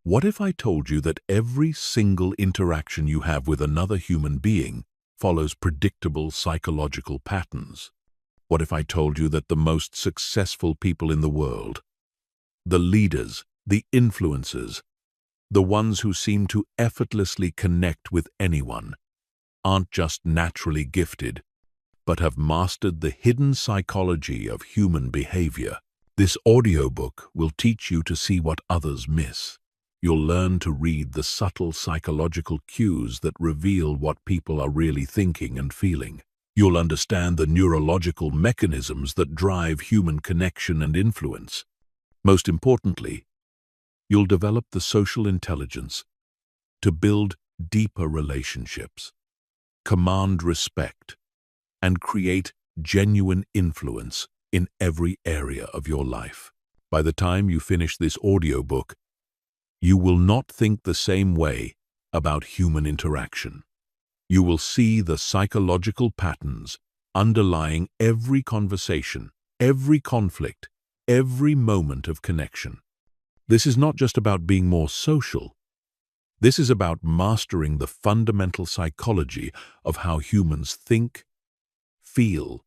What if I told you that every single interaction you have with another human being follows predictable psychological patterns? What if I told you that the most successful people in the world, the leaders, the influencers, the ones who seem to effortlessly connect with anyone, aren't just naturally gifted, but have mastered the hidden psychology of human behavior? This audiobook will teach you to see what others miss. You'll learn to read the subtle psychological cues that reveal what people are really thinking and feeling. You'll understand the neurological mechanisms that drive human connection and influence. Most importantly, you'll develop the social intelligence to build deeper relationships, command respect, and create genuine influence in every area of your life. By the time you finish this audiobook, you will not think the same way about human interaction. You will see the psychological patterns underlying every conversation, every conflict, every moment of connection. This is not just about being more social. This is about mastering the fundamental psychology of how humans think, feel,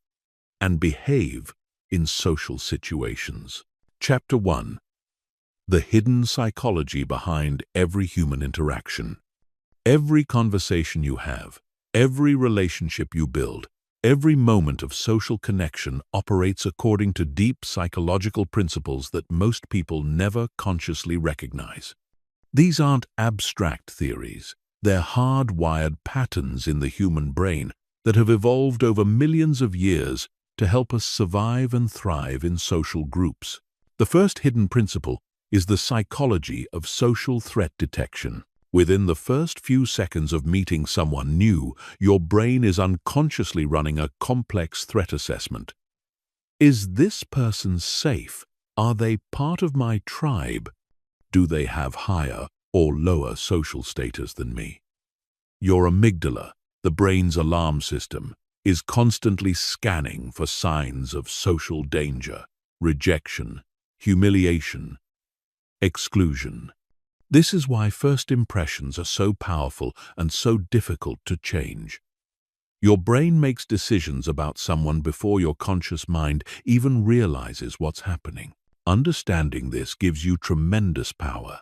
and behave in social situations. Chapter 1. The hidden psychology behind every human interaction. Every conversation you have, every relationship you build, every moment of social connection operates according to deep psychological principles that most people never consciously recognize. These aren't abstract theories. They're hardwired patterns in the human brain that have evolved over millions of years to help us survive and thrive in social groups. The first hidden principle is the psychology of social threat detection. Within the first few seconds of meeting someone new, your brain is unconsciously running a complex threat assessment. Is this person safe? Are they part of my tribe? Do they have higher or lower social status than me? Your amygdala, the brain's alarm system, is constantly scanning for signs of social danger, rejection, humiliation, exclusion. This is why first impressions are so powerful and so difficult to change. Your brain makes decisions about someone before your conscious mind even realizes what's happening. Understanding this gives you tremendous power.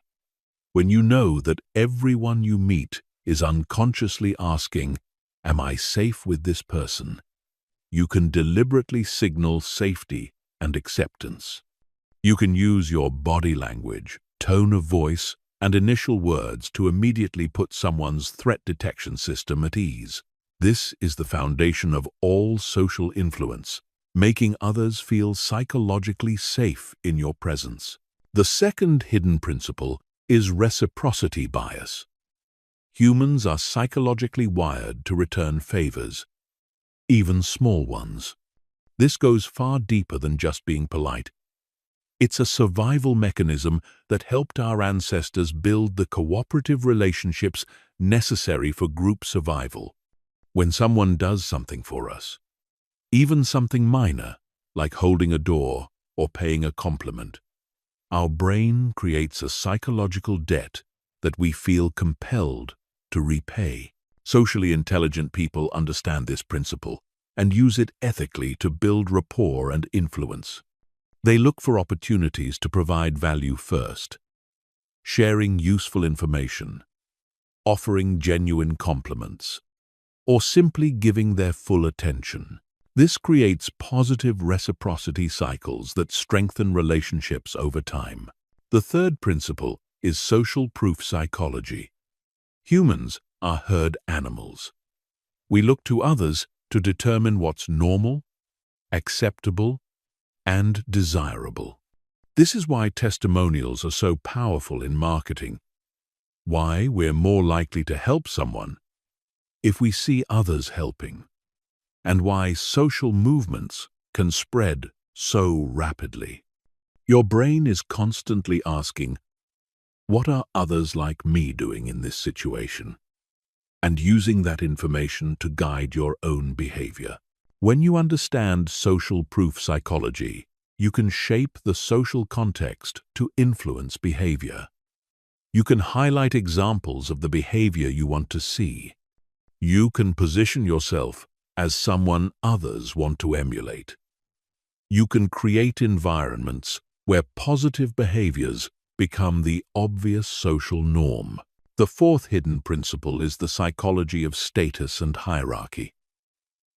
When you know that everyone you meet is unconsciously asking, "Am I safe with this person?" you can deliberately signal safety and acceptance. You can use your body language, tone of voice, and initial words to immediately put someone's threat detection system at ease. This is the foundation of all social influence, making others feel psychologically safe in your presence. The second hidden principle is reciprocity bias. Humans are psychologically wired to return favors, even small ones. This goes far deeper than just being polite. It's a survival mechanism that helped our ancestors build the cooperative relationships necessary for group survival. When someone does something for us, even something minor, like holding a door or paying a compliment, our brain creates a psychological debt that we feel compelled to repay. Socially intelligent people understand this principle and use it ethically to build rapport and influence. They look for opportunities to provide value first, sharing useful information, offering genuine compliments, or simply giving their full attention. This creates positive reciprocity cycles that strengthen relationships over time. The third principle is social proof psychology. Humans are herd animals. We look to others to determine what's normal, acceptable, and desirable. This is why testimonials are so powerful in marketing, why we're more likely to help someone if we see others helping, and why social movements can spread so rapidly. Your brain is constantly asking, "What are others like me doing in this situation?" and using that information to guide your own behavior. When you understand social proof psychology, you can shape the social context to influence behavior. You can highlight examples of the behavior you want to see. You can position yourself as someone others want to emulate. You can create environments where positive behaviors become the obvious social norm. The fourth hidden principle is the psychology of status and hierarchy.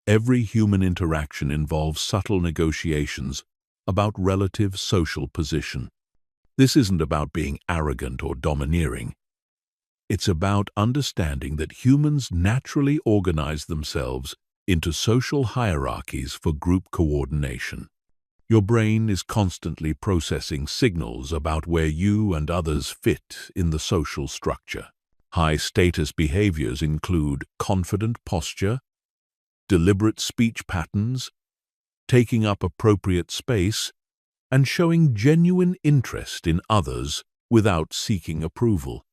Every human interaction involves subtle negotiations about relative social position. This isn't about being arrogant or domineering. It's about understanding that humans naturally organize themselves into social hierarchies for group coordination. Your brain is constantly processing signals about where you and others fit in the social structure. High-status behaviors include confident posture, deliberate speech patterns, taking up appropriate space, and showing genuine interest in others without seeking approval.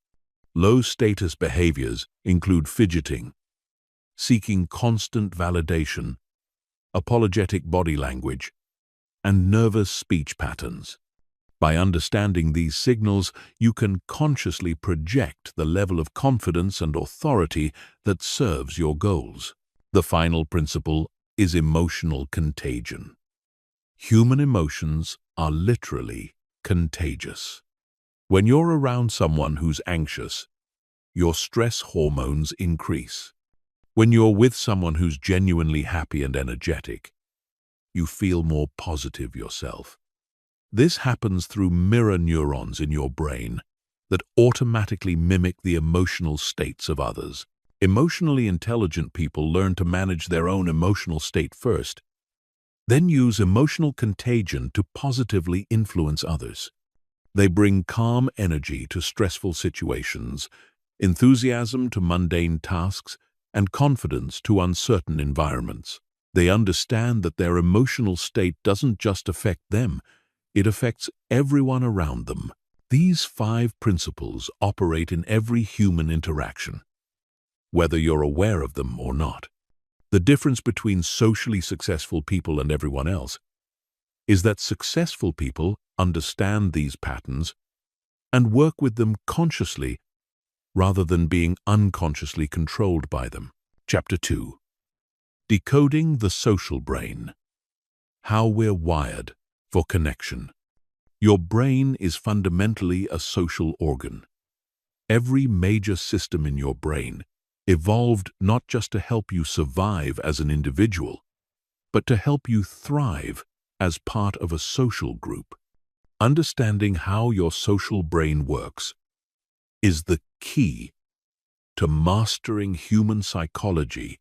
Low-status behaviors include fidgeting, seeking constant validation, apologetic body language, and nervous speech patterns. By understanding these signals, you can consciously project the level of confidence and authority that serves your goals. The final principle is emotional contagion. Human emotions are literally contagious. When you're around someone who's anxious, your stress hormones increase. When you're with someone who's genuinely happy and energetic, you feel more positive yourself. This happens through mirror neurons in your brain that automatically mimic the emotional states of others. Emotionally intelligent people learn to manage their own emotional state first, then use emotional contagion to positively influence others. They bring calm energy to stressful situations, enthusiasm to mundane tasks, and confidence to uncertain environments. They understand that their emotional state doesn't just affect them, it affects everyone around them. These 5 principles operate in every human interaction, whether you're aware of them or not. The difference between socially successful people and everyone else is that successful people understand these patterns and work with them consciously rather than being unconsciously controlled by them. Chapter 2. Decoding the social brain. How we're wired for connection. Your brain is fundamentally a social organ. Every major system in your brain evolved not just to help you survive as an individual, but to help you thrive as part of a social group. Understanding how your social brain works is the key to mastering human psychology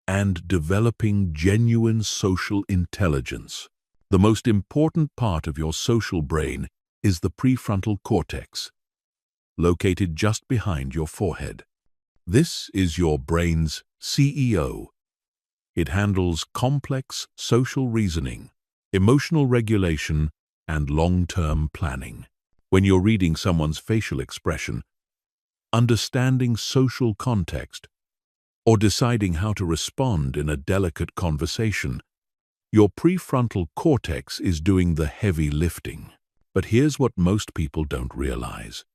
and developing genuine social intelligence. The most important part of your social brain is the prefrontal cortex, located just behind your forehead. This is your brain's CEO. It handles complex social reasoning, emotional regulation, and long-term planning. When you're reading someone's facial expression, understanding social context, or deciding how to respond in a delicate conversation, your prefrontal cortex is doing the heavy lifting. But here's what most people don't realize.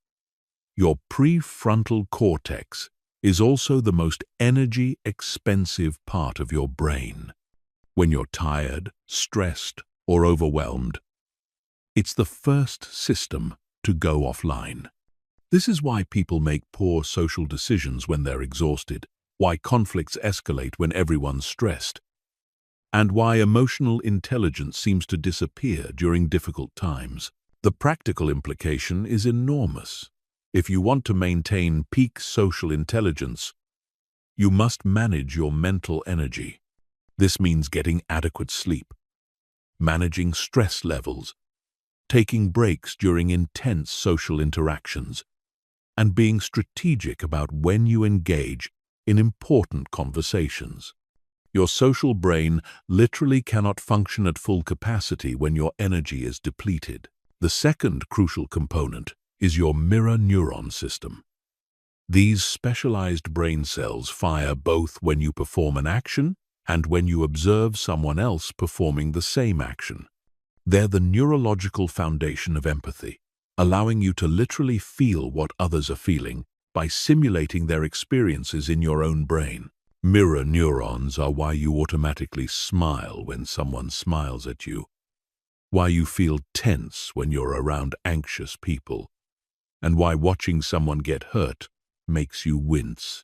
Your prefrontal cortex is also the most energy-expensive part of your brain. When you're tired, stressed, or overwhelmed, it's the first system to go offline. This is why people make poor social decisions when they're exhausted, why conflicts escalate when everyone's stressed, and why emotional intelligence seems to disappear during difficult times. The practical implication is enormous. If you want to maintain peak social intelligence, you must manage your mental energy. This means getting adequate sleep, managing stress levels, taking breaks during intense social interactions, and being strategic about when you engage in important conversations. Your social brain literally cannot function at full capacity when your energy is depleted. The second crucial component is your mirror neuron system. These specialized brain cells fire both when you perform an action and when you observe someone else performing the same action. They're the neurological foundation of empathy. allowing you to literally feel what others are feeling by simulating their experiences in your own brain. Mirror neurons are why you automatically smile when someone smiles at you, why you feel tense when you're around anxious people, and why watching someone get hurt makes you wince.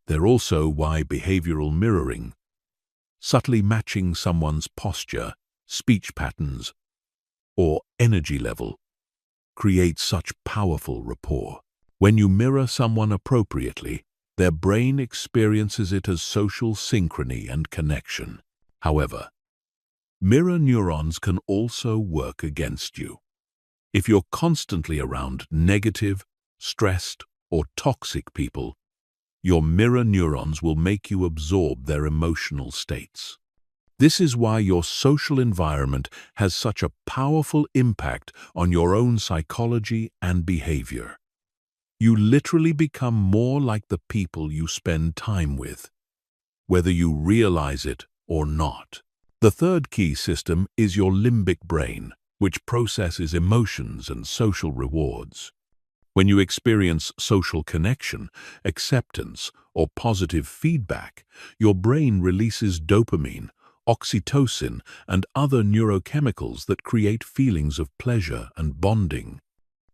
They're also why behavioral mirroring, subtly matching someone's posture, speech patterns, or energy level, creates such powerful rapport. When you mirror someone appropriately, their brain experiences it as social synchrony and connection. However, mirror neurons can also work against you. If you're constantly around negative, stressed, or toxic people, your mirror neurons will make you absorb their emotional states. This is why your social environment has such a powerful impact on your own psychology and behavior. You literally become more like the people you spend time with, whether you realize it or not. The third key system is your limbic brain, which processes emotions and social rewards. When you experience social connection, acceptance, or positive feedback, your brain releases dopamine, oxytocin, and other neurochemicals that create feelings of pleasure and bonding.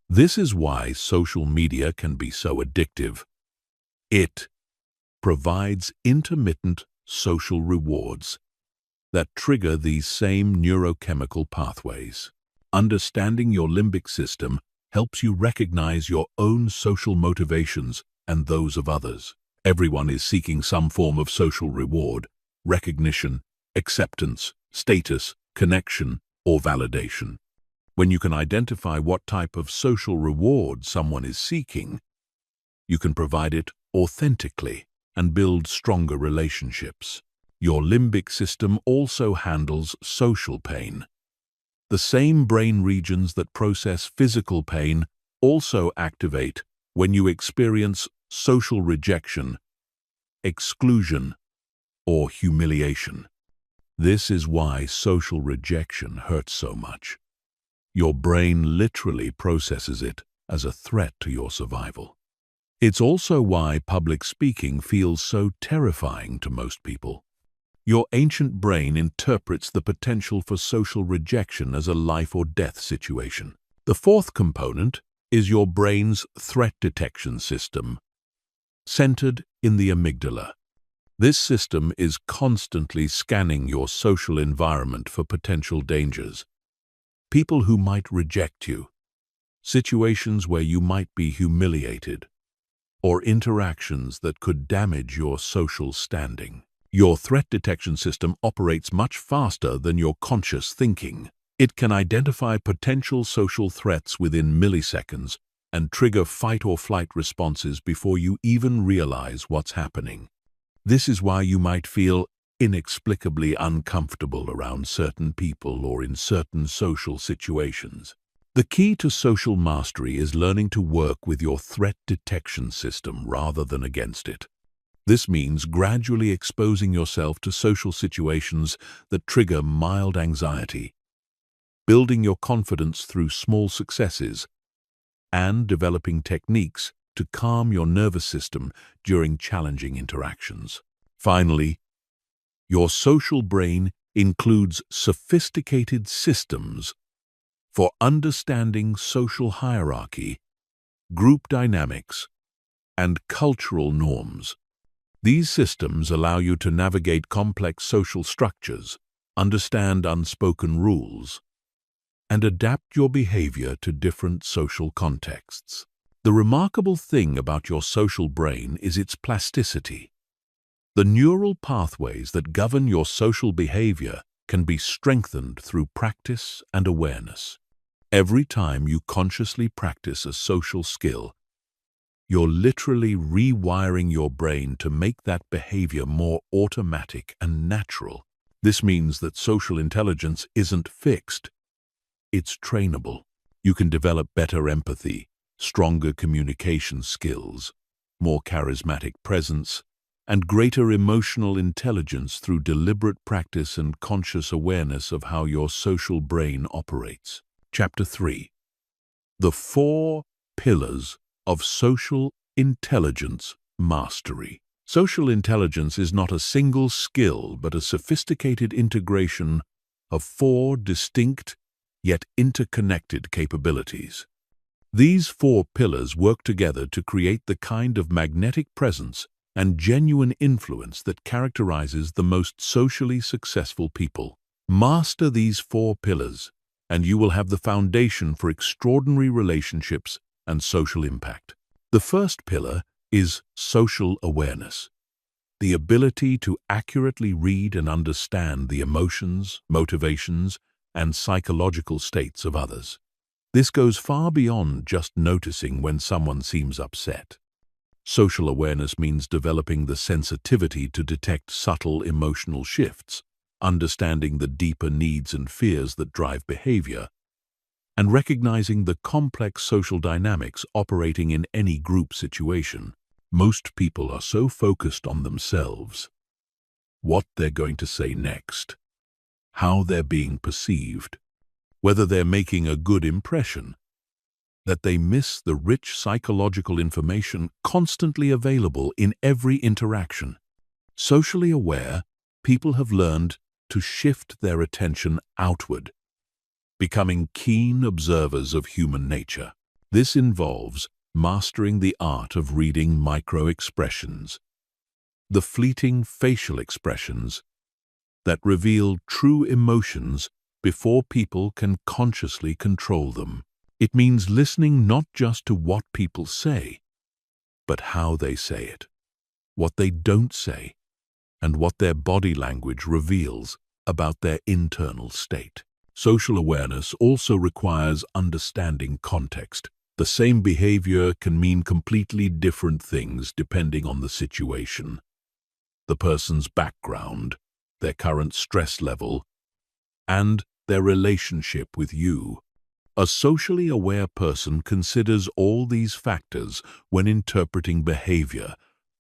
This is why social media can be so addictive. It provides intermittent social rewards that trigger these same neurochemical pathways. Understanding your limbic system helps you recognize your own social motivations and those of others. Everyone is seeking some form of social reward, recognition, acceptance, status, connection, or validation. When you can identify what type of social reward someone is seeking, you can provide it authentically and build stronger relationships. Your limbic system also handles social pain. The same brain regions that process physical pain also activate when you experience social rejection, exclusion, or humiliation. This is why social rejection hurts so much. Your brain literally processes it as a threat to your survival. It's also why public speaking feels so terrifying to most people. Your ancient brain interprets the potential for social rejection as a life or death situation. The fourth component is your brain's threat detection system, centered in the amygdala. This system is constantly scanning your social environment for potential dangers. People who might reject you, situations where you might be humiliated, or interactions that could damage your social standing. Your threat detection system operates much faster than your conscious thinking. It can identify potential social threats within milliseconds and trigger fight or flight responses before you even realize what's happening. This is why you might feel inexplicably uncomfortable around certain people or in certain social situations. The key to social mastery is learning to work with your threat detection system rather than against it. This means gradually exposing yourself to social situations that trigger mild anxiety, building your confidence through small successes, and developing techniques to calm your nervous system during challenging interactions. Finally, your social brain includes sophisticated systems for understanding social hierarchy, group dynamics, and cultural norms. These systems allow you to navigate complex social structures, understand unspoken rules, and adapt your behavior to different social contexts. The remarkable thing about your social brain is its plasticity. The neural pathways that govern your social behavior can be strengthened through practice and awareness. Every time you consciously practice a social skill, you're literally rewiring your brain to make that behavior more automatic and natural. This means that social intelligence isn't fixed. It's trainable. You can develop better empathy, stronger communication skills, more charismatic presence, and greater emotional intelligence through deliberate practice and conscious awareness of how your social brain operates. Chapter 3. The 4 pillars of social intelligence mastery. Social intelligence is not a single skill, but a sophisticated integration of 4 distinct yet interconnected capabilities. These 4 pillars work together to create the kind of magnetic presence and genuine influence that characterizes the most socially successful people. Master these 4 pillars, and you will have the foundation for extraordinary relationships and social impact. The first pillar is social awareness, the ability to accurately read and understand the emotions, motivations, and psychological states of others. This goes far beyond just noticing when someone seems upset. Social awareness means developing the sensitivity to detect subtle emotional shifts, understanding the deeper needs and fears that drive behavior, and recognizing the complex social dynamics operating in any group situation. Most people are so focused on themselves, what they're going to say next, how they're being perceived, whether they're making a good impression, that they miss the rich psychological information constantly available in every interaction. Socially aware, people have learned to shift their attention outward, becoming keen observers of human nature. This involves mastering the art of reading micro-expressions, the fleeting facial expressions that reveal true emotions before people can consciously control them. It means listening not just to what people say, but how they say it, what they don't say, and what their body language reveals about their internal state. Social awareness also requires understanding context. The same behavior can mean completely different things depending on the situation, the person's background, their current stress level, and their relationship with you. A socially aware person considers all these factors when interpreting behavior,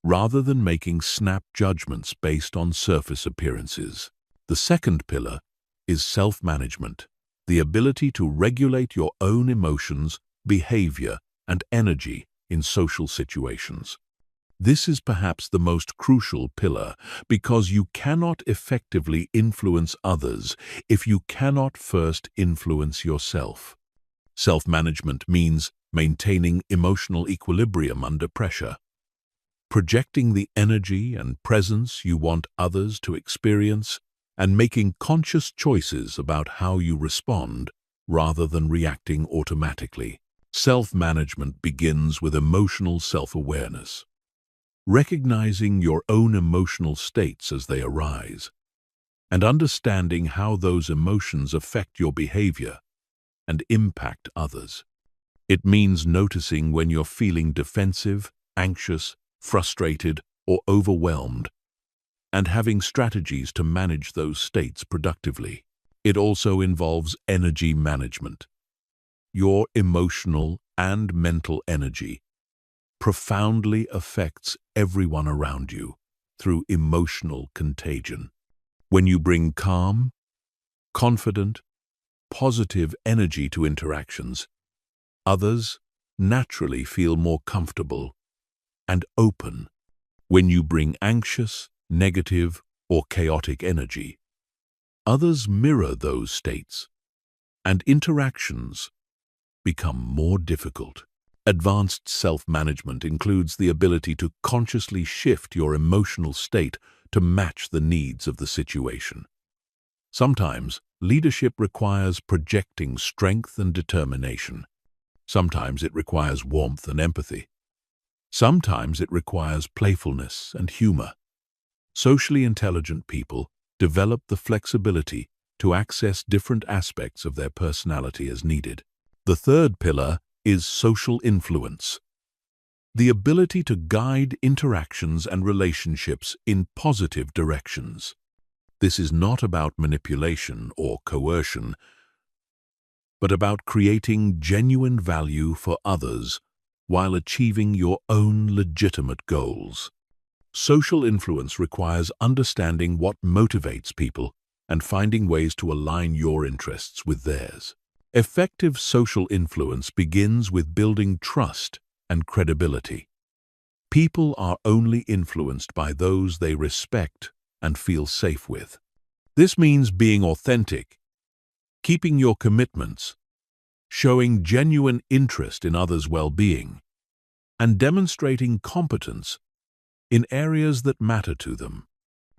rather than making snap judgments based on surface appearances. The second pillar is self-management, the ability to regulate your own emotions, behavior, and energy in social situations. This is perhaps the most crucial pillar because you cannot effectively influence others if you cannot first influence yourself. Self-management means maintaining emotional equilibrium under pressure, projecting the energy and presence you want others to experience, and making conscious choices about how you respond rather than reacting automatically. Self-management begins with emotional self-awareness, recognizing your own emotional states as they arise, and understanding how those emotions affect your behavior and impact others. It means noticing when you're feeling defensive, anxious, frustrated, or overwhelmed, and having strategies to manage those states productively. It also involves energy management. Your emotional and mental energy profoundly affects everyone around you through emotional contagion. When you bring calm, confident, positive energy to interactions, others naturally feel more comfortable and open. When you bring anxious, negative, or chaotic energy, others mirror those states, and interactions become more difficult. Advanced self-management includes the ability to consciously shift your emotional state to match the needs of the situation. Sometimes, leadership requires projecting strength and determination. Sometimes it requires warmth and empathy. Sometimes it requires playfulness and humor. Socially intelligent people develop the flexibility to access different aspects of their personality as needed. The third pillar is social influence, the ability to guide interactions and relationships in positive directions. This is not about manipulation or coercion, but about creating genuine value for others while achieving your own legitimate goals. Social influence requires understanding what motivates people and finding ways to align your interests with theirs. Effective social influence begins with building trust and credibility. People are only influenced by those they respect and feel safe with. This means being authentic, keeping your commitments, showing genuine interest in others' well-being, and demonstrating competence in areas that matter to them.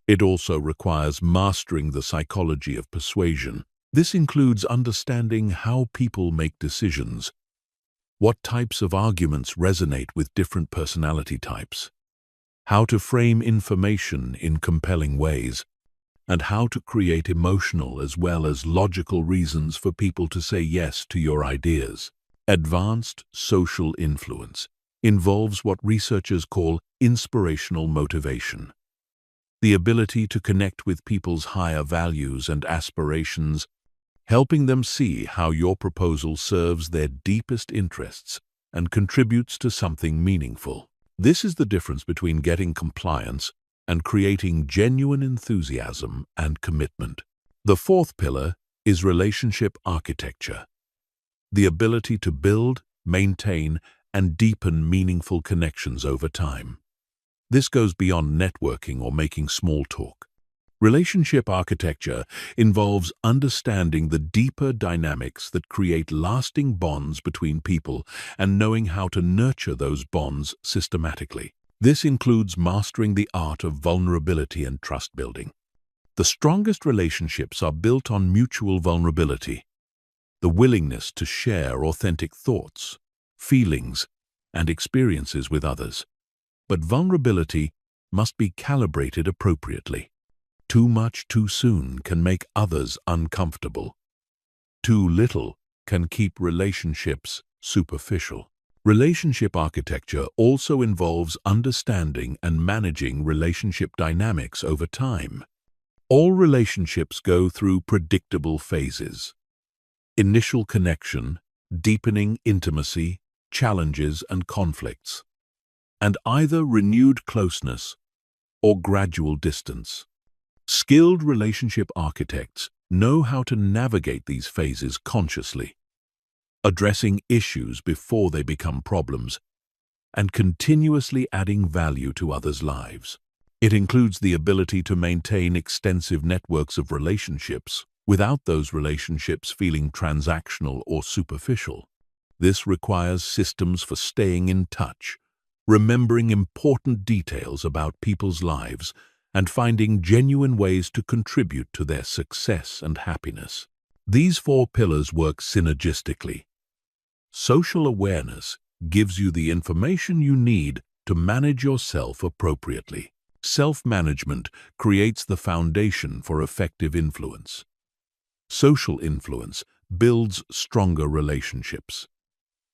It also requires mastering the psychology of persuasion. This includes understanding how people make decisions, what types of arguments resonate with different personality types, how to frame information in compelling ways, and how to create emotional as well as logical reasons for people to say yes to your ideas. Advanced social influence involves what researchers call inspirational motivation, the ability to connect with people's higher values and aspirations, helping them see how your proposal serves their deepest interests and contributes to something meaningful. This is the difference between getting compliance and creating genuine enthusiasm and commitment. The fourth pillar is relationship architecture, the ability to build, maintain, and deepen meaningful connections over time. This goes beyond networking or making small talk. Relationship architecture involves understanding the deeper dynamics that create lasting bonds between people and knowing how to nurture those bonds systematically. This includes mastering the art of vulnerability and trust building. The strongest relationships are built on mutual vulnerability, the willingness to share authentic thoughts, feelings, and experiences with others. But vulnerability must be calibrated appropriately. Too much too soon can make others uncomfortable. Too little can keep relationships superficial. Relationship architecture also involves understanding and managing relationship dynamics over time. All relationships go through predictable phases: initial connection, deepening intimacy, challenges and conflicts, and either renewed closeness or gradual distance. Skilled relationship architects know how to navigate these phases consciously, addressing issues before they become problems, and continuously adding value to others' lives. It includes the ability to maintain extensive networks of relationships without those relationships feeling transactional or superficial. This requires systems for staying in touch, remembering important details about people's lives, and finding genuine ways to contribute to their success and happiness. These four pillars work synergistically. Social awareness gives you the information you need to manage yourself appropriately. Self-management creates the foundation for effective influence. Social influence builds stronger relationships.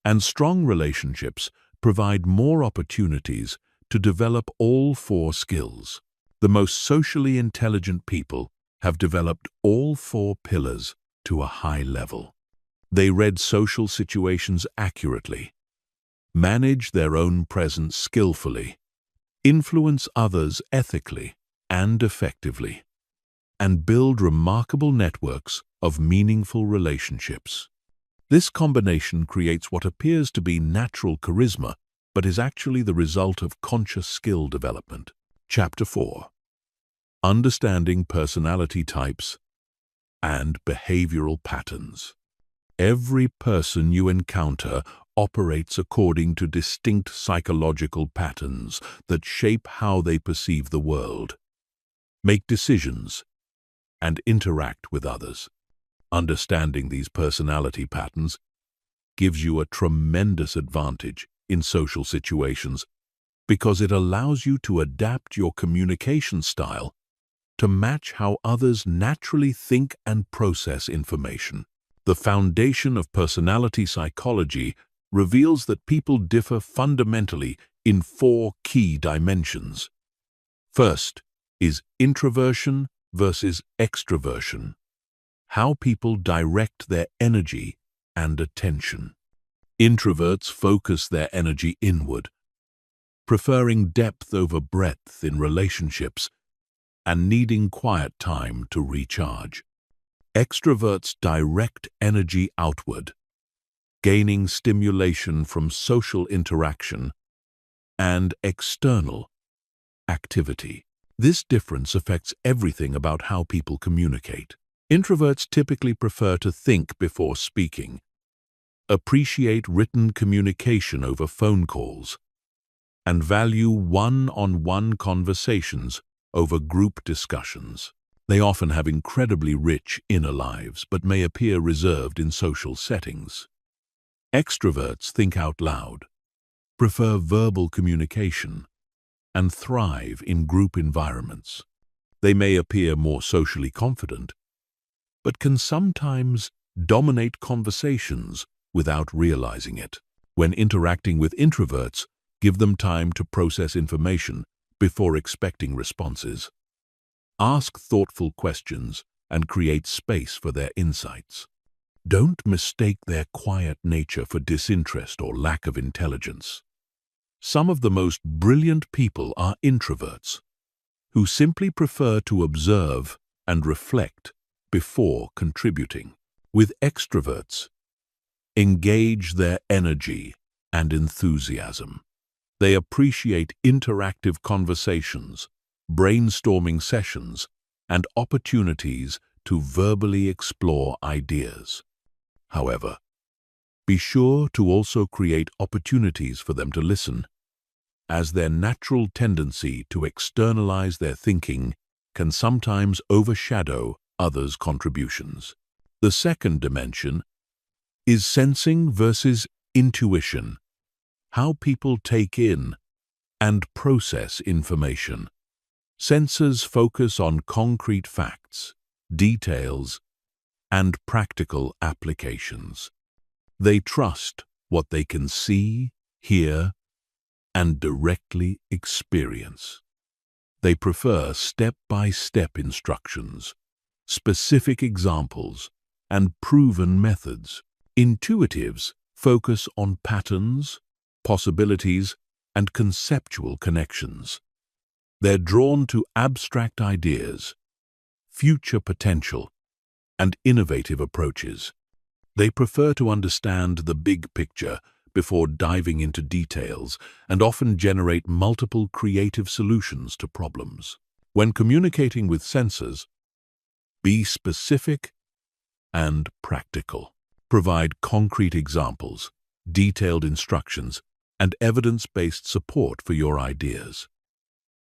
And strong relationships provide more opportunities to develop all four skills. The most socially intelligent people have developed all four pillars to a high level. They read social situations accurately, manage their own presence skillfully, influence others ethically and effectively, and build remarkable networks of meaningful relationships. This combination creates what appears to be natural charisma, but is actually the result of conscious skill development. Chapter 4. Understanding personality types and behavioral patterns. Every person you encounter operates according to distinct psychological patterns that shape how they perceive the world, make decisions, and interact with others. Understanding these personality patterns gives you a tremendous advantage in social situations because it allows you to adapt your communication style to match how others naturally think and process information. The foundation of personality psychology reveals that people differ fundamentally in four key dimensions. First is introversion versus extroversion, how people direct their energy and attention. Introverts focus their energy inward, preferring depth over breadth in relationships and needing quiet time to recharge. Extroverts direct energy outward, gaining stimulation from social interaction and external activity. This difference affects everything about how people communicate. Introverts typically prefer to think before speaking, appreciate written communication over phone calls, and value one-on-one conversations over group discussions. They often have incredibly rich inner lives, but may appear reserved in social settings. Extroverts think out loud, prefer verbal communication, and thrive in group environments. They may appear more socially confident, but can sometimes dominate conversations without realizing it. When interacting with introverts, give them time to process information before expecting responses. Ask thoughtful questions and create space for their insights. Don't mistake their quiet nature for disinterest or lack of intelligence. Some of the most brilliant people are introverts, who simply prefer to observe and reflect before contributing. With extroverts, engage their energy and enthusiasm. They appreciate interactive conversations, brainstorming sessions, and opportunities to verbally explore ideas. However, be sure to also create opportunities for them to listen, as their natural tendency to externalize their thinking can sometimes overshadow others' contributions. The second dimension is sensing versus intuition, how people take in and process information. Sensors focus on concrete facts, details, and practical applications. They trust what they can see, hear, and directly experience. They prefer step-by-step instructions, specific examples, and proven methods. Intuitives focus on patterns, possibilities, and conceptual connections. They're drawn to abstract ideas, future potential, and innovative approaches. They prefer to understand the big picture before diving into details and often generate multiple creative solutions to problems. When communicating with sensors, be specific and practical. Provide concrete examples, detailed instructions, and evidence-based support for your ideas.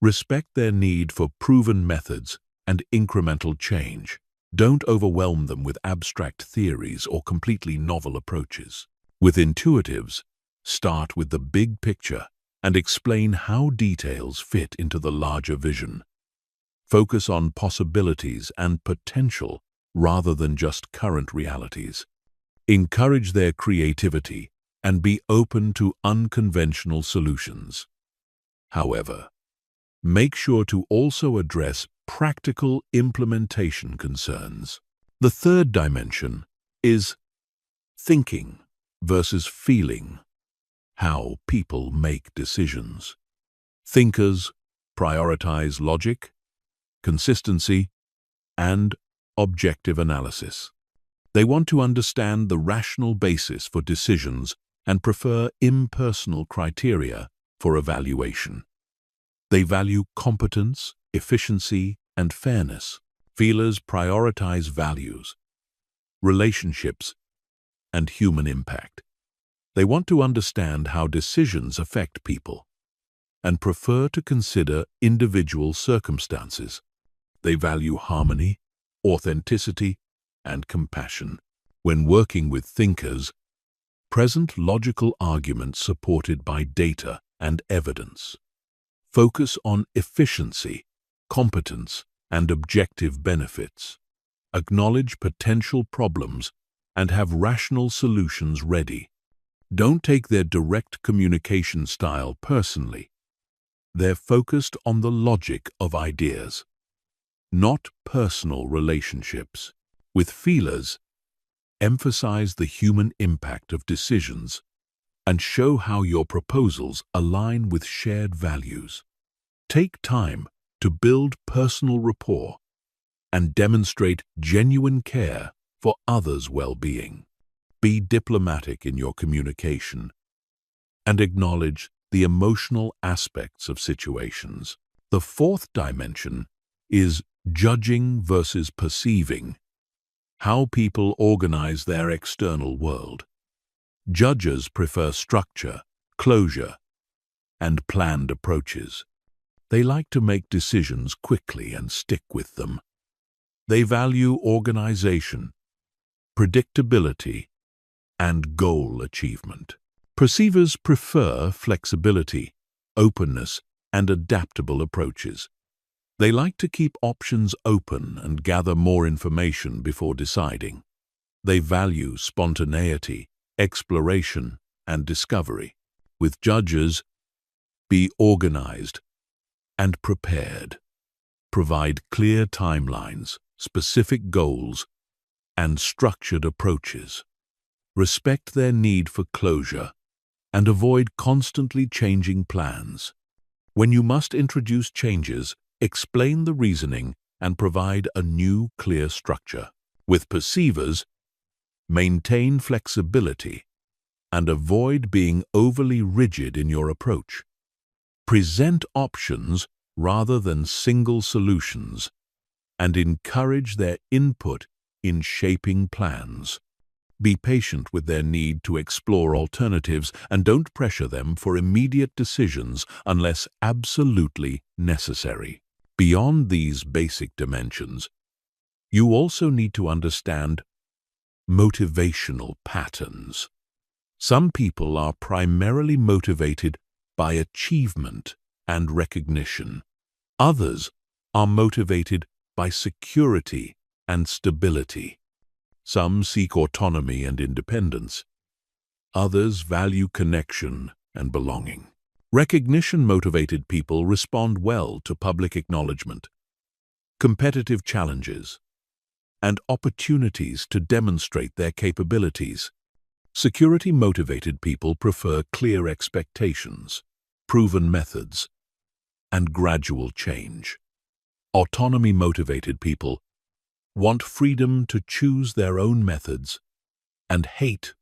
Respect their need for proven methods and incremental change. Don't overwhelm them with abstract theories or completely novel approaches. With intuitives, start with the big picture and explain how details fit into the larger vision. Focus on possibilities and potential rather than just current realities. Encourage their creativity and be open to unconventional solutions. However, make sure to also address practical implementation concerns. The third dimension is thinking versus feeling, how people make decisions. Thinkers prioritize logic, consistency, and objective analysis. They want to understand the rational basis for decisions and prefer impersonal criteria for evaluation. They value competence, efficiency, and fairness. Feelers prioritize values, relationships, and human impact. They want to understand how decisions affect people and prefer to consider individual circumstances. They value harmony, authenticity, and compassion. When working with thinkers, present logical arguments supported by data and evidence. Focus on efficiency, competence, and objective benefits. Acknowledge potential problems and have rational solutions ready. Don't take their direct communication style personally. They're focused on the logic of ideas, not personal relationships. With feelers, emphasize the human impact of decisions and show how your proposals align with shared values. Take time to build personal rapport and demonstrate genuine care for others' well-being. Be diplomatic in your communication and acknowledge the emotional aspects of situations. The fourth dimension is judging versus perceiving, how people organize their external world. Judges prefer structure, closure, and planned approaches. They like to make decisions quickly and stick with them. They value organization, predictability, and goal achievement. Perceivers prefer flexibility, openness, and adaptable approaches. They like to keep options open and gather more information before deciding. They value spontaneity, exploration, and discovery. With judges, be organized and prepared. Provide clear timelines, specific goals, and structured approaches. Respect their need for closure and avoid constantly changing plans. When you must introduce changes, explain the reasoning and provide a new, clear structure. With perceivers, maintain flexibility and avoid being overly rigid in your approach. Present options rather than single solutions and encourage their input in shaping plans. Be patient with their need to explore alternatives and don't pressure them for immediate decisions unless absolutely necessary. Beyond these basic dimensions, you also need to understand motivational patterns. Some people are primarily motivated by achievement and recognition. Others are motivated by security and stability. Some seek autonomy and independence. Others value connection and belonging. Recognition-motivated people respond well to public acknowledgement, competitive challenges, and opportunities to demonstrate their capabilities. Security-motivated people prefer clear expectations, proven methods, and gradual change. Autonomy-motivated people want freedom to choose their own methods and hate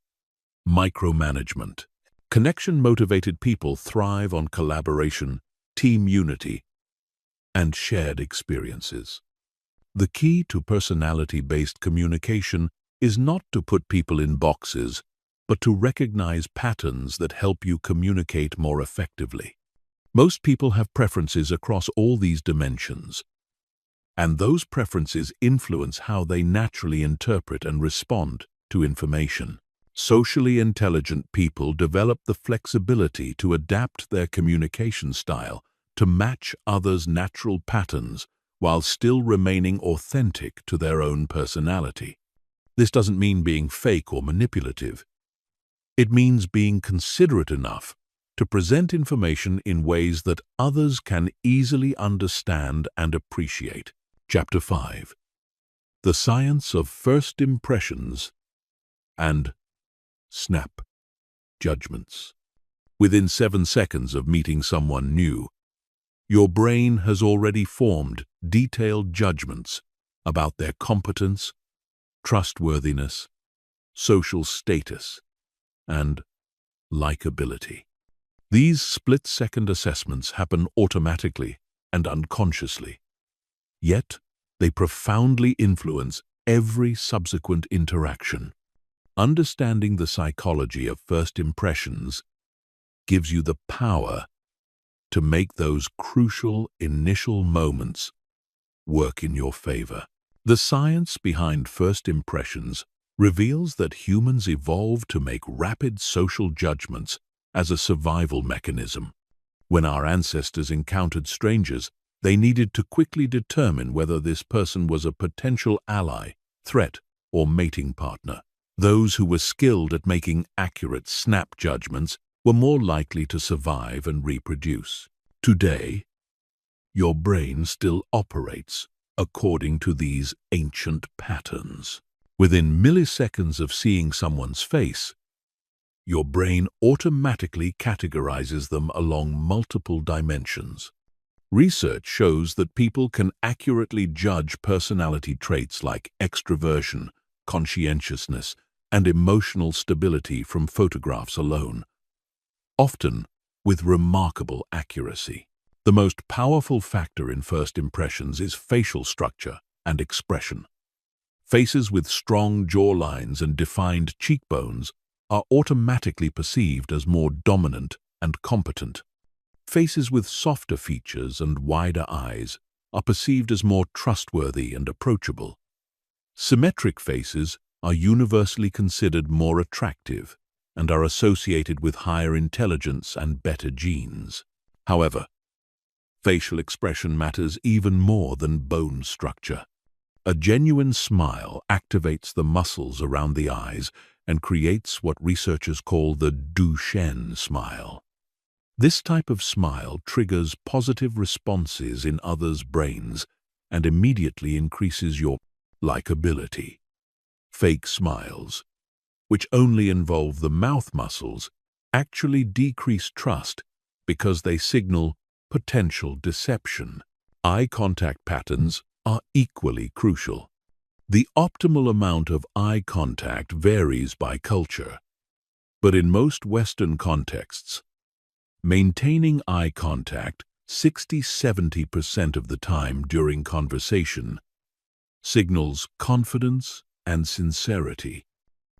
micromanagement. Connection-motivated people thrive on collaboration, team unity, and shared experiences. The key to personality-based communication is not to put people in boxes, but to recognize patterns that help you communicate more effectively. Most people have preferences across all these dimensions, and those preferences influence how they naturally interpret and respond to information. Socially intelligent people develop the flexibility to adapt their communication style to match others' natural patterns while still remaining authentic to their own personality. This doesn't mean being fake or manipulative. It means being considerate enough to present information in ways that others can easily understand and appreciate. Chapter 5. The Science of First Impressions and Snap Judgments. Within 7 seconds of meeting someone new, your brain has already formed detailed judgments about their competence, trustworthiness, social status, and likability. These split-second assessments happen automatically and unconsciously, yet they profoundly influence every subsequent interaction. Understanding the psychology of first impressions gives you the power to make those crucial initial moments work in your favor. The science behind first impressions reveals that humans evolved to make rapid social judgments as a survival mechanism. When our ancestors encountered strangers, they needed to quickly determine whether this person was a potential ally, threat, or mating partner. Those who were skilled at making accurate snap judgments were more likely to survive and reproduce. Today, your brain still operates according to these ancient patterns. Within milliseconds of seeing someone's face, your brain automatically categorizes them along multiple dimensions. Research shows that people can accurately judge personality traits like extroversion, conscientiousness, and emotional stability from photographs alone, often with remarkable accuracy. The most powerful factor in first impressions is facial structure and expression. Faces with strong jawlines and defined cheekbones are automatically perceived as more dominant and competent. Faces with softer features and wider eyes are perceived as more trustworthy and approachable. Symmetric faces are universally considered more attractive and are associated with higher intelligence and better genes. However, facial expression matters even more than bone structure. A genuine smile activates the muscles around the eyes and creates what researchers call the Duchenne smile. This type of smile triggers positive responses in others' brains and immediately increases your likability. Fake smiles, which only involve the mouth muscles, actually decrease trust because they signal potential deception. Eye contact patterns are equally crucial. The optimal amount of eye contact varies by culture, but in most Western contexts, maintaining eye contact 60–70% of the time during conversation signals confidence and sincerity.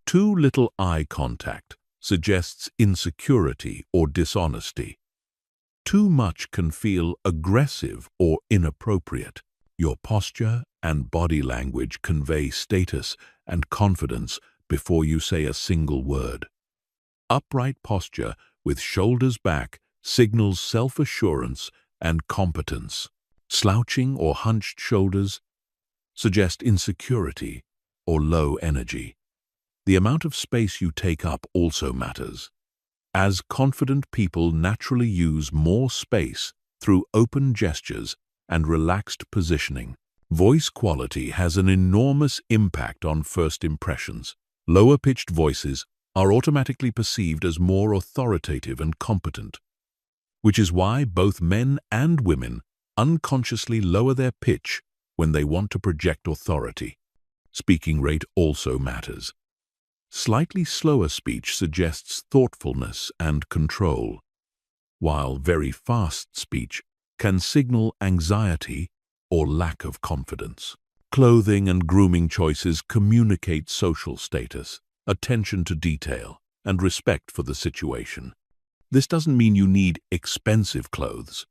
Too little eye contact suggests insecurity or dishonesty. Too much can feel aggressive or inappropriate. Your posture and body language convey status and confidence before you say a single word. Upright posture with shoulders back signals self-assurance and competence. Slouching or hunched shoulders suggest insecurity or low energy. The amount of space you take up also matters, as confident people naturally use more space through open gestures and relaxed positioning. Voice quality has an enormous impact on first impressions. Lower-pitched voices are automatically perceived as more authoritative and competent, which is why both men and women unconsciously lower their pitch when they want to project authority. Speaking rate also matters. Slightly slower speech suggests thoughtfulness and control, while very fast speech can signal anxiety or lack of confidence. Clothing and grooming choices communicate social status, attention to detail, and respect for the situation. This doesn't mean you need expensive clothes,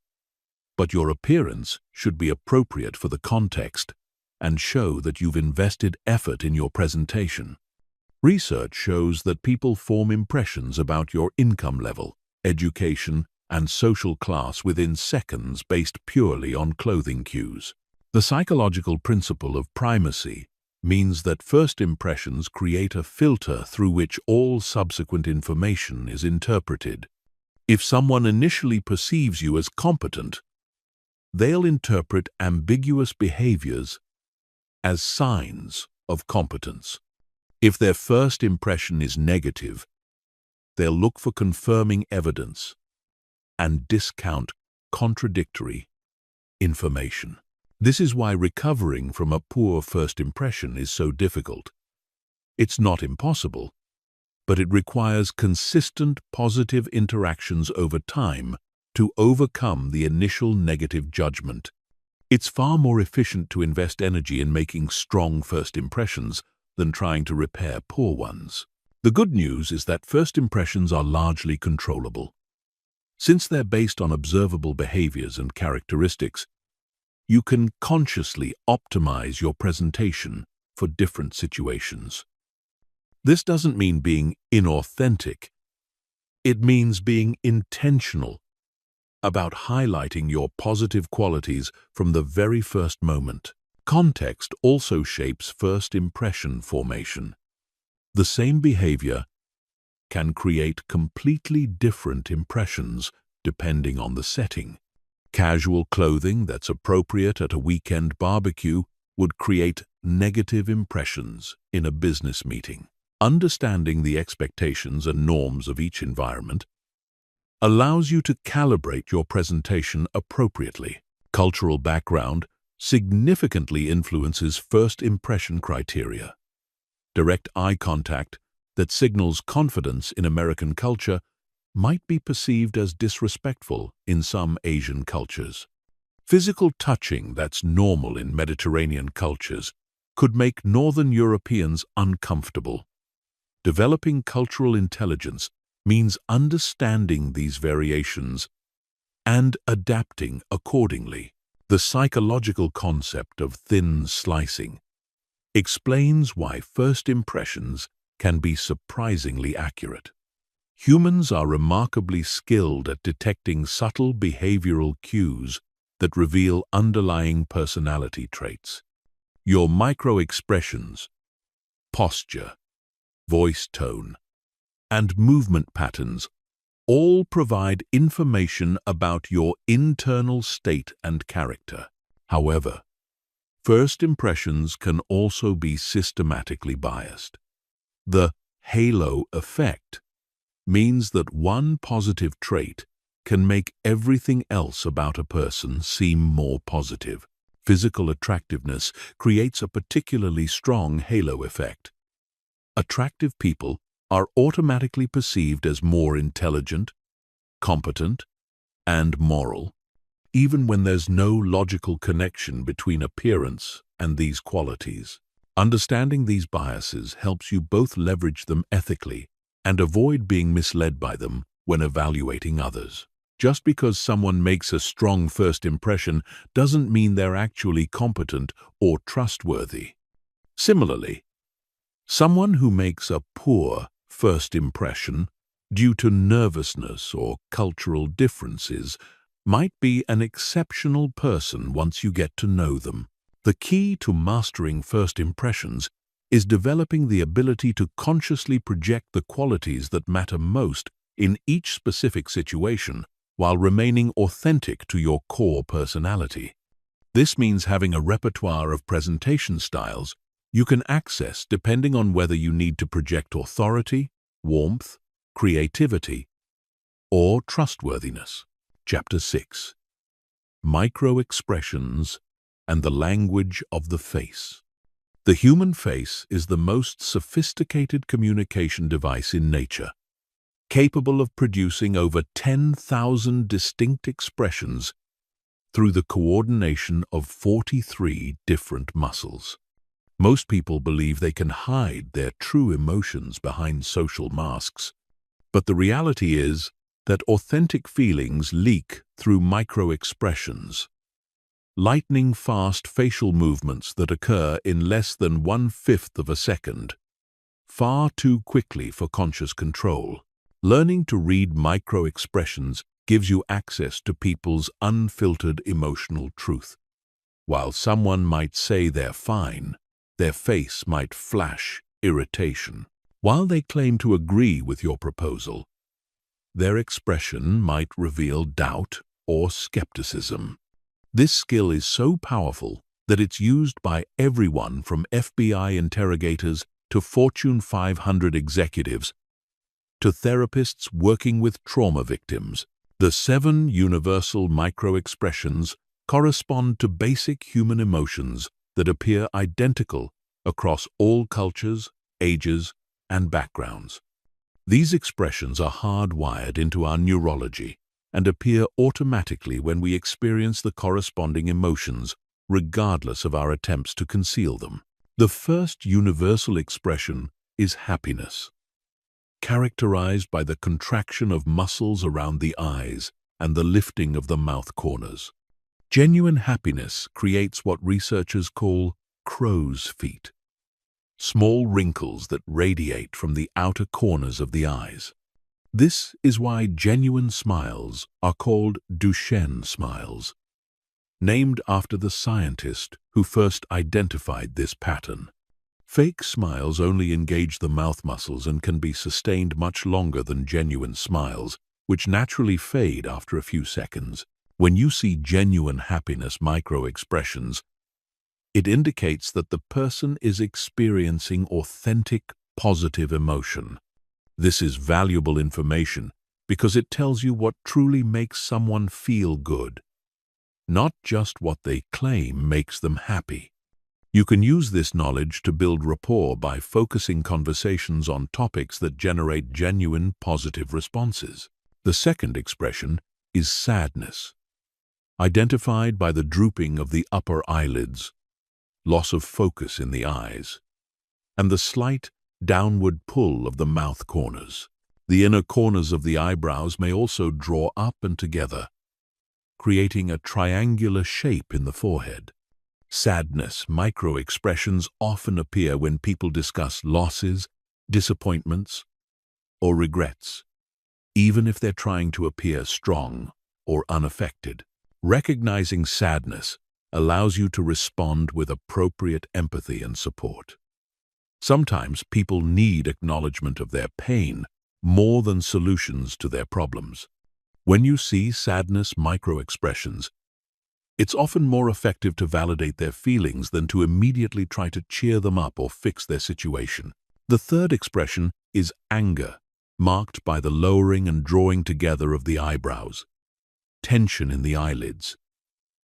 but your appearance should be appropriate for the context and show that you've invested effort in your presentation. Research shows that people form impressions about your income level, education, and social class within seconds based purely on clothing cues. The psychological principle of primacy means that first impressions create a filter through which all subsequent information is interpreted. If someone initially perceives you as competent, they'll interpret ambiguous behaviors as signs of competence. If their first impression is negative, they'll look for confirming evidence and discount contradictory information. This is why recovering from a poor first impression is so difficult. It's not impossible, but it requires consistent positive interactions over time to overcome the initial negative judgment. It's far more efficient to invest energy in making strong first impressions than trying to repair poor ones. The good news is that first impressions are largely controllable. Since they're based on observable behaviors and characteristics, you can consciously optimize your presentation for different situations. This doesn't mean being inauthentic. It means being intentional about highlighting your positive qualities from the very first moment. Context also shapes first impression formation. The same behavior can create completely different impressions depending on the setting. Casual clothing that's appropriate at a weekend barbecue would create negative impressions in a business meeting. Understanding the expectations and norms of each environment allows you to calibrate your presentation appropriately. Cultural background significantly influences first impression criteria. Direct eye contact that signals confidence in American culture might be perceived as disrespectful in some Asian cultures. Physical touching that's normal in Mediterranean cultures could make Northern Europeans uncomfortable. Developing cultural intelligence means understanding these variations and adapting accordingly. The psychological concept of thin slicing explains why first impressions can be surprisingly accurate. Humans are remarkably skilled at detecting subtle behavioral cues that reveal underlying personality traits. Your micro-expressions, posture, voice tone, and movement patterns all provide information about your internal state and character. However, first impressions can also be systematically biased. The halo effect means that one positive trait can make everything else about a person seem more positive. Physical attractiveness creates a particularly strong halo effect. Attractive people are automatically perceived as more intelligent, competent, and moral, even when there's no logical connection between appearance and these qualities. Understanding these biases helps you both leverage them ethically and avoid being misled by them when evaluating others. Just because someone makes a strong first impression doesn't mean they're actually competent or trustworthy. Similarly, someone who makes a poor first impression due to nervousness or cultural differences might be an exceptional person once you get to know them. The key to mastering first impressions is developing the ability to consciously project the qualities that matter most in each specific situation while remaining authentic to your core personality. This means having a repertoire of presentation styles you can access depending on whether you need to project authority, warmth, creativity, or trustworthiness. Chapter 6. Micro-expressions and the language of the face. The human face is the most sophisticated communication device in nature, capable of producing over 10,000 distinct expressions through the coordination of 43 different muscles. Most people believe they can hide their true emotions behind social masks, but the reality is that authentic feelings leak through micro-expressions, lightning-fast facial movements that occur in less than 1/5 of a second, far too quickly for conscious control. Learning to read micro-expressions gives you access to people's unfiltered emotional truth. While someone might say they're fine, their face might flash irritation. While they claim to agree with your proposal, their expression might reveal doubt or skepticism. This skill is so powerful that it's used by everyone from FBI interrogators to Fortune 500 executives to therapists working with trauma victims. The 7 universal micro-expressions correspond to basic human emotions that appear identical across all cultures, ages, and backgrounds. These expressions are hardwired into our neurology and appear automatically when we experience the corresponding emotions, regardless of our attempts to conceal them. The first universal expression is happiness, characterized by the contraction of muscles around the eyes and the lifting of the mouth corners. Genuine happiness creates what researchers call crow's feet, small wrinkles that radiate from the outer corners of the eyes. This is why genuine smiles are called Duchenne smiles, named after the scientist who first identified this pattern. Fake smiles only engage the mouth muscles and can be sustained much longer than genuine smiles, which naturally fade after a few seconds. When you see genuine happiness micro-expressions, it indicates that the person is experiencing authentic, positive emotion. This is valuable information because it tells you what truly makes someone feel good, not just what they claim makes them happy. You can use this knowledge to build rapport by focusing conversations on topics that generate genuine positive responses. The second expression is sadness, identified by the drooping of the upper eyelids, loss of focus in the eyes, and the slight downward pull of the mouth corners. The inner corners of the eyebrows may also draw up and together, creating a triangular shape in the forehead. Sadness micro-expressions often appear when people discuss losses, disappointments, or regrets, even if they're trying to appear strong or unaffected. Recognizing sadness allows you to respond with appropriate empathy and support. Sometimes people need acknowledgement of their pain more than solutions to their problems. When you see sadness micro-expressions, it's often more effective to validate their feelings than to immediately try to cheer them up or fix their situation. The third expression is anger, marked by the lowering and drawing together of the eyebrows, tension in the eyelids,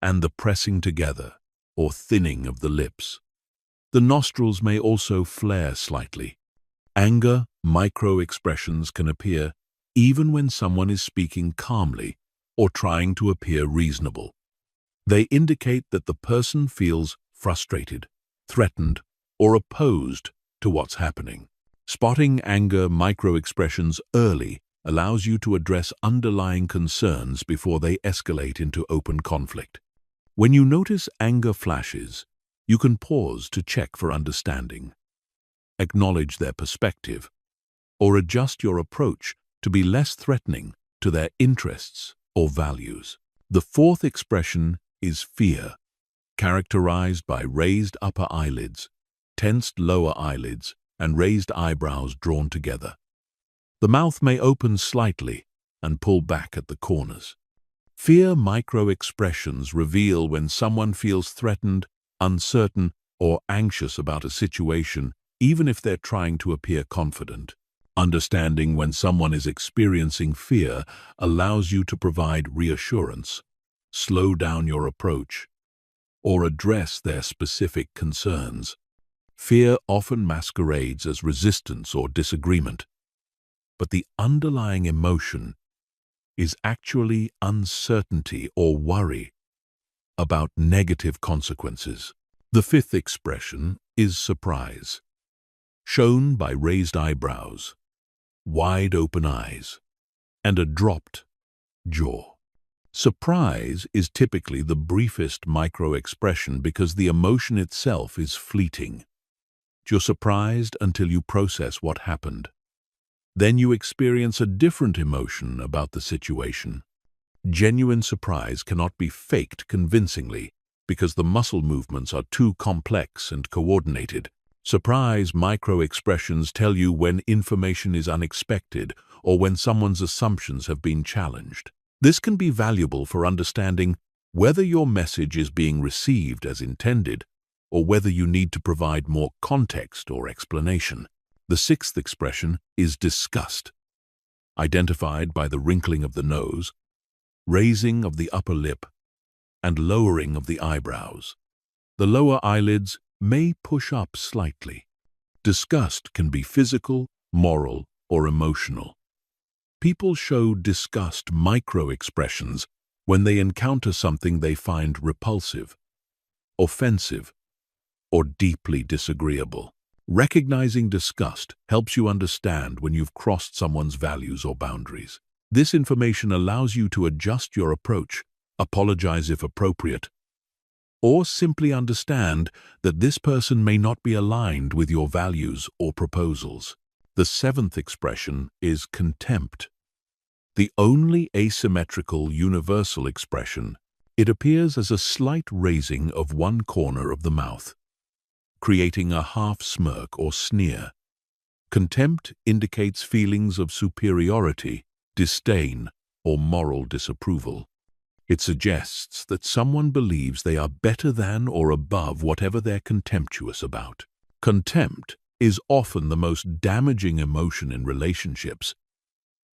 and the pressing together or thinning of the lips. The nostrils may also flare slightly. Anger micro-expressions can appear even when someone is speaking calmly or trying to appear reasonable. They indicate that the person feels frustrated, threatened, or opposed to what's happening. Spotting anger micro-expressions early allows you to address underlying concerns before they escalate into open conflict. When you notice anger flashes, you can pause to check for understanding, acknowledge their perspective, or adjust your approach to be less threatening to their interests or values. The fourth expression is fear, characterized by raised upper eyelids, tensed lower eyelids, and raised eyebrows drawn together. The mouth may open slightly and pull back at the corners. Fear micro-expressions reveal when someone feels threatened, uncertain, or anxious about a situation, even if they're trying to appear confident. Understanding when someone is experiencing fear allows you to provide reassurance, slow down your approach, or address their specific concerns. Fear often masquerades as resistance or disagreement, but the underlying emotion is actually uncertainty or worry about negative consequences. The fifth expression is surprise, shown by raised eyebrows, wide open eyes, and a dropped jaw. Surprise is typically the briefest micro-expression because the emotion itself is fleeting. You're surprised until you process what happened. Then you experience a different emotion about the situation. Genuine surprise cannot be faked convincingly because the muscle movements are too complex and coordinated. Surprise micro-expressions tell you when information is unexpected or when someone's assumptions have been challenged. This can be valuable for understanding whether your message is being received as intended or whether you need to provide more context or explanation. The sixth expression is disgust, identified by the wrinkling of the nose, raising of the upper lip, and lowering of the eyebrows. The lower eyelids may push up slightly. Disgust can be physical, moral, or emotional. People show disgust micro-expressions when they encounter something they find repulsive, offensive, or deeply disagreeable. Recognizing disgust helps you understand when you've crossed someone's values or boundaries. This information allows you to adjust your approach, apologize if appropriate, or simply understand that this person may not be aligned with your values or proposals. The seventh expression is contempt. The only asymmetrical universal expression, it appears as a slight raising of one corner of the mouth, creating a half smirk or sneer. Contempt indicates feelings of superiority, disdain, or moral disapproval. It suggests that someone believes they are better than or above whatever they're contemptuous about. Contempt is often the most damaging emotion in relationships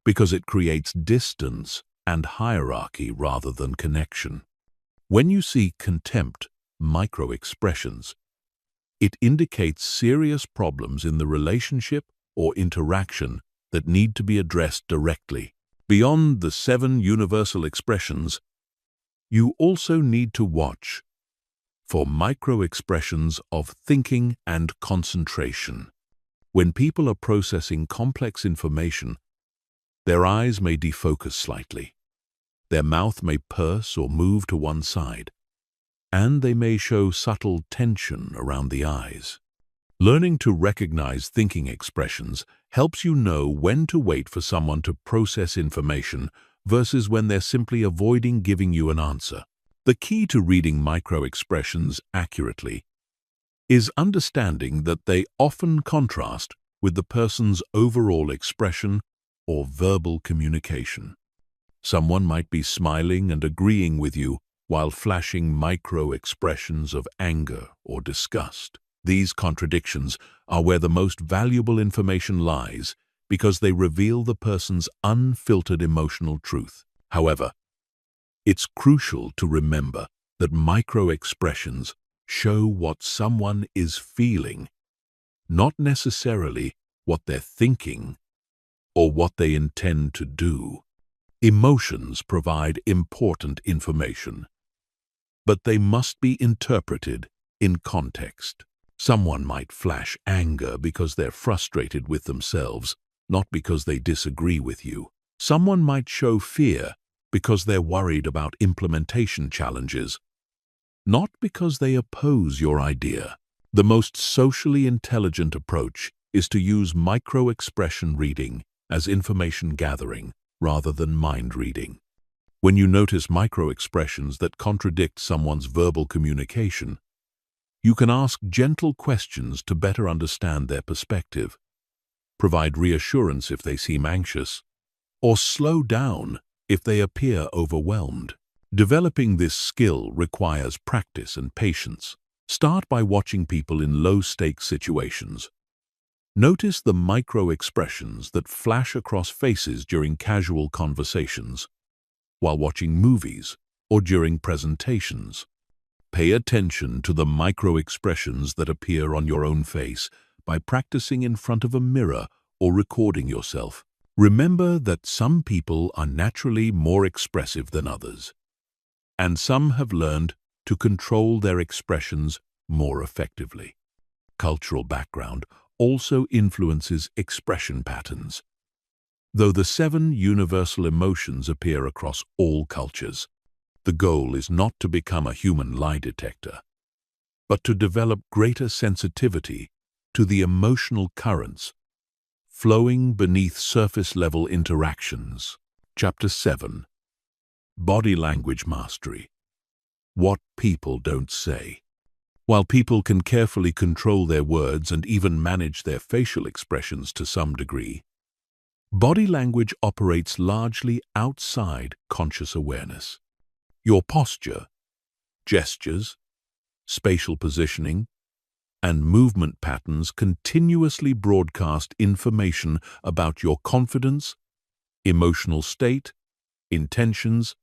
because it creates distance and hierarchy rather than connection. When you see contempt, micro-expressions, it indicates serious problems in the relationship or interaction that need to be addressed directly. Beyond the 7 universal expressions, you also need to watch for micro-expressions of thinking and concentration. When people are processing complex information, their eyes may defocus slightly, their mouth may purse or move to one side, and they may show subtle tension around the eyes. Learning to recognize thinking expressions helps you know when to wait for someone to process information versus when they're simply avoiding giving you an answer. The key to reading micro-expressions accurately is understanding that they often contrast with the person's overall expression or verbal communication. Someone might be smiling and agreeing with you while flashing micro-expressions of anger or disgust. These contradictions are where the most valuable information lies because they reveal the person's unfiltered emotional truth. However, it's crucial to remember that micro-expressions show what someone is feeling, not necessarily what they're thinking or what they intend to do. Emotions provide important information, but they must be interpreted in context. Someone might flash anger because they're frustrated with themselves, not because they disagree with you. Someone might show fear because they're worried about implementation challenges, not because they oppose your idea. The most socially intelligent approach is to use micro-expression reading as information gathering rather than mind reading. When you notice micro-expressions that contradict someone's verbal communication, you can ask gentle questions to better understand their perspective, provide reassurance if they seem anxious, or slow down if they appear overwhelmed. Developing this skill requires practice and patience. Start by watching people in low-stakes situations. Notice the micro-expressions that flash across faces during casual conversations, while watching movies or during presentations. Pay attention to the micro-expressions that appear on your own face by practicing in front of a mirror or recording yourself. Remember that some people are naturally more expressive than others, and some have learned to control their expressions more effectively. Cultural background also influences expression patterns. Though the 7 universal emotions appear across all cultures, the goal is not to become a human lie detector, but to develop greater sensitivity to the emotional currents flowing beneath surface-level interactions. Chapter 7. Body Language Mastery. What people don't say. While people can carefully control their words and even manage their facial expressions to some degree, body language operates largely outside conscious awareness. Your posture, gestures, spatial positioning, and movement patterns continuously broadcast information about your confidence, emotional state, intentions,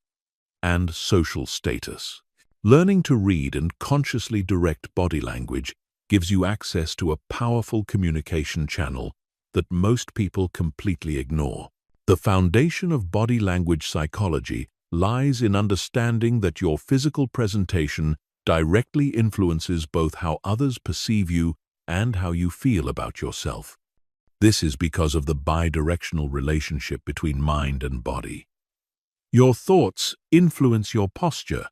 and social status. Learning to read and consciously direct body language gives you access to a powerful communication channel that most people completely ignore. The foundation of body language psychology lies in understanding that your physical presentation directly influences both how others perceive you and how you feel about yourself. This is because of the bidirectional relationship between mind and body. Your thoughts influence your posture,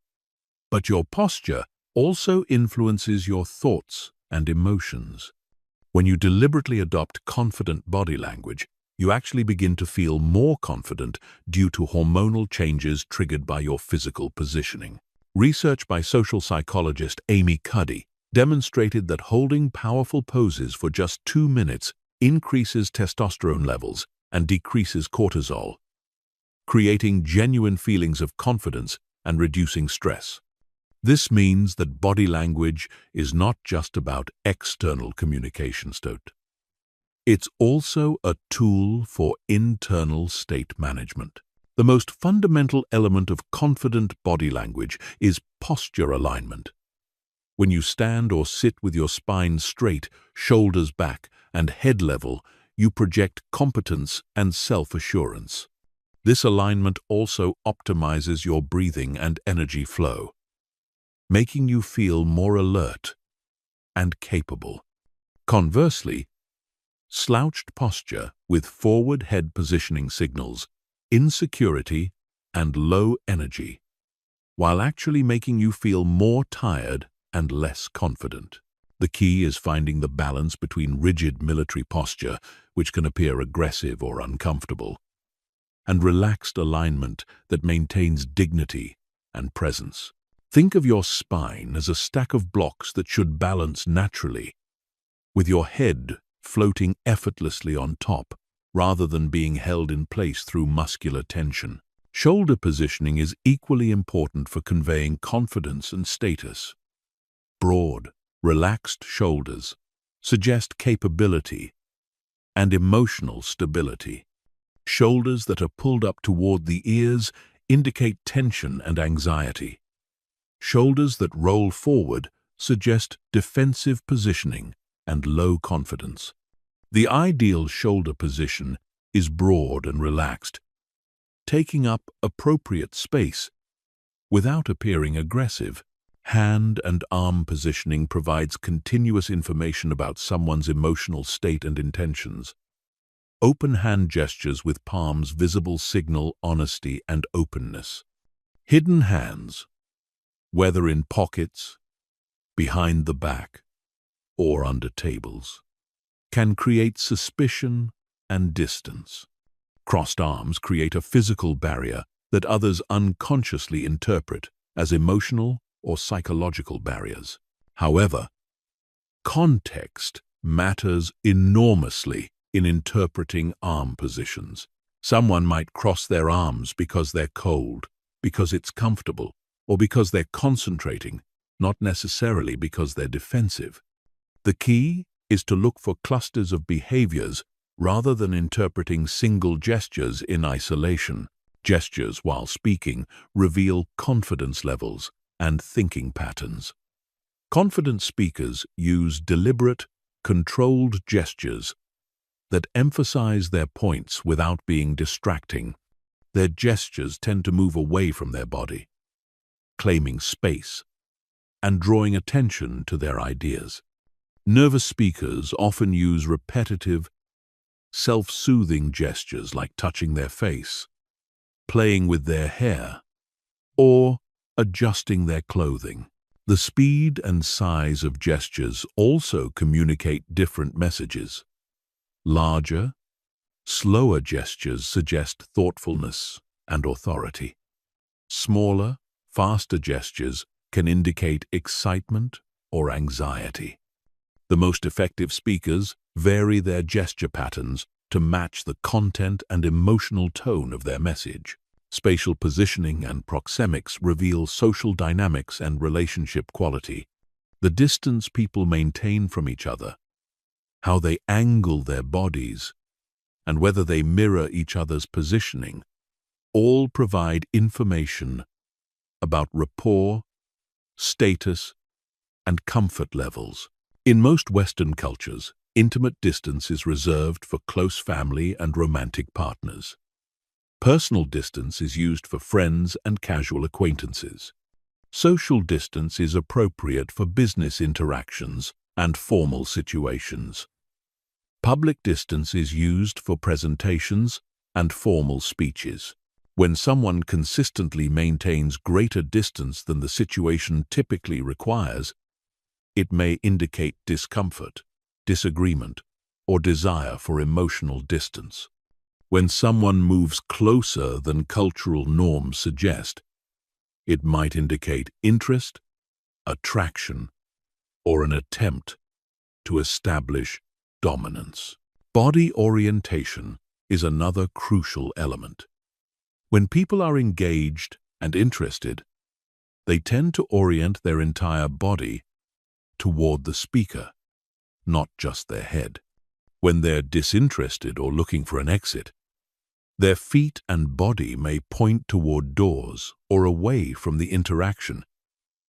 but your posture also influences your thoughts and emotions. When you deliberately adopt confident body language, you actually begin to feel more confident due to hormonal changes triggered by your physical positioning. Research by social psychologist Amy Cuddy demonstrated that holding powerful poses for just 2 minutes increases testosterone levels and decreases cortisol, creating genuine feelings of confidence and reducing stress. This means that body language is not just about external communication. It's also a tool for internal state management. The most fundamental element of confident body language is posture alignment. When you stand or sit with your spine straight, shoulders back, and head level, you project competence and self-assurance. This alignment also optimizes your breathing and energy flow, making you feel more alert and capable. Conversely, slouched posture with forward head positioning signals insecurity and low energy, while actually making you feel more tired and less confident. The key is finding the balance between rigid military posture, which can appear aggressive or uncomfortable, and relaxed alignment that maintains dignity and presence. Think of your spine as a stack of blocks that should balance naturally, with your head floating effortlessly on top, rather than being held in place through muscular tension. Shoulder positioning is equally important for conveying confidence and status. Broad, relaxed shoulders suggest capability and emotional stability. Shoulders that are pulled up toward the ears indicate tension and anxiety. Shoulders that roll forward suggest defensive positioning and low confidence. The ideal shoulder position is broad and relaxed, taking up appropriate space without appearing aggressive. Hand and arm positioning provides continuous information about someone's emotional state and intentions. Open hand gestures with palms visible signal honesty and openness. Hidden hands, whether in pockets, behind the back, or under tables, can create suspicion and distance. Crossed arms create a physical barrier that others unconsciously interpret as emotional or psychological barriers. However, context matters enormously in interpreting arm positions. Someone might cross their arms because they're cold, because it's comfortable, or because they're concentrating, not necessarily because they're defensive. The key is to look for clusters of behaviors rather than interpreting single gestures in isolation. Gestures while speaking reveal confidence levels and thinking patterns. Confident speakers use deliberate, controlled gestures that emphasize their points without being distracting. Their gestures tend to move away from their body, claiming space and drawing attention to their ideas. Nervous speakers often use repetitive, self-soothing gestures like touching their face, playing with their hair, or adjusting their clothing. The speed and size of gestures also communicate different messages. Larger, slower gestures suggest thoughtfulness and authority. Smaller, faster gestures can indicate excitement or anxiety. The most effective speakers vary their gesture patterns to match the content and emotional tone of their message. Spatial positioning and proxemics reveal social dynamics and relationship quality. The distance people maintain from each other, how they angle their bodies, and whether they mirror each other's positioning, all provide information about rapport, status, and comfort levels. In most Western cultures, intimate distance is reserved for close family and romantic partners. Personal distance is used for friends and casual acquaintances. Social distance is appropriate for business interactions and formal situations. Public distance is used for presentations and formal speeches. When someone consistently maintains greater distance than the situation typically requires, it may indicate discomfort, disagreement, or desire for emotional distance. When someone moves closer than cultural norms suggest, it might indicate interest, attraction, or an attempt to establish dominance. Body orientation is another crucial element. When people are engaged and interested, they tend to orient their entire body toward the speaker, not just their head. When they're disinterested or looking for an exit, Their feet and body may point toward doors or away from the interaction,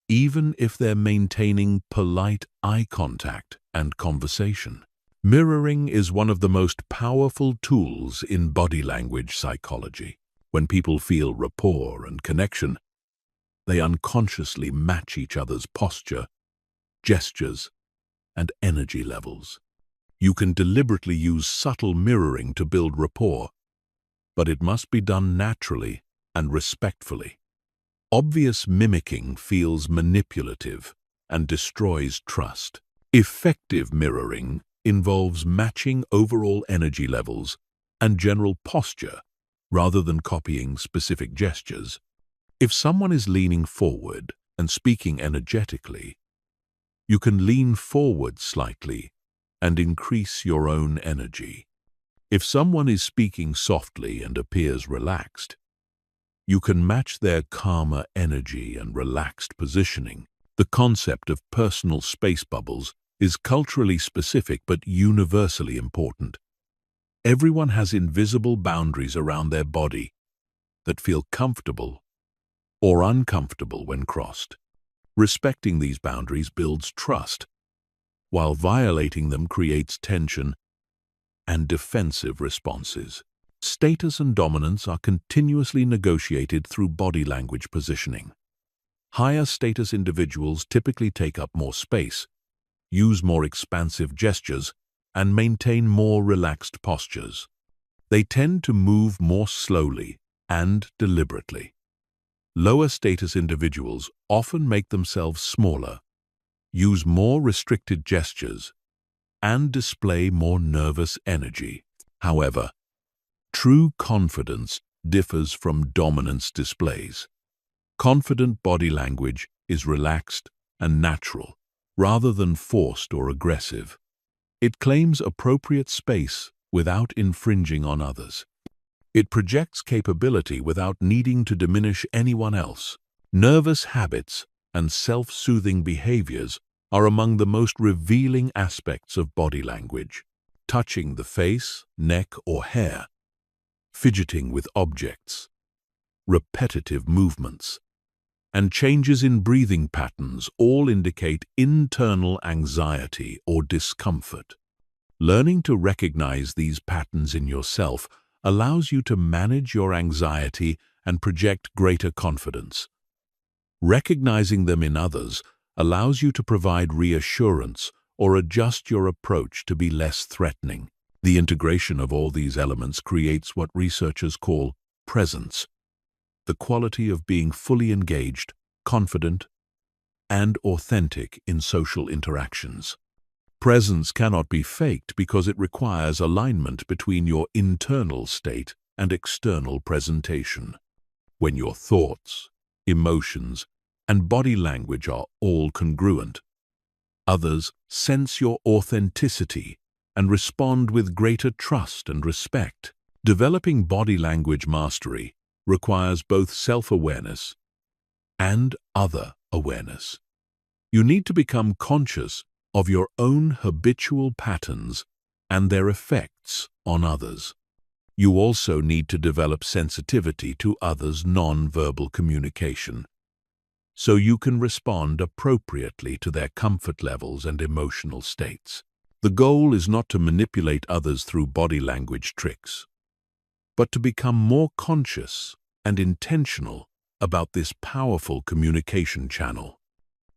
even if they're maintaining polite eye contact and conversation. Mirroring is one of the most powerful tools in body language psychology. When people feel rapport and connection, they unconsciously match each other's posture, gestures, and energy levels. You can deliberately use subtle mirroring to build rapport, but it must be done naturally and respectfully. Obvious mimicking feels manipulative and destroys trust. Effective mirroring involves matching overall energy levels and general posture rather than copying specific gestures. If someone is leaning forward and speaking energetically, you can lean forward slightly and increase your own energy. If someone is speaking softly and appears relaxed, you can match their calmer energy and relaxed positioning. The concept of personal space bubbles is culturally specific but universally important. Everyone has invisible boundaries around their body that feel comfortable or uncomfortable when crossed. Respecting these boundaries builds trust, while violating them creates tension and defensive responses. Status and dominance are continuously negotiated through body language positioning. Higher status individuals typically take up more space, use more expansive gestures, and maintain more relaxed postures. They tend to move more slowly and deliberately. Lower status individuals often make themselves smaller, use more restricted gestures, and display more nervous energy. However, true confidence differs from dominance displays. Confident body language is relaxed and natural, rather than forced or aggressive. It claims appropriate space without infringing on others. It projects capability without needing to diminish anyone else. Nervous habits and self-soothing behaviors are among the most revealing aspects of body language. Touching the face, neck, or hair, fidgeting with objects, repetitive movements, and changes in breathing patterns all indicate internal anxiety or discomfort. Learning to recognize these patterns in yourself allows you to manage your anxiety and project greater confidence. Recognizing them in others allows you to provide reassurance or adjust your approach to be less threatening. The integration of all these elements creates what researchers call presence, the quality of being fully engaged, confident, and authentic in social interactions. Presence cannot be faked because it requires alignment between your internal state and external presentation. When your thoughts, emotions, and body language are all congruent, others sense your authenticity and respond with greater trust and respect. Developing body language mastery requires both self-awareness and other awareness. You need to become conscious of your own habitual patterns and their effects on others. You also need to develop sensitivity to others' non-verbal communication, so you can respond appropriately to their comfort levels and emotional states. The goal is not to manipulate others through body language tricks, but to become more conscious and intentional about this powerful communication channel.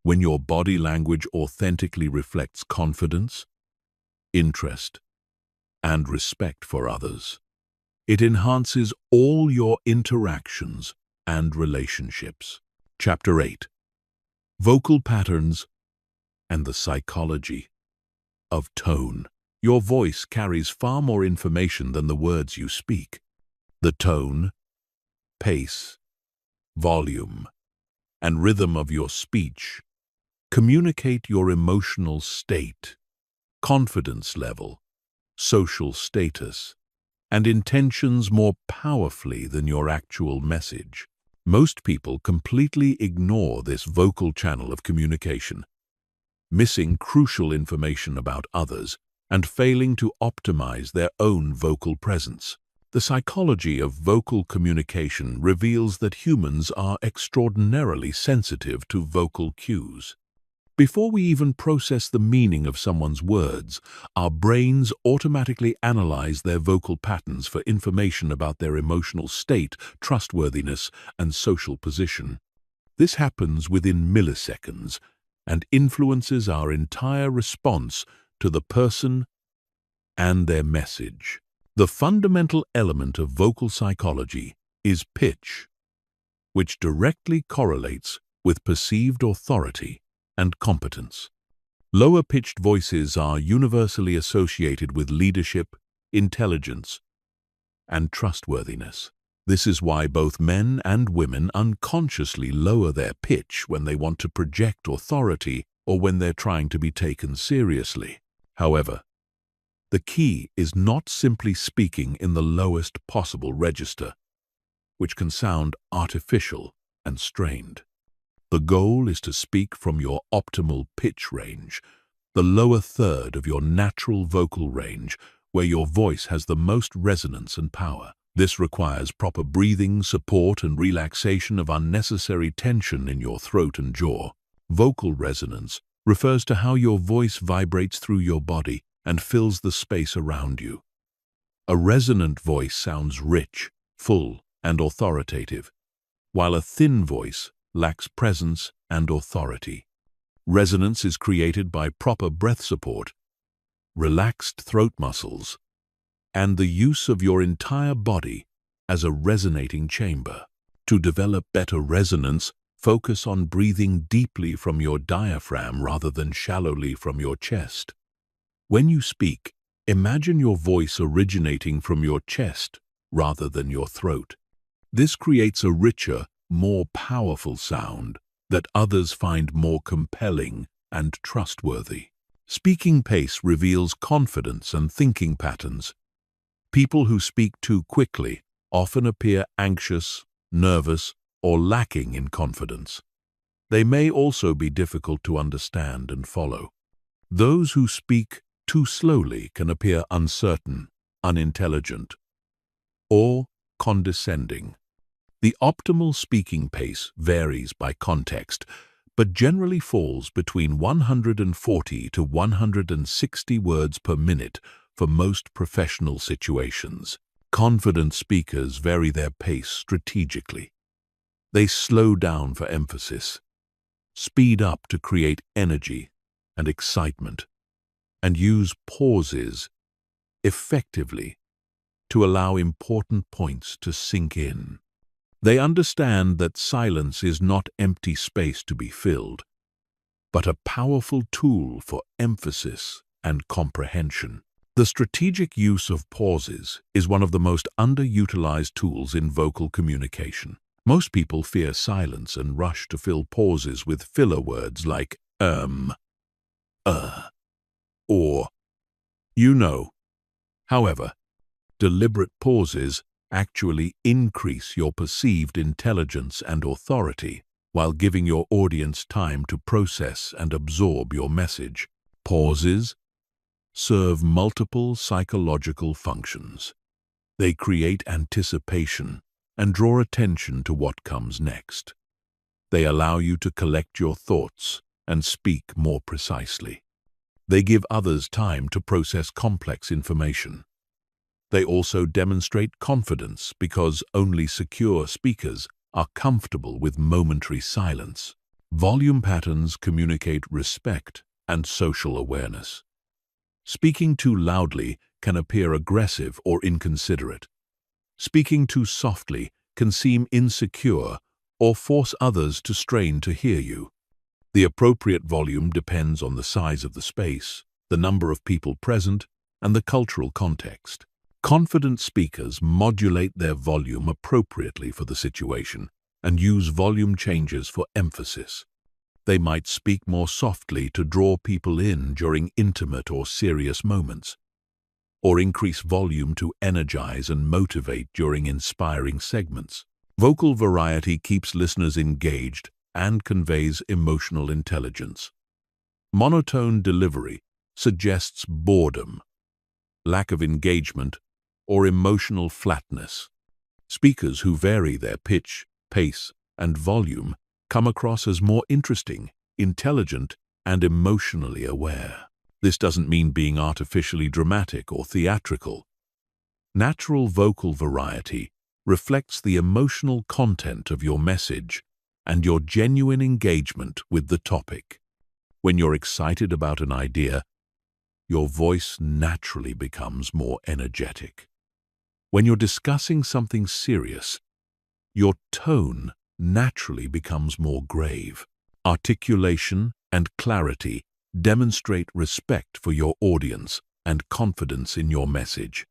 When your body language authentically reflects confidence, interest, and respect for others, it enhances all your interactions and relationships. Chapter 8. Vocal Patterns and the Psychology of Tone. Your voice carries far more information than the words you speak. The tone, pace, volume, and rhythm of your speech communicate your emotional state, confidence level, social status, and intentions more powerfully than your actual message. Most people completely ignore this vocal channel of communication, missing crucial information about others and failing to optimize their own vocal presence. The psychology of vocal communication reveals that humans are extraordinarily sensitive to vocal cues. Before we even process the meaning of someone's words, our brains automatically analyze their vocal patterns for information about their emotional state, trustworthiness, and social position. This happens within milliseconds and influences our entire response to the person and their message. The fundamental element of vocal psychology is pitch, which directly correlates with perceived authority and competence. Lower-pitched voices are universally associated with leadership, intelligence, and trustworthiness. This is why both men and women unconsciously lower their pitch when they want to project authority or when they're trying to be taken seriously. However, the key is not simply speaking in the lowest possible register, which can sound artificial and strained. The goal is to speak from your optimal pitch range, the lower third of your natural vocal range, where your voice has the most resonance and power. This requires proper breathing, support, and relaxation of unnecessary tension in your throat and jaw. Vocal resonance refers to how your voice vibrates through your body and fills the space around you. A resonant voice sounds rich, full, and authoritative, while a thin voice lacks presence and authority. Resonance is created by proper breath support, relaxed throat muscles, and the use of your entire body as a resonating chamber. To develop better resonance, focus on breathing deeply from your diaphragm rather than shallowly from your chest. When you speak, imagine your voice originating from your chest rather than your throat. This creates a richer, more powerful sound that others find more compelling and trustworthy. Speaking pace reveals confidence and thinking patterns. People who speak too quickly often appear anxious, nervous, or lacking in confidence. They may also be difficult to understand and follow. Those who speak too slowly can appear uncertain, unintelligent, or condescending. The optimal speaking pace varies by context, but generally falls between 140 to 160 words per minute for most professional situations. Confident speakers vary their pace strategically. They slow down for emphasis, speed up to create energy and excitement, and use pauses effectively to allow important points to sink in. They understand that silence is not empty space to be filled, but a powerful tool for emphasis and comprehension. The strategic use of pauses is one of the most underutilized tools in vocal communication. Most people fear silence and rush to fill pauses with filler words like or you know. However, deliberate pauses actually increase your perceived intelligence and authority while giving your audience time to process and absorb your message. Pauses serve multiple psychological functions. They create anticipation and draw attention to what comes next. They allow you to collect your thoughts and speak more precisely. They give others time to process complex information. They also demonstrate confidence because only secure speakers are comfortable with momentary silence. Volume patterns communicate respect and social awareness. Speaking too loudly can appear aggressive or inconsiderate. Speaking too softly can seem insecure or force others to strain to hear you. The appropriate volume depends on the size of the space, the number of people present, and the cultural context. Confident speakers modulate their volume appropriately for the situation and use volume changes for emphasis. They might speak more softly to draw people in during intimate or serious moments, or increase volume to energize and motivate during inspiring segments. Vocal variety keeps listeners engaged and conveys emotional intelligence. Monotone delivery suggests boredom, lack of engagement, or emotional flatness. Speakers who vary their pitch, pace, and volume come across as more interesting, intelligent, and emotionally aware. This doesn't mean being artificially dramatic or theatrical. Natural vocal variety reflects the emotional content of your message and your genuine engagement with the topic. When you're excited about an idea, your voice naturally becomes more energetic. When you're discussing something serious, your tone naturally becomes more grave. Articulation and clarity demonstrate respect for your audience and confidence in your message.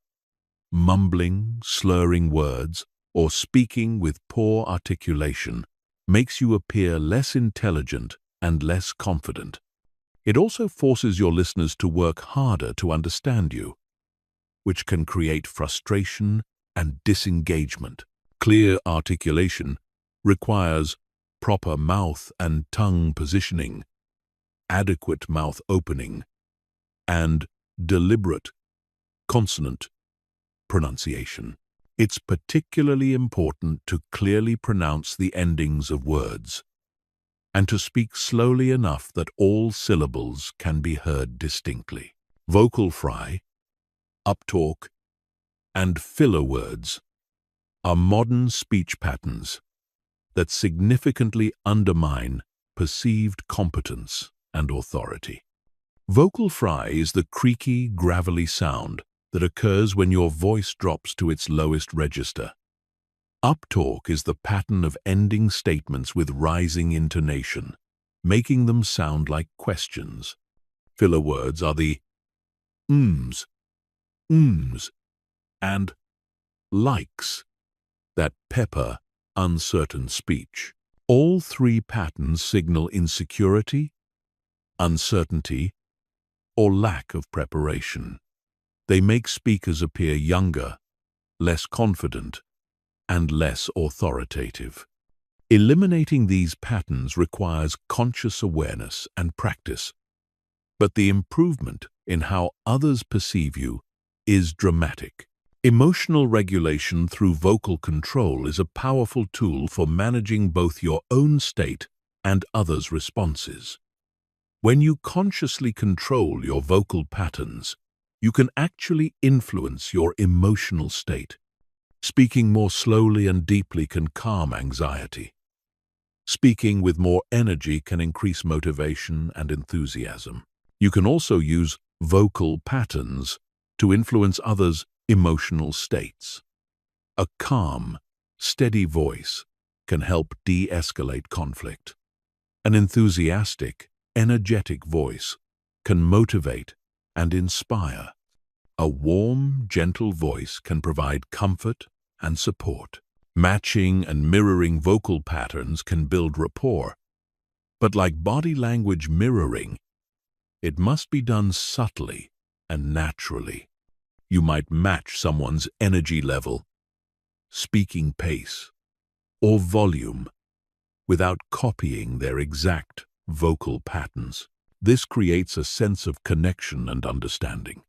Mumbling, slurring words, or speaking with poor articulation makes you appear less intelligent and less confident. It also forces your listeners to work harder to understand you, which can create frustration and disengagement. Clear articulation requires proper mouth and tongue positioning, adequate mouth opening, and deliberate consonant pronunciation. It's particularly important to clearly pronounce the endings of words and to speak slowly enough that all syllables can be heard distinctly. Vocal fry, uptalk, and filler words are modern speech patterns that significantly undermine perceived competence and authority. Vocal fry is the creaky, gravelly sound that occurs when your voice drops to its lowest register. Uptalk is the pattern of ending statements with rising intonation, making them sound like questions. Filler words are the ums, and likes that pepper uncertain speech. All three patterns signal insecurity, uncertainty, or lack of preparation. They make speakers appear younger, less confident, and less authoritative. Eliminating these patterns requires conscious awareness and practice, but the improvement in how others perceive you is dramatic. Emotional regulation through vocal control is a powerful tool for managing both your own state and others' responses. When you consciously control your vocal patterns, you can actually influence your emotional state. Speaking more slowly and deeply can calm anxiety. Speaking with more energy can increase motivation and enthusiasm. You can also use vocal patterns to influence others' emotional states. A calm, steady voice can help de-escalate conflict. An enthusiastic, energetic voice can motivate and inspire. A warm, gentle voice can provide comfort and support. Matching and mirroring vocal patterns can build rapport, but like body language mirroring, it must be done subtly and naturally. You might match someone's energy level, speaking pace, or volume without copying their exact vocal patterns. This creates a sense of connection and understanding.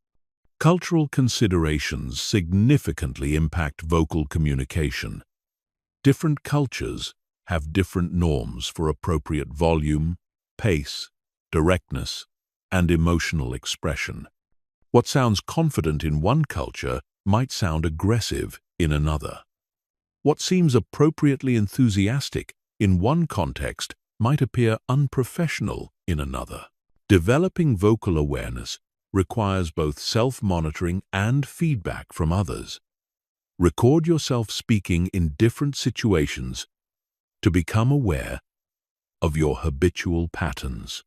Cultural considerations significantly impact vocal communication. Different cultures have different norms for appropriate volume, pace, directness, and emotional expression. What sounds confident in one culture might sound aggressive in another. What seems appropriately enthusiastic in one context might appear unprofessional in another. Developing vocal awareness requires both self-monitoring and feedback from others. Record yourself speaking in different situations to become aware of your habitual patterns.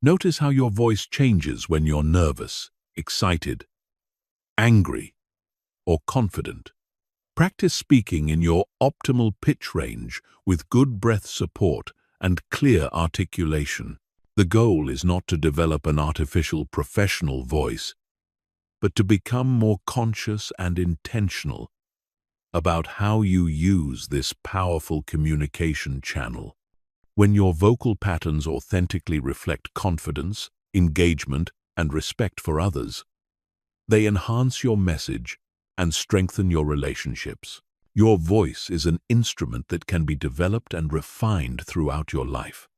Notice how your voice changes when you're nervous, excited, angry, or confident. Practice speaking in your optimal pitch range with good breath support and clear articulation. The goal is not to develop an artificial professional voice, but to become more conscious and intentional about how you use this powerful communication channel. When your vocal patterns authentically reflect confidence, engagement, and respect for others, they enhance your message and strengthen your relationships. Your voice is an instrument that can be developed and refined throughout your life.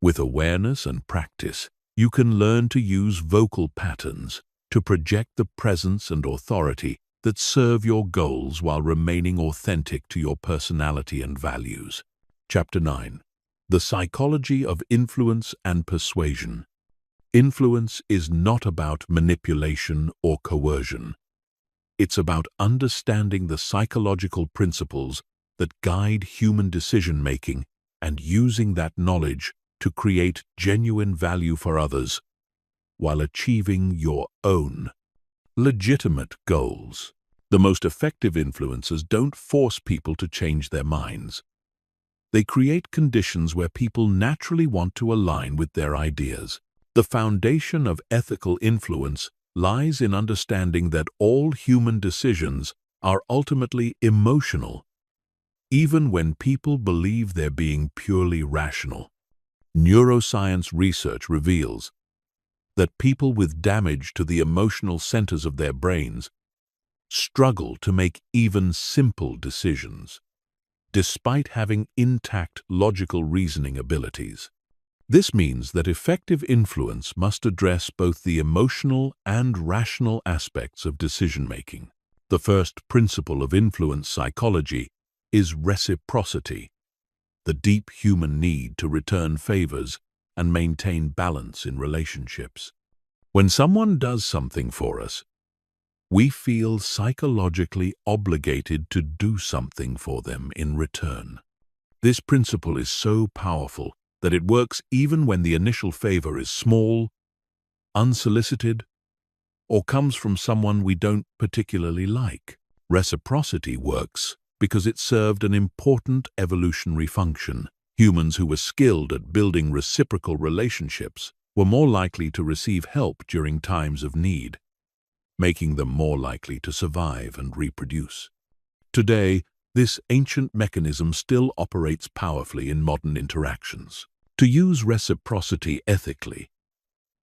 With awareness and practice, you can learn to use vocal patterns to project the presence and authority that serve your goals while remaining authentic to your personality and values. Chapter 9. The Psychology of Influence and Persuasion. Influence is not about manipulation or coercion. It's about understanding the psychological principles that guide human decision-making and using that knowledge to create genuine value for others while achieving your own legitimate goals. The most effective influencers don't force people to change their minds. They create conditions where people naturally want to align with their ideas. The foundation of ethical influence lies in understanding that all human decisions are ultimately emotional, even when people believe they're being purely rational. Neuroscience research reveals that people with damage to the emotional centers of their brains struggle to make even simple decisions, despite having intact logical reasoning abilities. This means that effective influence must address both the emotional and rational aspects of decision-making. The first principle of influence psychology is reciprocity, the deep human need to return favors and maintain balance in relationships. When someone does something for us, we feel psychologically obligated to do something for them in return. This principle is so powerful that it works even when the initial favor is small, unsolicited, or comes from someone we don't particularly like. Reciprocity works because it served an important evolutionary function. Humans who were skilled at building reciprocal relationships were more likely to receive help during times of need, making them more likely to survive and reproduce. Today, this ancient mechanism still operates powerfully in modern interactions. To use reciprocity ethically,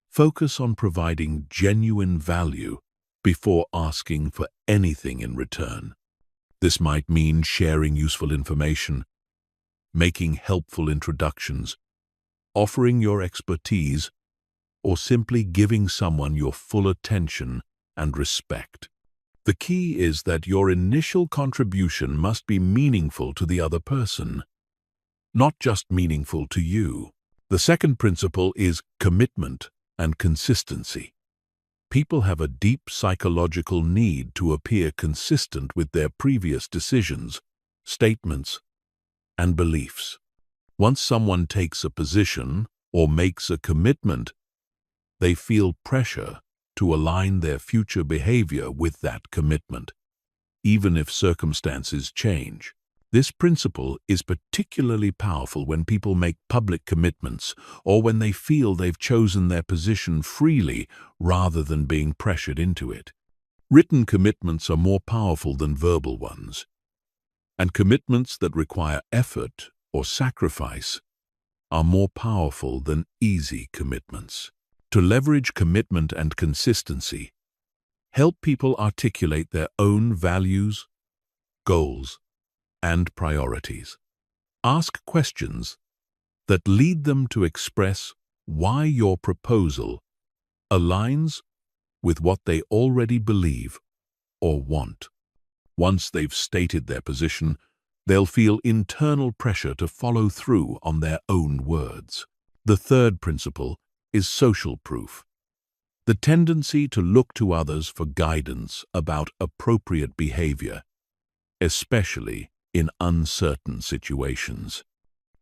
focus on providing genuine value before asking for anything in return. This might mean sharing useful information, making helpful introductions, offering your expertise, or simply giving someone your full attention and respect. The key is that your initial contribution must be meaningful to the other person, not just meaningful to you. The second principle is commitment and consistency. People have a deep psychological need to appear consistent with their previous decisions, statements, and beliefs. Once someone takes a position or makes a commitment, they feel pressure to align their future behavior with that commitment, even if circumstances change. This principle is particularly powerful when people make public commitments or when they feel they've chosen their position freely rather than being pressured into it. Written commitments are more powerful than verbal ones, and commitments that require effort or sacrifice are more powerful than easy commitments. To leverage commitment and consistency, help people articulate their own values, goals, and priorities. Ask questions that lead them to express why your proposal aligns with what they already believe or want. Once they've stated their position, they'll feel internal pressure to follow through on their own words. The third principle is social proof, the tendency to look to others for guidance about appropriate behavior, especially in uncertain situations.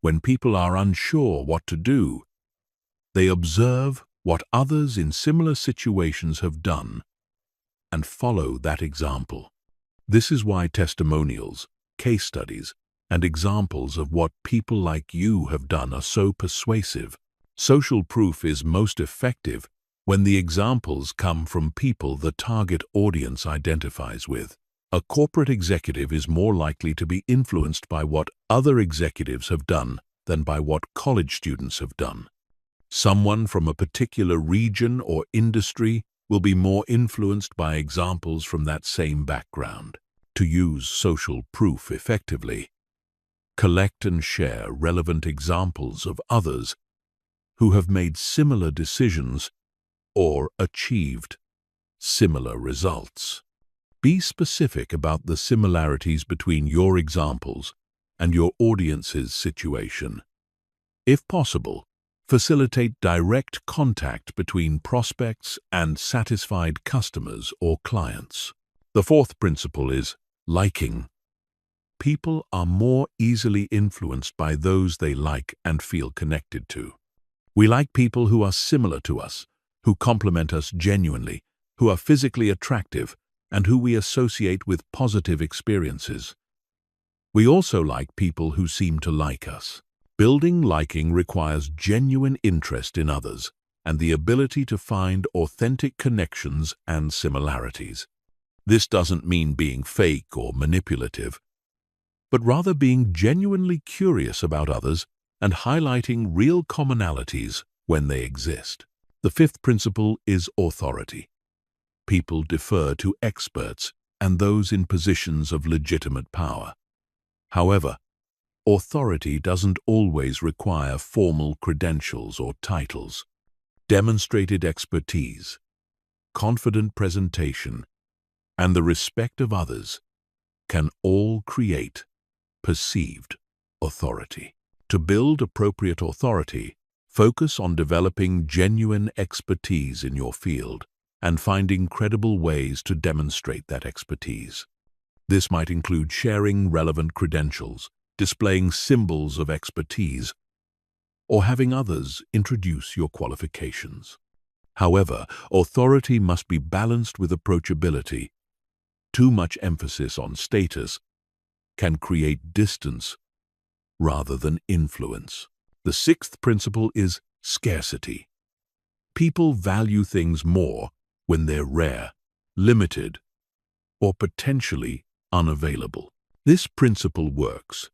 When people are unsure what to do, they observe what others in similar situations have done and follow that example. This is why testimonials, case studies, and examples of what people like you have done are so persuasive. Social proof is most effective when the examples come from people the target audience identifies with. A corporate executive is more likely to be influenced by what other executives have done than by what college students have done. Someone from a particular region or industry will be more influenced by examples from that same background. To use social proof effectively, collect and share relevant examples of others who have made similar decisions or achieved similar results. Be specific about the similarities between your examples and your audience's situation. If possible, facilitate direct contact between prospects and satisfied customers or clients. The fourth principle is liking. People are more easily influenced by those they like and feel connected to. We like people who are similar to us, who complement us genuinely, who are physically attractive, and who we associate with positive experiences. We also like people who seem to like us. Building liking requires genuine interest in others and the ability to find authentic connections and similarities. This doesn't mean being fake or manipulative, but rather being genuinely curious about others and highlighting real commonalities when they exist. The fifth principle is authority. People defer to experts and those in positions of legitimate power. However, authority doesn't always require formal credentials or titles. Demonstrated expertise, confident presentation, and the respect of others can all create perceived authority. To build appropriate authority, focus on developing genuine expertise in your field and finding credible ways to demonstrate that expertise. This might include sharing relevant credentials, displaying symbols of expertise, or having others introduce your qualifications. However, authority must be balanced with approachability. Too much emphasis on status can create distance rather than influence. The sixth principle is scarcity. People value things more when they're rare, limited, or potentially unavailable. This principle works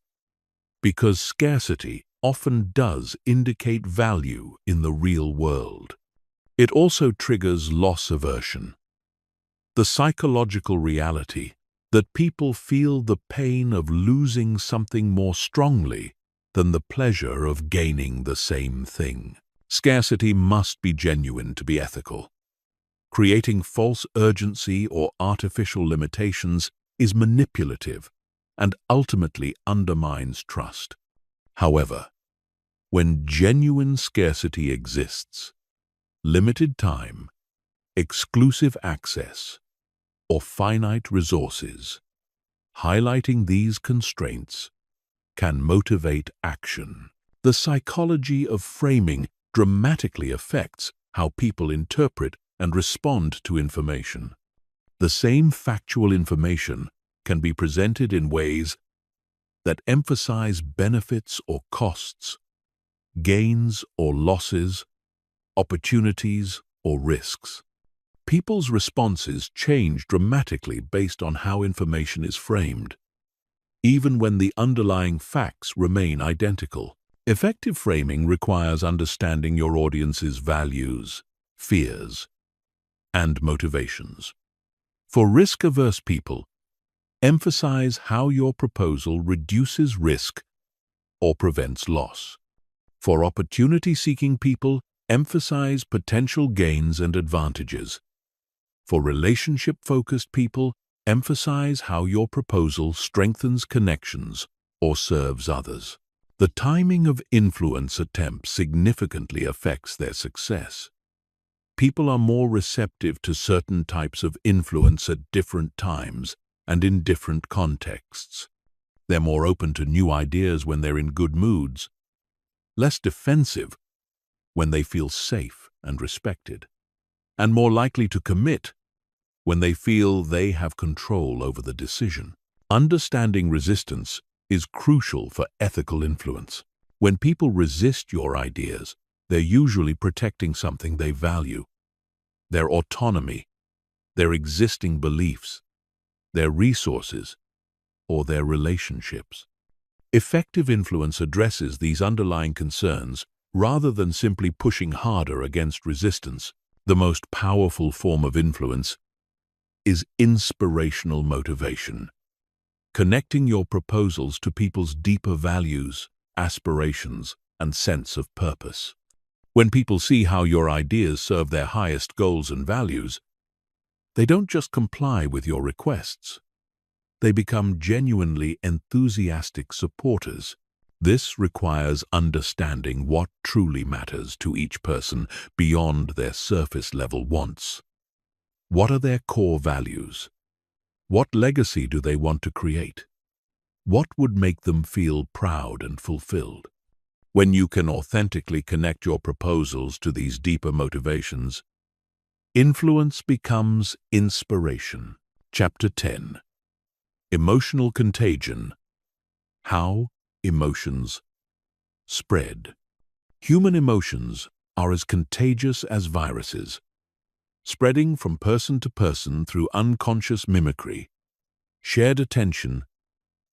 because scarcity often does indicate value in the real world. It also triggers loss aversion, the psychological reality that people feel the pain of losing something more strongly than the pleasure of gaining the same thing. Scarcity must be genuine to be ethical. Creating false urgency or artificial limitations is manipulative and ultimately undermines trust. However, when genuine scarcity exists, limited time, exclusive access, or finite resources, highlighting these constraints can motivate action. The psychology of framing dramatically affects how people interpret and respond to information. The same factual information can be presented in ways that emphasize benefits or costs, gains or losses, opportunities or risks. People's responses change dramatically based on how information is framed, even when the underlying facts remain identical. Effective framing requires understanding your audience's values, fears, and motivations. For risk-averse people, emphasize how your proposal reduces risk or prevents loss. For opportunity-seeking people, emphasize potential gains and advantages. For relationship-focused people, emphasize how your proposal strengthens connections or serves others. The timing of influence attempts significantly affects their success. People are more receptive to certain types of influence at different times and in different contexts. They're more open to new ideas when they're in good moods, less defensive when they feel safe and respected, and more likely to commit when they feel they have control over the decision. Understanding resistance is crucial for ethical influence. When people resist your ideas, they're usually protecting something they value: their autonomy, their existing beliefs, their resources, or their relationships. Effective influence addresses these underlying concerns rather than simply pushing harder against resistance. The most powerful form of influence is inspirational motivation, connecting your proposals to people's deeper values, aspirations, and sense of purpose. When people see how your ideas serve their highest goals and values, they don't just comply with your requests. They become genuinely enthusiastic supporters. This requires understanding what truly matters to each person beyond their surface-level wants. What are their core values? What legacy do they want to create? What would make them feel proud and fulfilled? When you can authentically connect your proposals to these deeper motivations, influence becomes inspiration. Chapter 10. Emotional Contagion. How emotions spread. Human emotions are as contagious as viruses, spreading from person to person through unconscious mimicry, shared attention,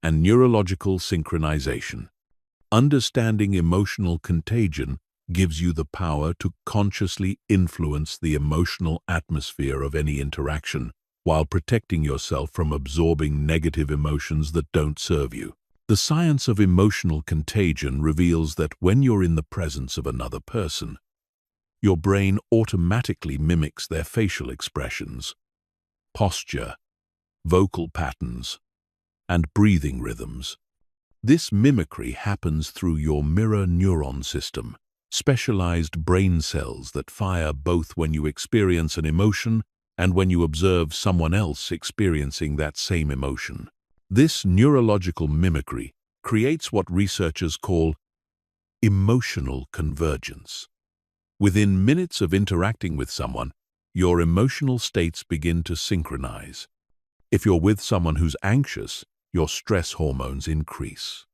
and neurological synchronization. Understanding emotional contagion gives you the power to consciously influence the emotional atmosphere of any interaction, while protecting yourself from absorbing negative emotions that don't serve you. The science of emotional contagion reveals that when you're in the presence of another person, your brain automatically mimics their facial expressions, posture, vocal patterns, and breathing rhythms. This mimicry happens through your mirror neuron system, specialized brain cells that fire both when you experience an emotion and when you observe someone else experiencing that same emotion. This neurological mimicry creates what researchers call emotional convergence. Within minutes of interacting with someone, your emotional states begin to synchronize. If you're with someone who's anxious, your stress hormones increase.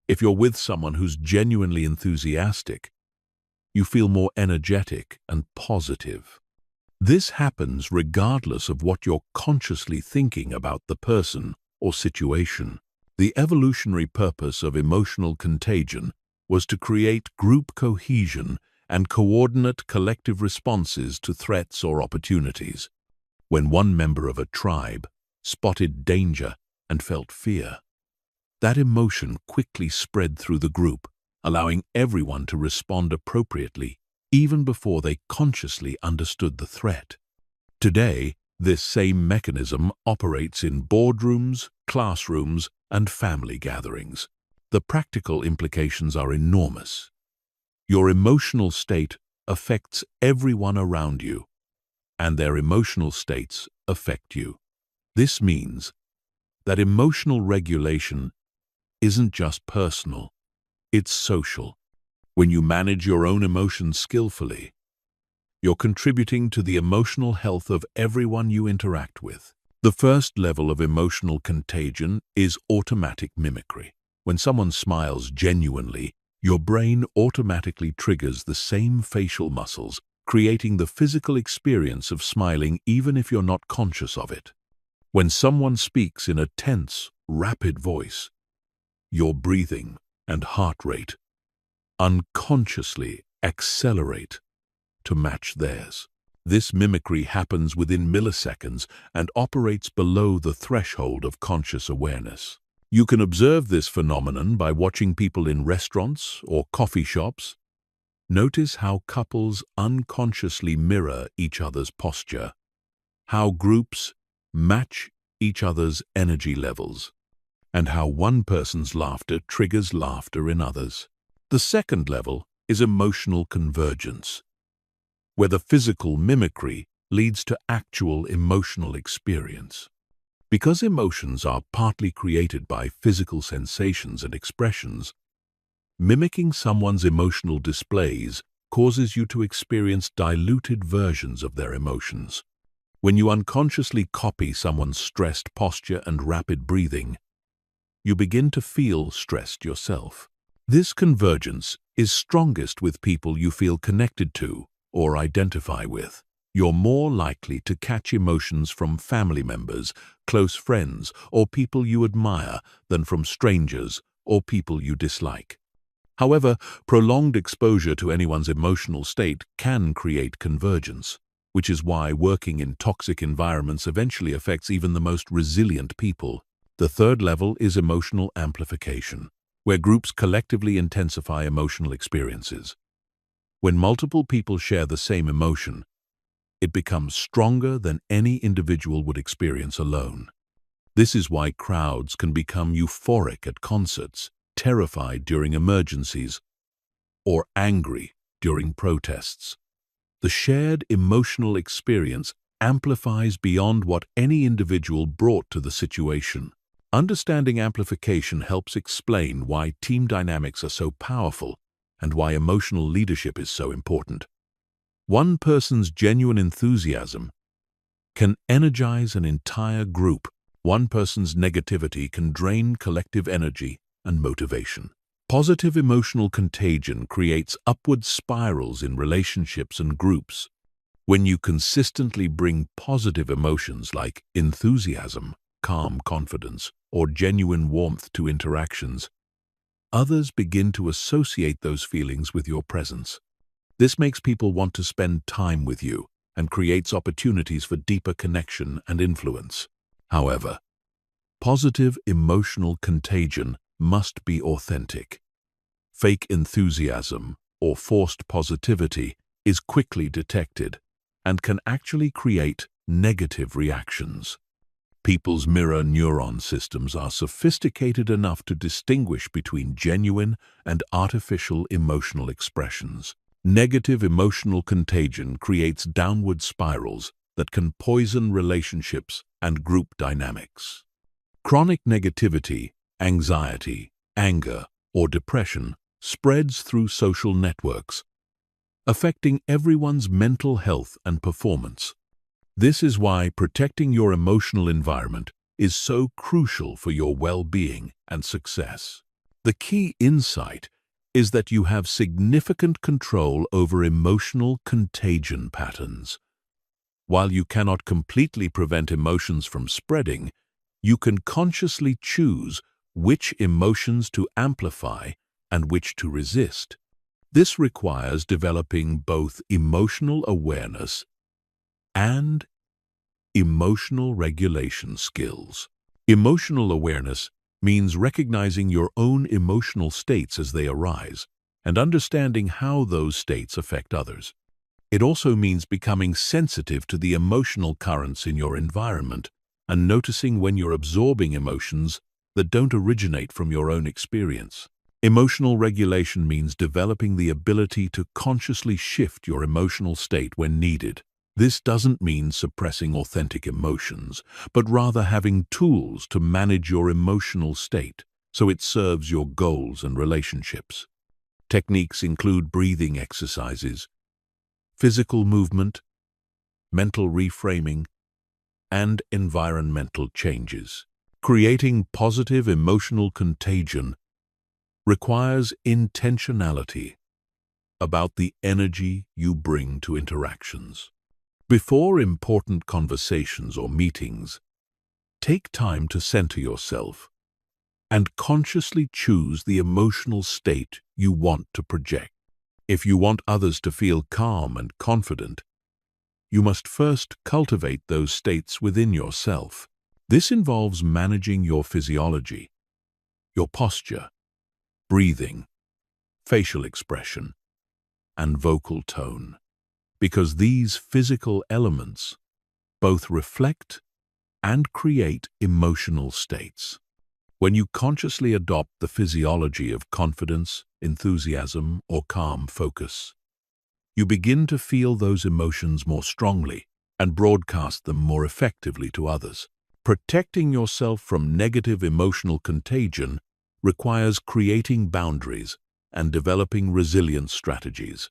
If you're with someone who's genuinely enthusiastic, you feel more energetic and positive. This happens regardless of what you're consciously thinking about the person or situation. The evolutionary purpose of emotional contagion was to create group cohesion and coordinate collective responses to threats or opportunities. When one member of a tribe spotted danger and felt fear, that emotion quickly spread through the group, allowing everyone to respond appropriately even before they consciously understood the threat. Today, this same mechanism operates in boardrooms, classrooms, and family gatherings. The practical implications are enormous. Your emotional state affects everyone around you, and their emotional states affect you. This means that emotional regulation isn't just personal, it's social. When you manage your own emotions skillfully, you're contributing to the emotional health of everyone you interact with. The first level of emotional contagion is automatic mimicry. When someone smiles genuinely, your brain automatically triggers the same facial muscles, creating the physical experience of smiling even if you're not conscious of it. When someone speaks in a tense, rapid voice, your breathing and heart rate unconsciously accelerate to match theirs. This mimicry happens within milliseconds and operates below the threshold of conscious awareness. You can observe this phenomenon by watching people in restaurants or coffee shops. Notice how couples unconsciously mirror each other's posture, how groups match each other's energy levels, and how one person's laughter triggers laughter in others. The second level is emotional convergence, where the physical mimicry leads to actual emotional experience. Because emotions are partly created by physical sensations and expressions, mimicking someone's emotional displays causes you to experience diluted versions of their emotions. When you unconsciously copy someone's stressed posture and rapid breathing, you begin to feel stressed yourself. This convergence is strongest with people you feel connected to or identify with. You're more likely to catch emotions from family members, close friends, or people you admire than from strangers or people you dislike. However, prolonged exposure to anyone's emotional state can create convergence, which is why working in toxic environments eventually affects even the most resilient people. The third level is emotional amplification, where groups collectively intensify emotional experiences. When multiple people share the same emotion, it becomes stronger than any individual would experience alone. This is why crowds can become euphoric at concerts, terrified during emergencies, or angry during protests. The shared emotional experience amplifies beyond what any individual brought to the situation. Understanding amplification helps explain why team dynamics are so powerful and why emotional leadership is so important. One person's genuine enthusiasm can energize an entire group. One person's negativity can drain collective energy and motivation. Positive emotional contagion creates upward spirals in relationships and groups. When you consistently bring positive emotions like enthusiasm, calm confidence, or genuine warmth to interactions, others begin to associate those feelings with your presence. This makes people want to spend time with you and creates opportunities for deeper connection and influence. However, positive emotional contagion must be authentic. Fake enthusiasm or forced positivity is quickly detected and can actually create negative reactions. People's mirror neuron systems are sophisticated enough to distinguish between genuine and artificial emotional expressions. Negative emotional contagion creates downward spirals that can poison relationships and group dynamics. Chronic negativity, anxiety, anger, or depression spreads through social networks, affecting everyone's mental health and performance. This is why protecting your emotional environment is so crucial for your well-being and success. The key insight is that you have significant control over emotional contagion patterns. While you cannot completely prevent emotions from spreading, you can consciously choose which emotions to amplify and which to resist. This requires developing both emotional awareness and emotional regulation skills. Emotional awareness means recognizing your own emotional states as they arise and understanding how those states affect others. It also means becoming sensitive to the emotional currents in your environment and noticing when you're absorbing emotions that don't originate from your own experience. Emotional regulation means developing the ability to consciously shift your emotional state when needed. This doesn't mean suppressing authentic emotions, but rather having tools to manage your emotional state so it serves your goals and relationships. Techniques include breathing exercises, physical movement, mental reframing, and environmental changes. Creating positive emotional contagion requires intentionality about the energy you bring to interactions. Before important conversations or meetings, take time to center yourself and consciously choose the emotional state you want to project. If you want others to feel calm and confident, you must first cultivate those states within yourself. This involves managing your physiology, your posture, breathing, facial expression, and vocal tone, because these physical elements both reflect and create emotional states. When you consciously adopt the physiology of confidence, enthusiasm, or calm focus, you begin to feel those emotions more strongly and broadcast them more effectively to others. Protecting yourself from negative emotional contagion requires creating boundaries and developing resilience strategies.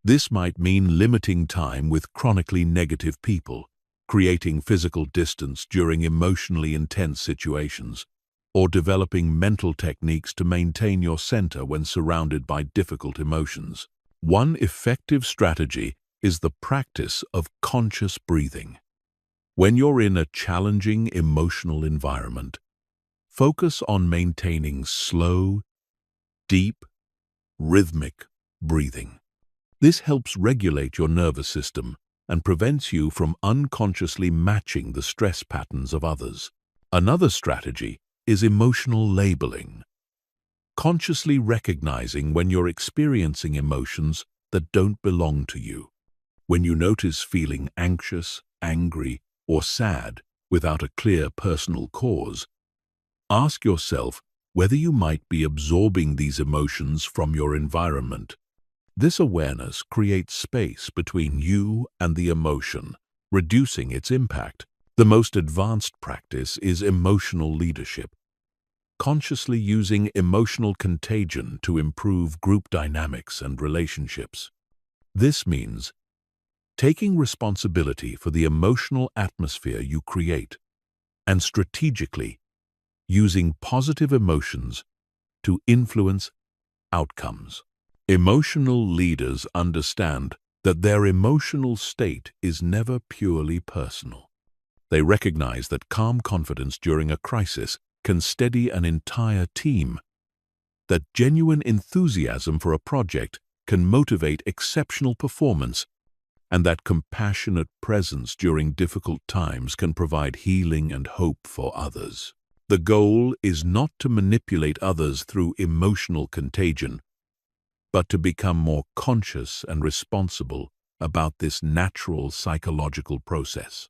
This might mean limiting time with chronically negative people, creating physical distance during emotionally intense situations, or developing mental techniques to maintain your center when surrounded by difficult emotions. One effective strategy is the practice of conscious breathing. When you're in a challenging emotional environment, focus on maintaining slow, deep, rhythmic breathing. This helps regulate your nervous system and prevents you from unconsciously matching the stress patterns of others. Another strategy is emotional labeling, consciously recognizing when you're experiencing emotions that don't belong to you. When you notice feeling anxious, angry, or sad without a clear personal cause, ask yourself whether you might be absorbing these emotions from your environment. This awareness creates space between you and the emotion, reducing its impact. The most advanced practice is emotional leadership, consciously using emotional contagion to improve group dynamics and relationships. This means taking responsibility for the emotional atmosphere you create and strategically using positive emotions to influence outcomes. Emotional leaders understand that their emotional state is never purely personal. They recognize that calm confidence during a crisis can steady an entire team, that genuine enthusiasm for a project can motivate exceptional performance, and that compassionate presence during difficult times can provide healing and hope for others. The goal is not to manipulate others through emotional contagion, but to become more conscious and responsible about this natural psychological process.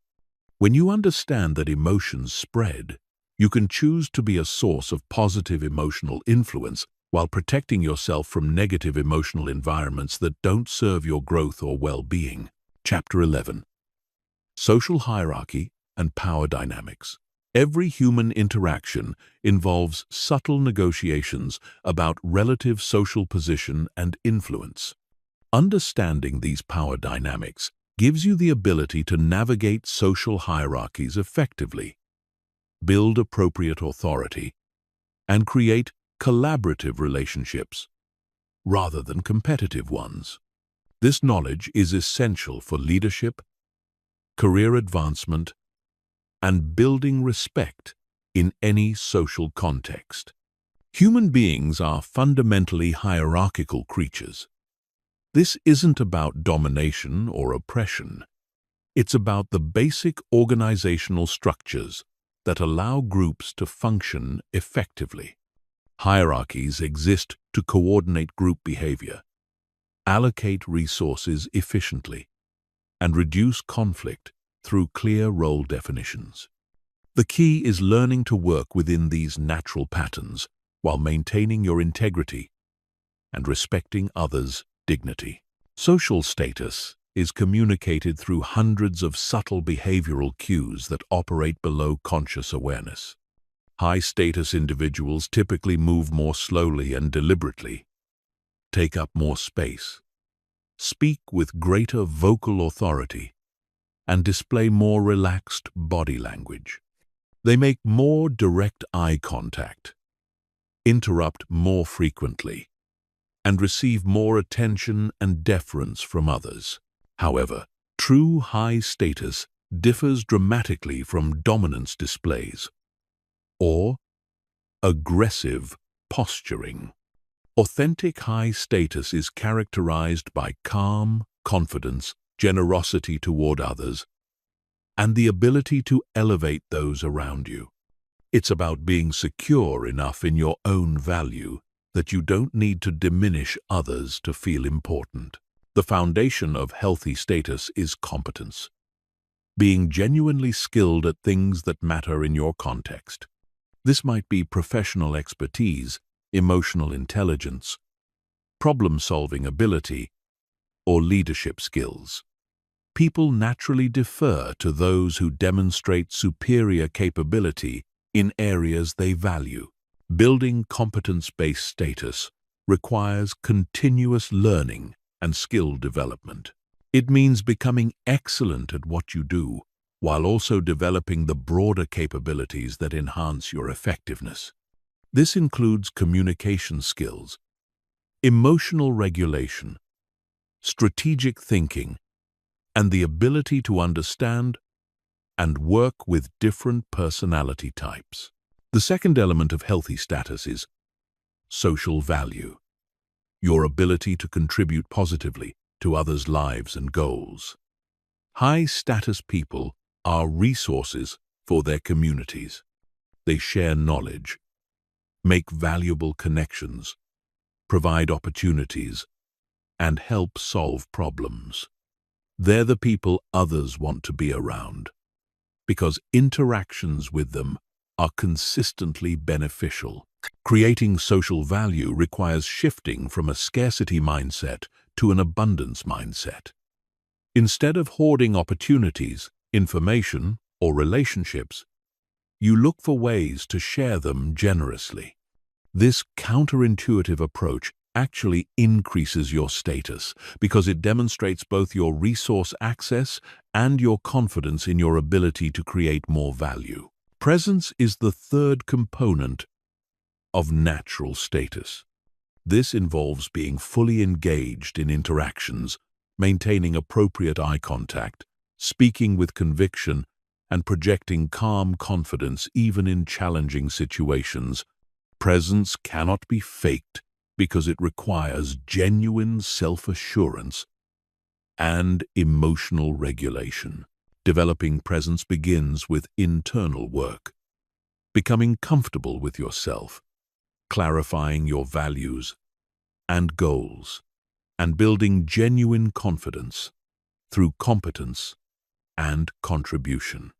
When you understand that emotions spread, you can choose to be a source of positive emotional influence while protecting yourself from negative emotional environments that don't serve your growth or well-being. Chapter 11. Social Hierarchy and Power Dynamics. Every human interaction involves subtle negotiations about relative social position and influence. Understanding these power dynamics gives you the ability to navigate social hierarchies effectively, build appropriate authority, and create collaborative relationships rather than competitive ones. This knowledge is essential for leadership, career advancement, and building respect in any social context. Human beings are fundamentally hierarchical creatures. This isn't about domination or oppression. It's about the basic organizational structures that allow groups to function effectively. Hierarchies exist to coordinate group behavior, allocate resources efficiently, and reduce conflict through clear role definitions. The key is learning to work within these natural patterns while maintaining your integrity and respecting others' dignity. Social status is communicated through hundreds of subtle behavioral cues that operate below conscious awareness. High-status individuals typically move more slowly and deliberately, take up more space, speak with greater vocal authority, and display more relaxed body language. They make more direct eye contact, interrupt more frequently, and receive more attention and deference from others. However, true high status differs dramatically from dominance displays or aggressive posturing. Authentic high status is characterized by calm confidence, generosity toward others, and the ability to elevate those around you. It's about being secure enough in your own value that you don't need to diminish others to feel important. The foundation of healthy status is competence, being genuinely skilled at things that matter in your context. This might be professional expertise, emotional intelligence, problem-solving ability, or leadership skills. People naturally defer to those who demonstrate superior capability in areas they value. Building competence-based status requires continuous learning and skill development. It means becoming excellent at what you do, while also developing the broader capabilities that enhance your effectiveness. This includes communication skills, emotional regulation, strategic thinking, and the ability to understand and work with different personality types. The second element of healthy status is social value. your ability to contribute positively to others' lives and goals. High-status people are resources for their communities. They share knowledge, make valuable connections, provide opportunities, and help solve problems. They're the people others want to be around, because interactions with them are consistently beneficial. Creating social value requires shifting from a scarcity mindset to an abundance mindset. Instead of hoarding opportunities, information, or relationships, you look for ways to share them generously. This counterintuitive approach actually increases your status because it demonstrates both your resource access and your confidence in your ability to create more value. Presence is the third component of natural status. This involves being fully engaged in interactions, maintaining appropriate eye contact, speaking with conviction, and projecting calm confidence even in challenging situations. Presence cannot be faked because it requires genuine self-assurance and emotional regulation. Developing presence begins with internal work, becoming comfortable with yourself, clarifying your values and goals, and building genuine confidence through competence and contribution.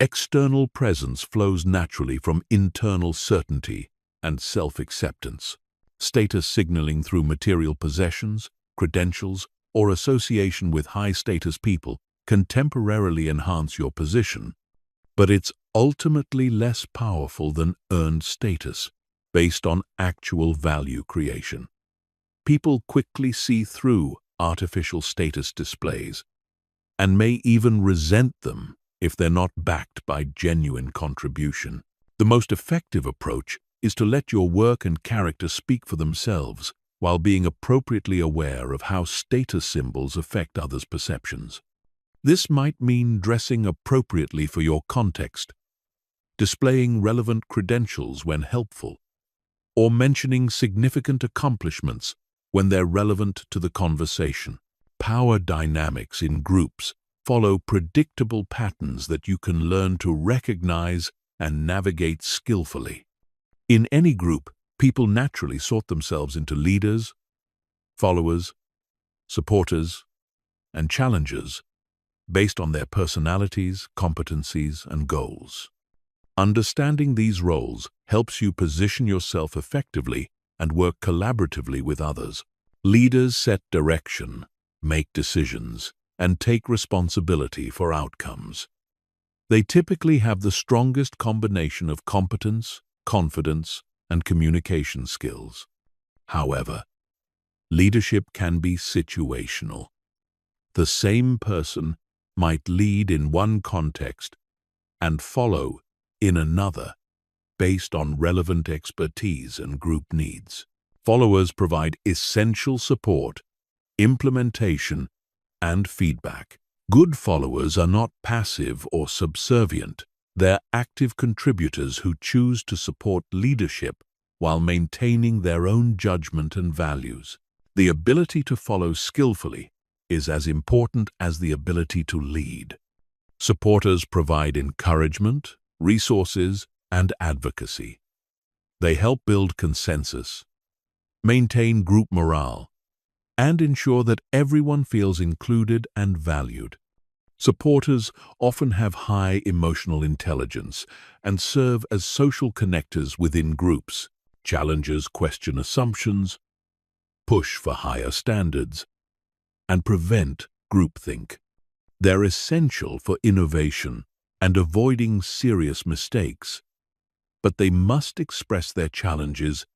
External presence flows naturally from internal certainty and self-acceptance. Status signaling through material possessions, credentials, or association with high-status people can temporarily enhance your position, but it's ultimately less powerful than earned status based on actual value creation. People quickly see through artificial status displays and may even resent them if they're not backed by genuine contribution. The most effective approach is to let your work and character speak for themselves while being appropriately aware of how status symbols affect others' perceptions. This might mean dressing appropriately for your context, displaying relevant credentials when helpful, or mentioning significant accomplishments when they're relevant to the conversation. Power dynamics in groups follow predictable patterns that you can learn to recognize and navigate skillfully. In any group, people naturally sort themselves into leaders, followers, supporters, and challengers based on their personalities, competencies, and goals. Understanding these roles helps you position yourself effectively and work collaboratively with others. Leaders set direction, make decisions, and take responsibility for outcomes. They typically have the strongest combination of competence, confidence, and communication skills. However, leadership can be situational. The same person might lead in one context and follow in another based on relevant expertise and group needs. Followers provide essential support, implementation, and feedback. Good followers are not passive or subservient. They're active contributors who choose to support leadership while maintaining their own judgment and values. The ability to follow skillfully is as important as the ability to lead. Supporters provide encouragement, resources, and advocacy. They help build consensus, maintain group morale, and ensure that everyone feels included and valued. Supporters often have high emotional intelligence and serve as social connectors within groups. Challengers question assumptions, push for higher standards, and prevent groupthink. They're essential for innovation and avoiding serious mistakes, but they must express their challenges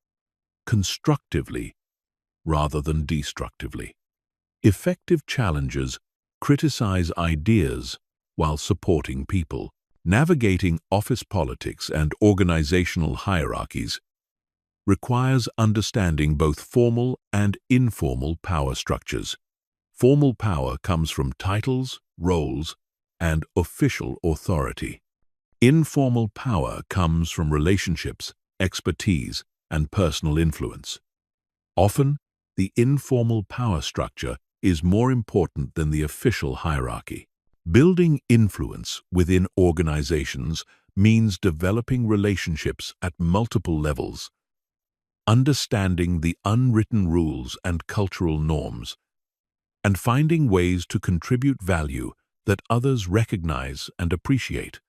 constructively rather than destructively. Effective challengers criticize ideas while supporting people. Navigating office politics and organizational hierarchies requires understanding both formal and informal power structures. Formal power comes from titles, roles, and official authority. Informal power comes from relationships, expertise, and personal influence. Often, The informal power structure is more important than the official hierarchy. Building influence within organizations means developing relationships at multiple levels, understanding the unwritten rules and cultural norms, and finding ways to contribute value that others recognize and appreciate.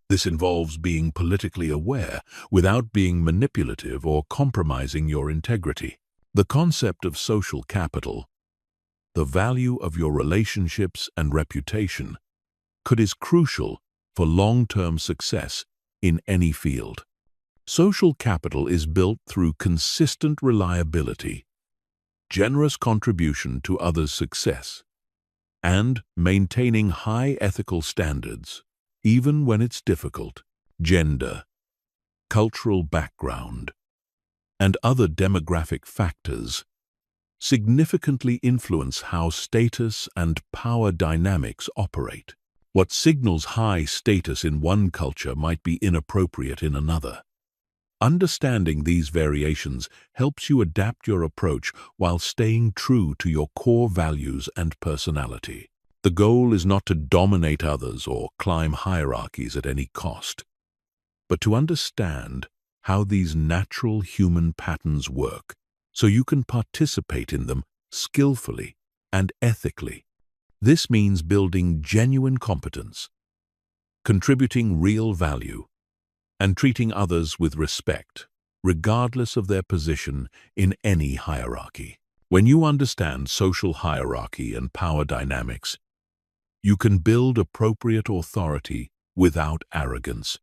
This involves being politically aware without being manipulative or compromising your integrity. The concept of social capital, the value of your relationships and reputation, is crucial for long-term success in any field. Social capital is built through consistent reliability, generous contribution to others' success, and maintaining high ethical standards, even when it's difficult. Gender, cultural background, and other demographic factors significantly influence how status and power dynamics operate. What signals high status in one culture might be inappropriate in another. Understanding these variations helps you adapt your approach while staying true to your core values and personality. The goal is not to dominate others or climb hierarchies at any cost, but to understand how these natural human patterns work so you can participate in them skillfully and ethically. This means building genuine competence, contributing real value, and treating others with respect, regardless of their position in any hierarchy. When you understand social hierarchy and power dynamics, you can build appropriate authority without arrogance,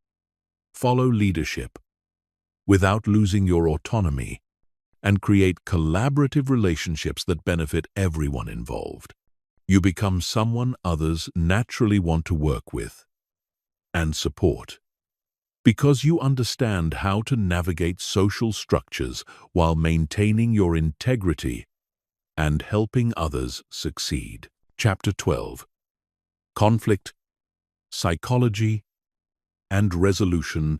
follow leadership without losing your autonomy, and create collaborative relationships that benefit everyone involved. You become someone others naturally want to work with and support, because you understand how to navigate social structures while maintaining your integrity and helping others succeed. Chapter 12. Conflict, Psychology, and Resolution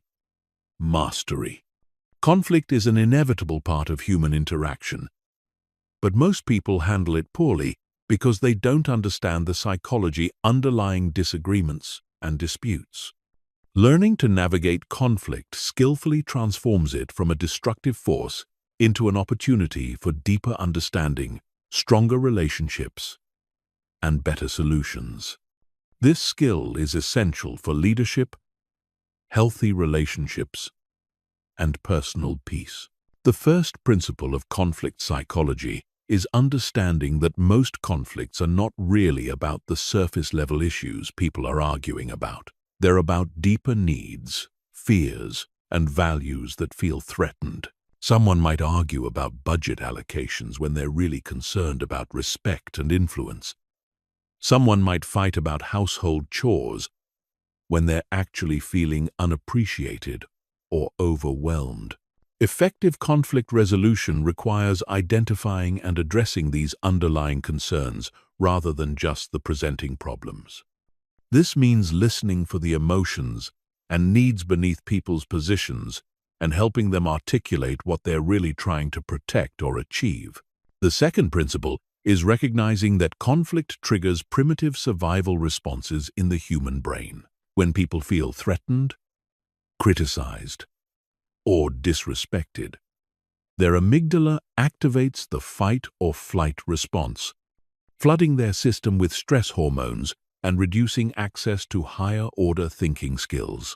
Mastery. Conflict is an inevitable part of human interaction, but most people handle it poorly because they don't understand the psychology underlying disagreements and disputes. Learning to navigate conflict skillfully transforms it from a destructive force into an opportunity for deeper understanding, stronger relationships, and better solutions. This skill is essential for leadership, healthy relationships, and personal peace. The first principle of conflict psychology is understanding that most conflicts are not really about the surface-level issues people are arguing about. They're about deeper needs, fears, and values that feel threatened. Someone might argue about budget allocations when they're really concerned about respect and influence. Someone might fight about household chores when they're actually feeling unappreciated or overwhelmed. Effective conflict resolution requires identifying and addressing these underlying concerns rather than just the presenting problems. This means listening for the emotions and needs beneath people's positions and helping them articulate what they're really trying to protect or achieve. The second principle is recognizing that conflict triggers primitive survival responses in the human brain. When people feel threatened, criticized, or disrespected, their amygdala activates the fight or flight response, flooding their system with stress hormones and reducing access to higher-order thinking skills.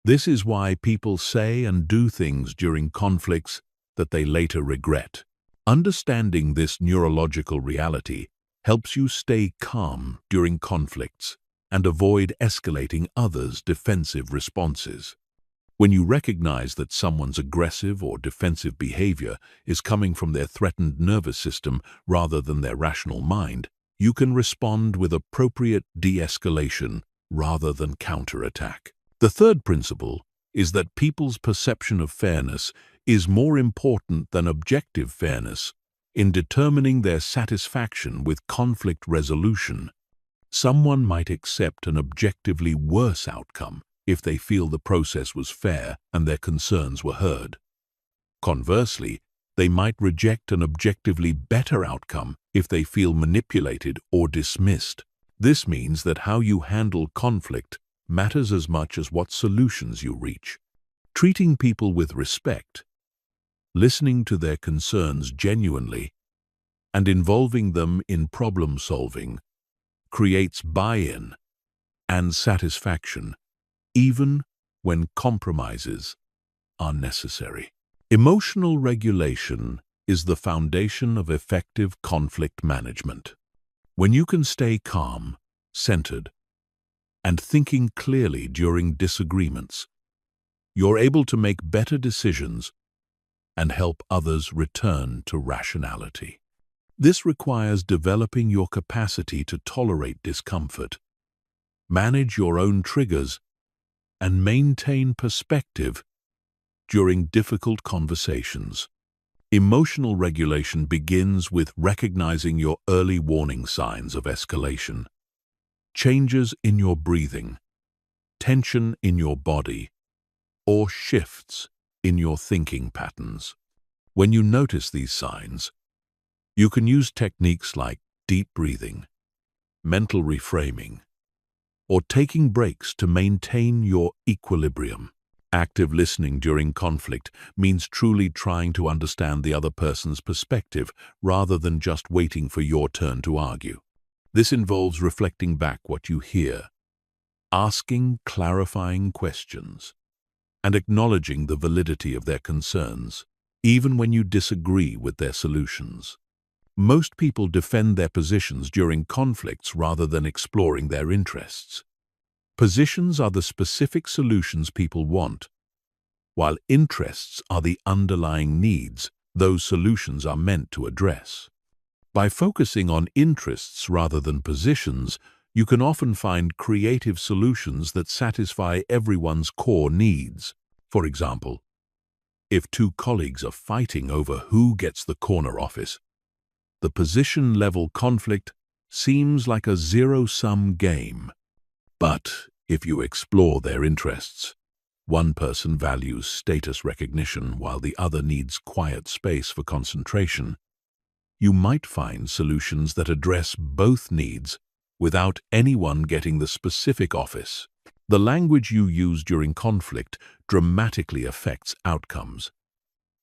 This is why people say and do things during conflicts that they later regret. Understanding this neurological reality helps you stay calm during conflicts and avoid escalating others' defensive responses. When you recognize that someone's aggressive or defensive behavior is coming from their threatened nervous system rather than their rational mind, you can respond with appropriate de-escalation rather than counterattack. The third principle is that people's perception of fairness is more important than objective fairness in determining their satisfaction with conflict resolution. Someone might accept an objectively worse outcome if they feel the process was fair and their concerns were heard. Conversely, They might reject an objectively better outcome if they feel manipulated or dismissed. This means that how you handle conflict matters as much as what solutions you reach. Treating people with respect, listening to their concerns genuinely, and involving them in problem-solving creates buy-in and satisfaction, even when compromises are necessary. Emotional regulation is the foundation of effective conflict management. When you can stay calm, centered, and thinking clearly during disagreements, you're able to make better decisions and help others return to rationality. This requires developing your capacity to tolerate discomfort, manage your own triggers, and maintain perspective during difficult conversations. Emotional regulation begins with recognizing your early warning signs of escalation. Changes in your breathing, tension in your body, or shifts in your thinking patterns. When you notice these signs, you can use techniques like deep breathing, mental reframing, or taking breaks to maintain your equilibrium. Active listening during conflict means truly trying to understand the other person's perspective rather than just waiting for your turn to argue. This involves reflecting back what you hear, asking clarifying questions, and acknowledging the validity of their concerns, even when you disagree with their solutions. Most people defend their positions during conflicts rather than exploring their interests. Positions are the specific solutions people want, while interests are the underlying needs those solutions are meant to address. By focusing on interests rather than positions, you can often find creative solutions that satisfy everyone's core needs. For example, if two colleagues are fighting over who gets the corner office, the position-level conflict seems like a zero-sum game. But if you explore their interests, one person values status recognition while the other needs quiet space for concentration, you might find solutions that address both needs without anyone getting the specific office. The language you use during conflict dramatically affects outcomes.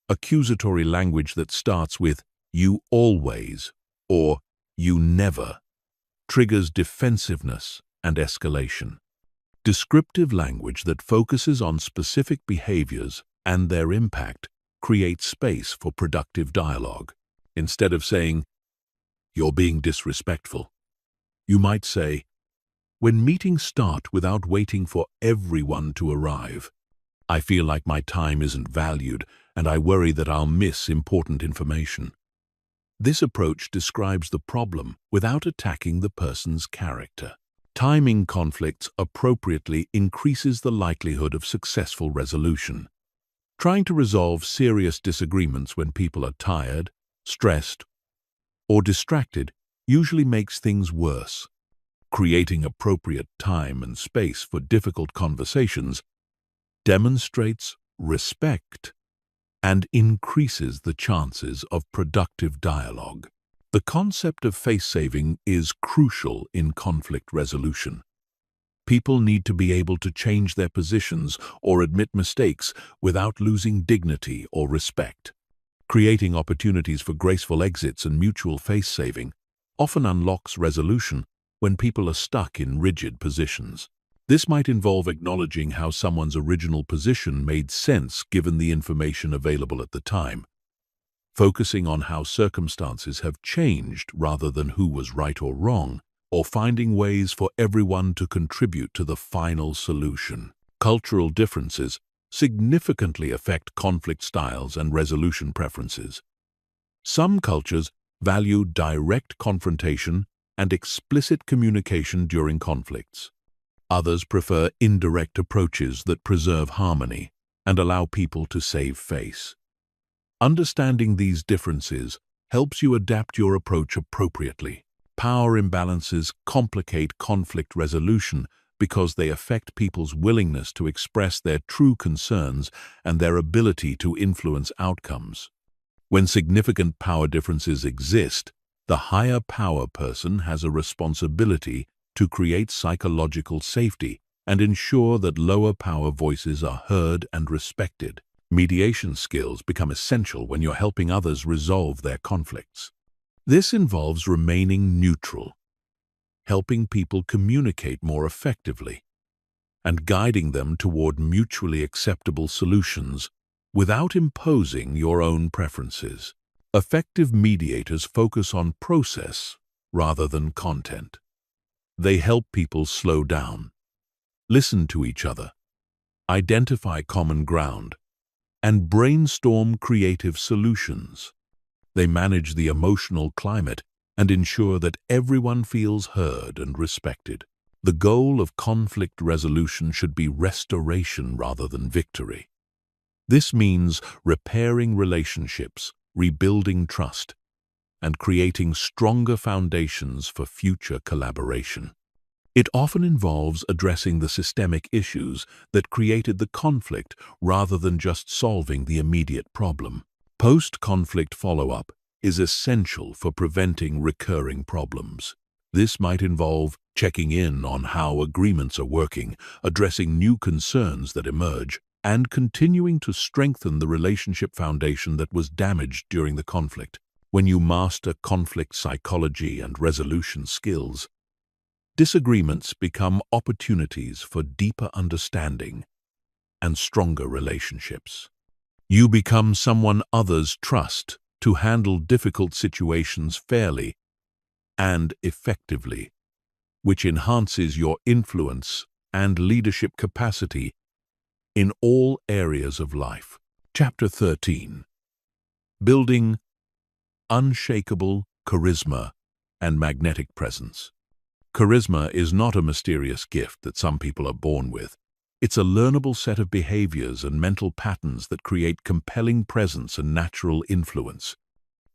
Accusatory language that starts with "you always" or "you never" triggers defensiveness and escalation. Descriptive language that focuses on specific behaviors and their impact creates space for productive dialogue. Instead of saying, "You're being disrespectful," you might say, "When meetings start without waiting for everyone to arrive, I feel like my time isn't valued and I worry that I'll miss important information." This approach describes the problem without attacking the person's character. Timing conflicts appropriately increases the likelihood of successful resolution. Trying to resolve serious disagreements when people are tired, stressed, or distracted usually makes things worse. Creating appropriate time and space for difficult conversations demonstrates respect and increases the chances of productive dialogue. The concept of face-saving is crucial in conflict resolution. People need to be able to change their positions or admit mistakes without losing dignity or respect. Creating opportunities for graceful exits and mutual face-saving often unlocks resolution when people are stuck in rigid positions. This might involve acknowledging how someone's original position made sense given the information available at the time, focusing on how circumstances have changed rather than who was right or wrong, or finding ways for everyone to contribute to the final solution. Cultural differences significantly affect conflict styles and resolution preferences. Some cultures value direct confrontation and explicit communication during conflicts. Others prefer indirect approaches that preserve harmony and allow people to save face. Understanding these differences helps you adapt your approach appropriately. Power imbalances complicate conflict resolution because they affect people's willingness to express their true concerns and their ability to influence outcomes. When significant power differences exist, the higher power person has a responsibility to create psychological safety and ensure that lower power voices are heard and respected. Mediation skills become essential when you're helping others resolve their conflicts. This involves remaining neutral, helping people communicate more effectively, and guiding them toward mutually acceptable solutions without imposing your own preferences. Effective mediators focus on process rather than content. They help people slow down, listen to each other, identify common ground, and brainstorm creative solutions. They manage the emotional climate and ensure that everyone feels heard and respected. The goal of conflict resolution should be restoration rather than victory. This means repairing relationships, rebuilding trust, and creating stronger foundations for future collaboration. It often involves addressing the systemic issues that created the conflict rather than just solving the immediate problem. Post-conflict follow-up is essential for preventing recurring problems. This might involve checking in on how agreements are working, addressing new concerns that emerge, and continuing to strengthen the relationship foundation that was damaged during the conflict. When you master conflict psychology and resolution skills, disagreements become opportunities for deeper understanding and stronger relationships. You become someone others trust to handle difficult situations fairly and effectively, which enhances your influence and leadership capacity in all areas of life. Chapter 13. Building unshakable charisma and magnetic presence. Charisma is not a mysterious gift that some people are born with. It's a learnable set of behaviors and mental patterns that create compelling presence and natural influence.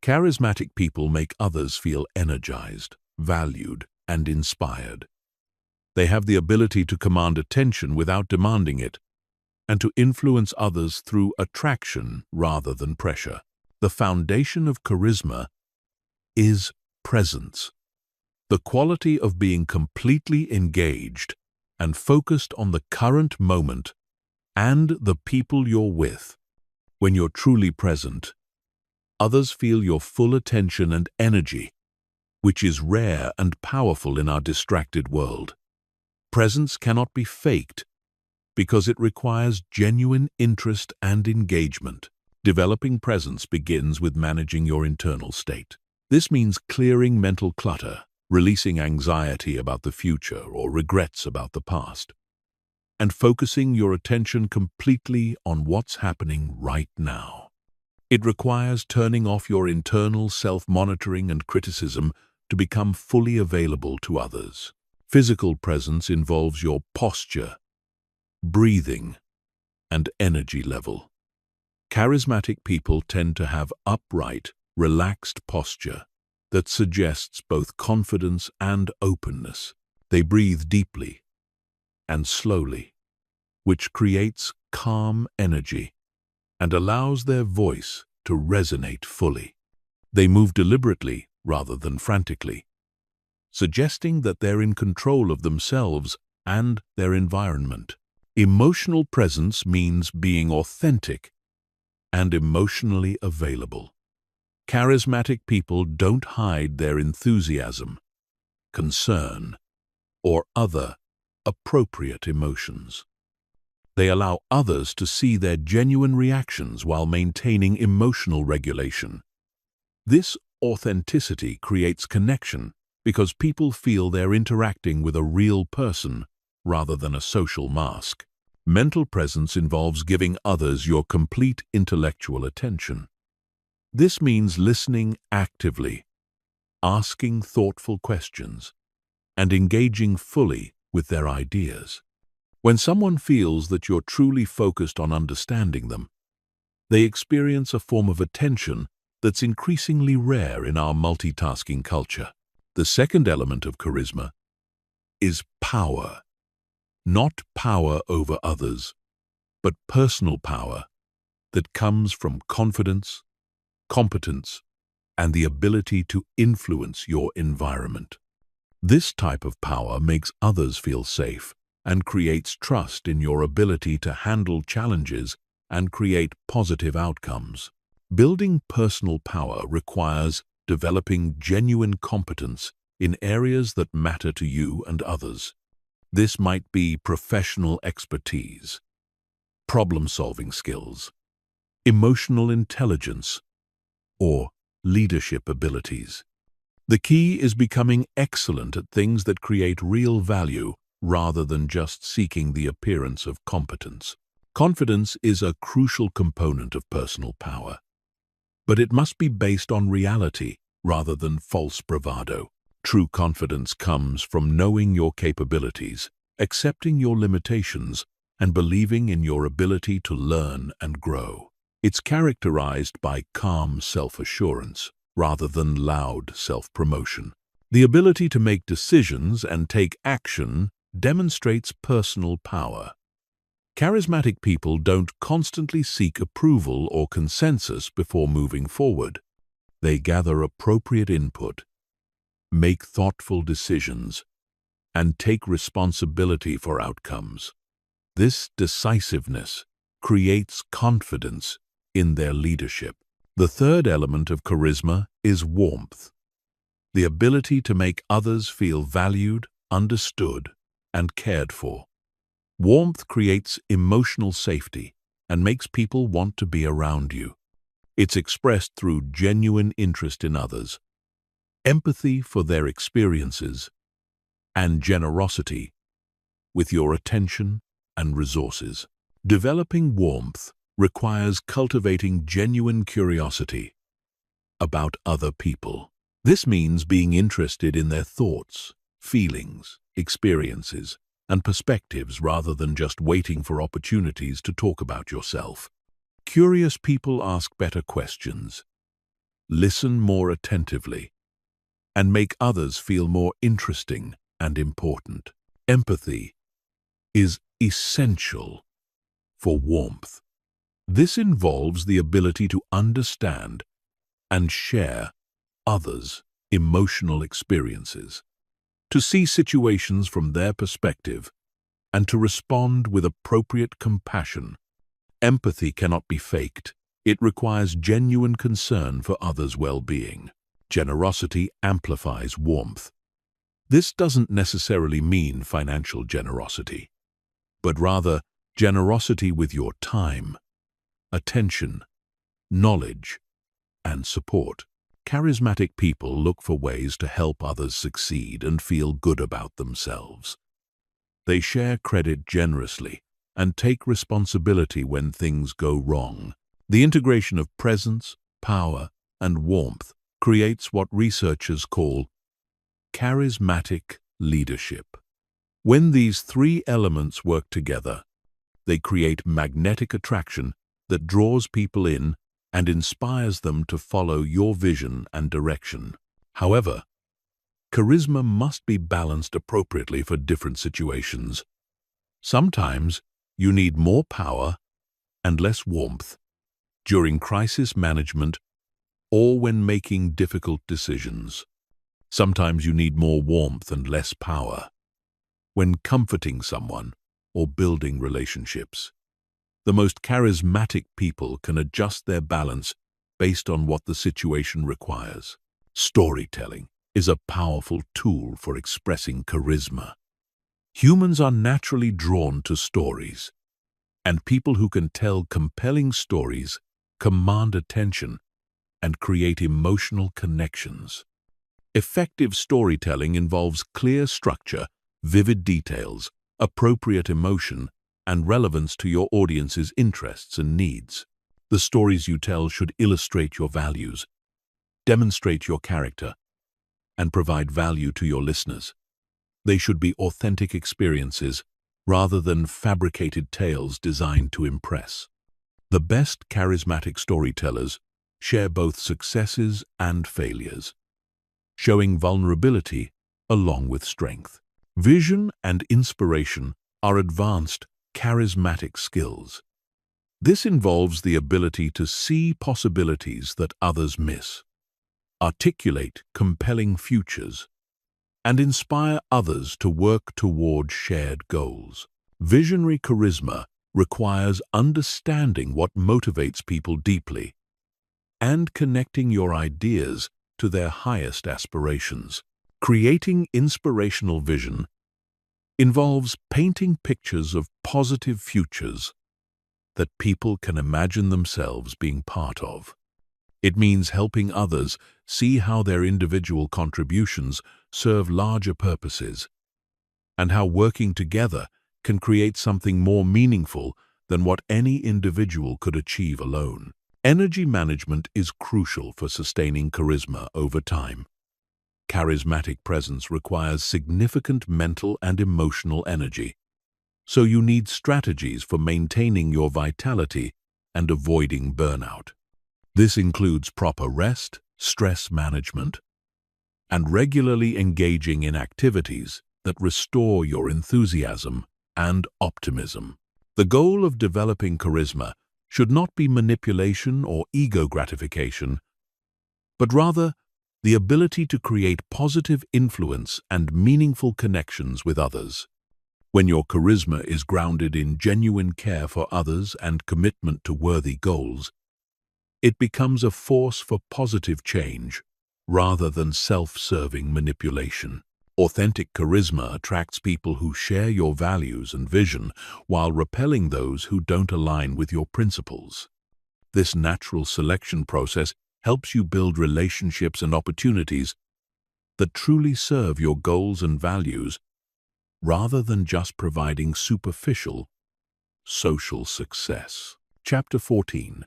Charismatic people make others feel energized, valued, and inspired. They have the ability to command attention without demanding it, and to influence others through attraction rather than pressure. The foundation of charisma is presence, the quality of being completely engaged and focused on the current moment and the people you're with. When you're truly present, others feel your full attention and energy, which is rare and powerful in our distracted world. Presence cannot be faked because it requires genuine interest and engagement. Developing presence begins with managing your internal state. This means clearing mental clutter, releasing anxiety about the future or regrets about the past, and focusing your attention completely on what's happening right now. It requires turning off your internal self-monitoring and criticism to become fully available to others. Physical presence involves your posture, breathing, and energy level. Charismatic people tend to have upright, relaxed posture that suggests both confidence and openness. They breathe deeply and slowly, which creates calm energy and allows their voice to resonate fully. They move deliberately rather than frantically, suggesting that they're in control of themselves and their environment. Emotional presence means being authentic and emotionally available. Charismatic people don't hide their enthusiasm, concern, or other appropriate emotions. They allow others to see their genuine reactions while maintaining emotional regulation. This authenticity creates connection because people feel they're interacting with a real person rather than a social mask. Mental presence involves giving others your complete intellectual attention. This means listening actively, asking thoughtful questions, and engaging fully with their ideas. When someone feels that you're truly focused on understanding them, they experience a form of attention that's increasingly rare in our multitasking culture. The second element of charisma is power. Not power over others, but personal power that comes from confidence, competence, and the ability to influence your environment. This type of power makes others feel safe and creates trust in your ability to handle challenges and create positive outcomes. Building personal power requires developing genuine competence in areas that matter to you and others. This might be professional expertise, problem-solving skills, emotional intelligence, or leadership abilities. The key is becoming excellent at things that create real value rather than just seeking the appearance of competence. Confidence is a crucial component of personal power, but it must be based on reality rather than false bravado. True confidence comes from knowing your capabilities, accepting your limitations, and believing in your ability to learn and grow. It's characterized by calm self-assurance rather than loud self-promotion. The ability to make decisions and take action demonstrates personal power. Charismatic people don't constantly seek approval or consensus before moving forward. They gather appropriate input, make thoughtful decisions, and take responsibility for outcomes. This decisiveness creates confidence in their leadership. The third element of charisma is warmth, the ability to make others feel valued, understood, and cared for. Warmth creates emotional safety and makes people want to be around you. It's expressed through genuine interest in others, empathy for their experiences, and generosity with your attention and resources. Developing warmth requires cultivating genuine curiosity about other people. This means being interested in their thoughts, feelings, experiences, and perspectives rather than just waiting for opportunities to talk about yourself. Curious people ask better questions, listen more attentively, and make others feel more interesting and important. Empathy is essential for warmth. This involves the ability to understand and share others' emotional experiences, to see situations from their perspective, and to respond with appropriate compassion. Empathy cannot be faked. It requires genuine concern for others' well-being. Generosity amplifies warmth. This doesn't necessarily mean financial generosity, but rather generosity with your time, attention, knowledge, and support. Charismatic people look for ways to help others succeed and feel good about themselves. They share credit generously and take responsibility when things go wrong. The integration of presence, power, and warmth creates what researchers call charismatic leadership. When these three elements work together, they create magnetic attraction that draws people in and inspires them to follow your vision and direction. However, charisma must be balanced appropriately for different situations. Sometimes you need more power and less warmth during crisis management or when making difficult decisions. Sometimes you need more warmth and less power when comforting someone or building relationships. The most charismatic people can adjust their balance based on what the situation requires. Storytelling is a powerful tool for expressing charisma. Humans are naturally drawn to stories, and people who can tell compelling stories command attention and create emotional connections. Effective storytelling involves clear structure, vivid details, appropriate emotion, and relevance to your audience's interests and needs. The stories you tell should illustrate your values, demonstrate your character, and provide value to your listeners. They should be authentic experiences rather than fabricated tales designed to impress. The best charismatic storytellers share both successes and failures, showing vulnerability along with strength. Vision and inspiration are advanced charismatic skills. This involves the ability to see possibilities that others miss, articulate compelling futures, and inspire others to work toward shared goals. Visionary charisma requires understanding what motivates people deeply and connecting your ideas to their highest aspirations. Creating inspirational vision involves painting pictures of positive futures that people can imagine themselves being part of. It means helping others see how their individual contributions serve larger purposes and how working together can create something more meaningful than what any individual could achieve alone. Energy management is crucial for sustaining charisma over time. Charismatic presence requires significant mental and emotional energy, so you need strategies for maintaining your vitality and avoiding burnout. This includes proper rest, stress management, and regularly engaging in activities that restore your enthusiasm and optimism. The goal of developing charisma should not be manipulation or ego gratification, but rather the ability to create positive influence and meaningful connections with others. When your charisma is grounded in genuine care for others and commitment to worthy goals, it becomes a force for positive change rather than self-serving manipulation. Authentic charisma attracts people who share your values and vision while repelling those who don't align with your principles. This natural selection process helps you build relationships and opportunities that truly serve your goals and values rather than just providing superficial social success. Chapter 14.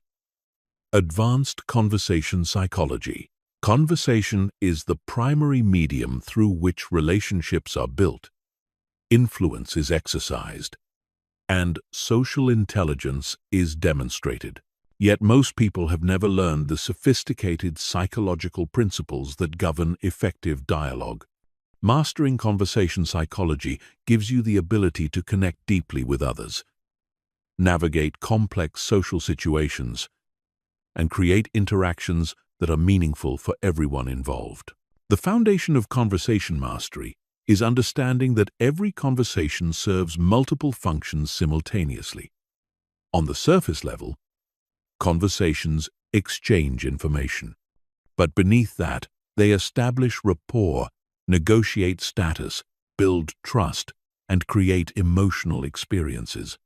Advanced Conversation Psychology. Conversation is the primary medium through which relationships are built, influence is exercised, and social intelligence is demonstrated. Yet most people have never learned the sophisticated psychological principles that govern effective dialogue. Mastering conversation psychology gives you the ability to connect deeply with others, navigate complex social situations, and create interactions that are meaningful for everyone involved. The foundation of conversation mastery is understanding that every conversation serves multiple functions simultaneously. On the surface level, conversations exchange information, but beneath that, they establish rapport, negotiate status, build trust, and create emotional experiences.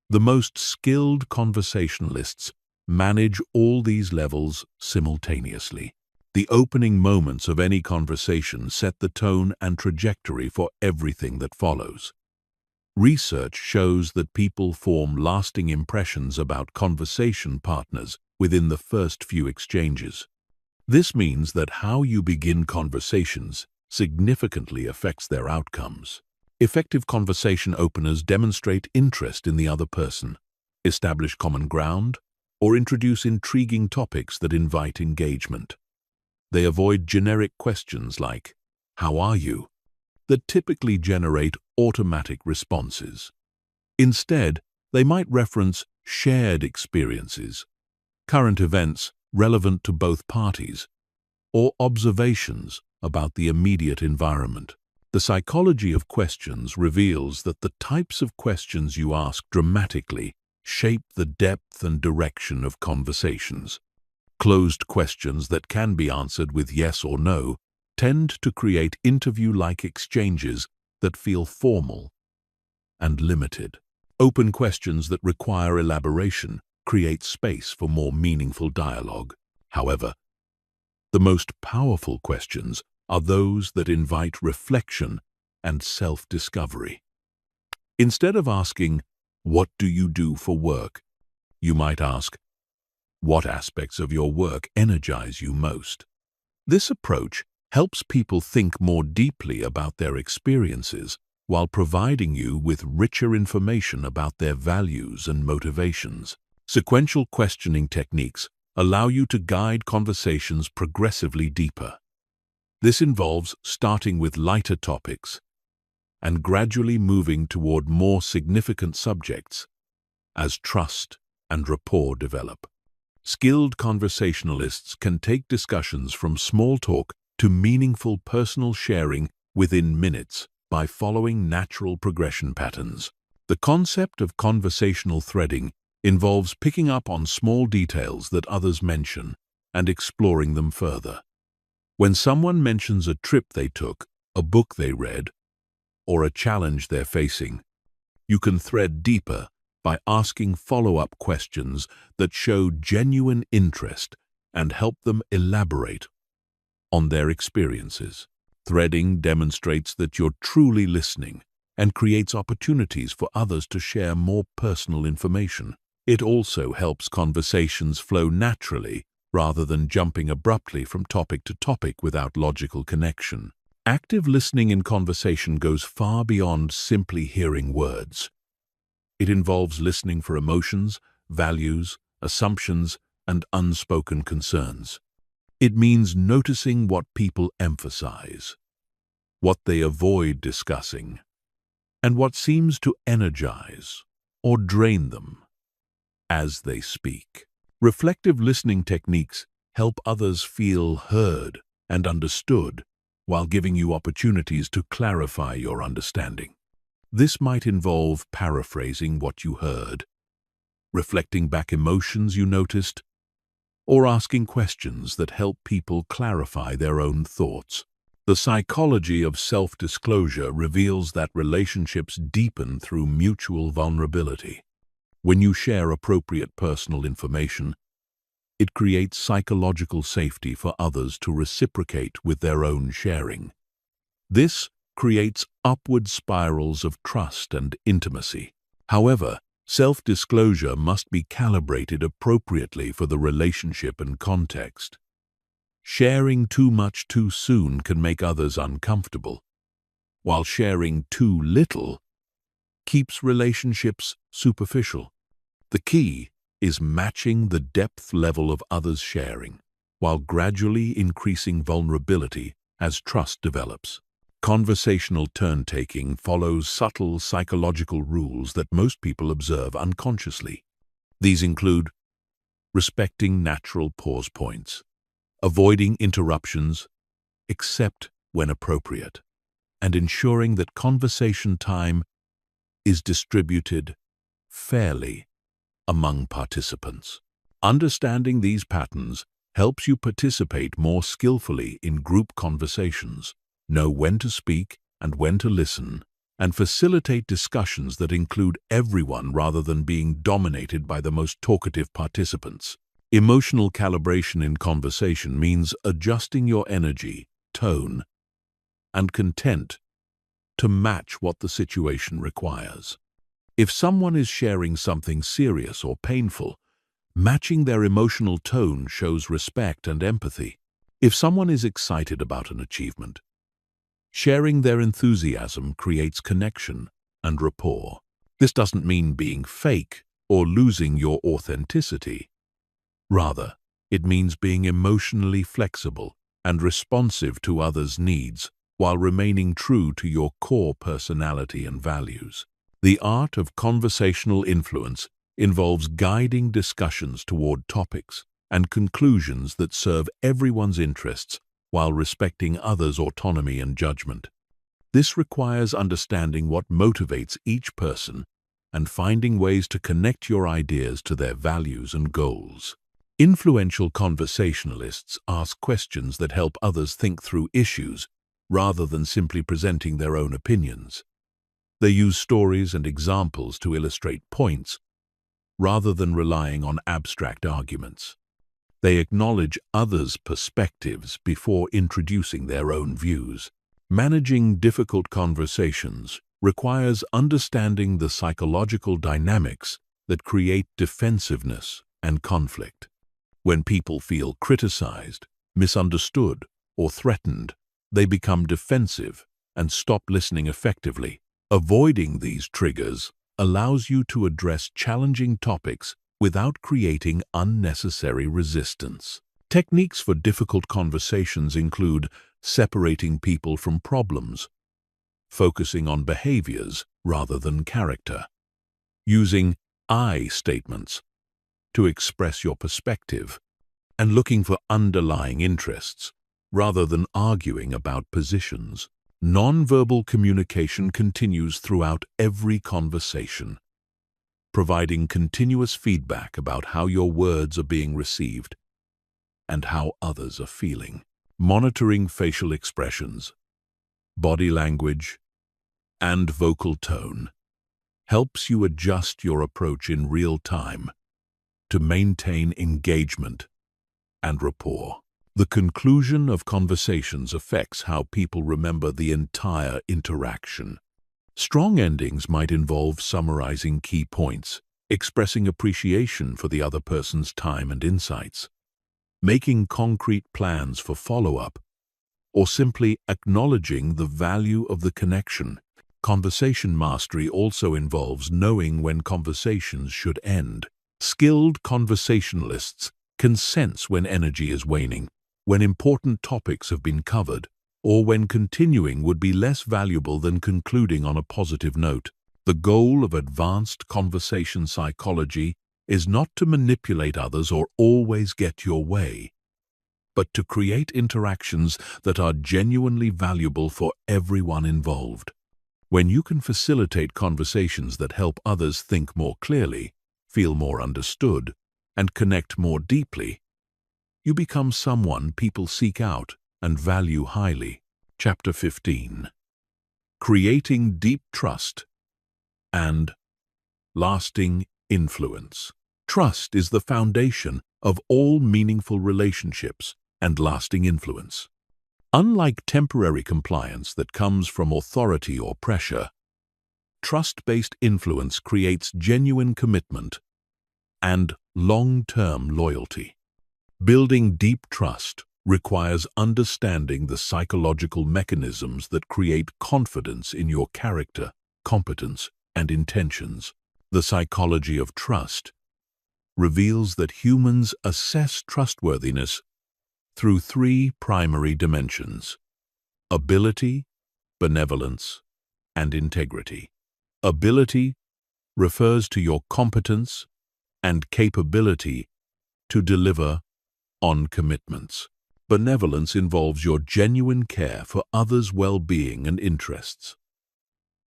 The most skilled conversationalists manage all these levels simultaneously. The opening moments of any conversation set the tone and trajectory for everything that follows. Research shows that people form lasting impressions about conversation partners within the first few exchanges. This means that how you begin conversations significantly affects their outcomes. Effective conversation openers demonstrate interest in the other person, establish common ground, or introduce intriguing topics that invite engagement. They avoid generic questions like, "How are you?" that typically generate automatic responses. Instead, they might reference shared experiences, current events relevant to both parties, or observations about the immediate environment. The psychology of questions reveals that the types of questions you ask dramatically shape the depth and direction of conversations. Closed questions that can be answered with yes or no tend to create interview-like exchanges that feel formal and limited. Open questions that require elaboration create space for more meaningful dialogue. However, the most powerful questions are those that invite reflection and self-discovery. Instead of asking, "What do you do for work?" you might ask, "What aspects of your work energize you most?" This approach helps people think more deeply about their experiences while providing you with richer information about their values and motivations. Sequential questioning techniques allow you to guide conversations progressively deeper. This involves starting with lighter topics and gradually moving toward more significant subjects as trust, and rapport develop. Skilled conversationalists can take discussions from small talk to meaningful personal sharing within minutes by following natural progression patterns. The concept of conversational threading involves picking up on small details that others mention and exploring them further. When someone mentions a trip they took, a book they read, or a challenge they're facing, you can thread deeper by asking follow-up questions that show genuine interest and help them elaborate on their experiences. Threading demonstrates that you're truly listening and creates opportunities for others to share more personal information. It also helps conversations flow naturally rather than jumping abruptly from topic to topic without logical connection. Active listening in conversation goes far beyond simply hearing words. It involves listening for emotions, values, assumptions, and unspoken concerns. It means noticing what people emphasize, what they avoid discussing, and what seems to energize or drain them as they speak. Reflective listening techniques help others feel heard and understood while giving you opportunities to clarify your understanding. This might involve paraphrasing what you heard, reflecting back emotions you noticed, or asking questions that help people clarify their own thoughts. The psychology of self-disclosure reveals that relationships deepen through mutual vulnerability. When you share appropriate personal information, it creates psychological safety for others to reciprocate with their own sharing. This creates upward spirals of trust and intimacy. However, self-disclosure must be calibrated appropriately for the relationship and context. Sharing too much too soon can make others uncomfortable, while sharing too little keeps relationships superficial. The key is matching the depth level of others' sharing, while gradually increasing vulnerability as trust develops. Conversational turn-taking follows subtle psychological rules that most people observe unconsciously. These include respecting natural pause points, avoiding interruptions except when appropriate, and ensuring that conversation time is distributed fairly among participants. Understanding these patterns helps you participate more skillfully in group conversations, know when to speak and when to listen, and facilitate discussions that include everyone rather than being dominated by the most talkative participants. Emotional calibration in conversation means adjusting your energy, tone, and content to match what the situation requires. If someone is sharing something serious or painful, matching their emotional tone shows respect and empathy. If someone is excited about an achievement, sharing their enthusiasm creates connection and rapport. This doesn't mean being fake or losing your authenticity. Rather, it means being emotionally flexible and responsive to others' needs while remaining true to your core personality and values. The art of conversational influence involves guiding discussions toward topics and conclusions that serve everyone's interests while respecting others' autonomy and judgment. This requires understanding what motivates each person and finding ways to connect your ideas to their values and goals. Influential conversationalists ask questions that help others think through issues rather than simply presenting their own opinions. They use stories and examples to illustrate points rather than relying on abstract arguments. They acknowledge others' perspectives before introducing their own views. Managing difficult conversations requires understanding the psychological dynamics that create defensiveness and conflict. When people feel criticized, misunderstood, or threatened, they become defensive and stop listening effectively. Avoiding these triggers allows you to address challenging topics without creating unnecessary resistance. Techniques for difficult conversations include separating people from problems, focusing on behaviors rather than character, using I statements, to express your perspective, and looking for underlying interests, rather than arguing about positions. Nonverbal communication continues throughout every conversation, providing continuous feedback about how your words are being received and how others are feeling. Monitoring facial expressions, body language, and vocal tone helps you adjust your approach in real time to maintain engagement and rapport. The conclusion of conversations affects how people remember the entire interaction. Strong endings might involve summarizing key points, expressing appreciation for the other person's time and insights, making concrete plans for follow-up, or simply acknowledging the value of the connection. Conversation mastery also involves knowing when conversations should end. Skilled conversationalists can sense when energy is waning, when important topics have been covered, or when continuing would be less valuable than concluding on a positive note. The goal of advanced conversation psychology is not to manipulate others or always get your way, but to create interactions that are genuinely valuable for everyone involved. When you can facilitate conversations that help others think more clearly, feel more understood, and connect more deeply, you become someone people seek out and value highly. Chapter 15. Creating deep trust and lasting influence. Trust is the foundation of all meaningful relationships and lasting influence. Unlike temporary compliance that comes from authority or pressure, trust-based influence creates genuine commitment and long-term loyalty. Building deep trust requires understanding the psychological mechanisms that create confidence in your character, competence, and intentions. The psychology of trust reveals that humans assess trustworthiness through three primary dimensions: ability, benevolence, and integrity. Ability refers to your competence and capability to deliver on commitments. Benevolence involves your genuine care for others' well-being and interests.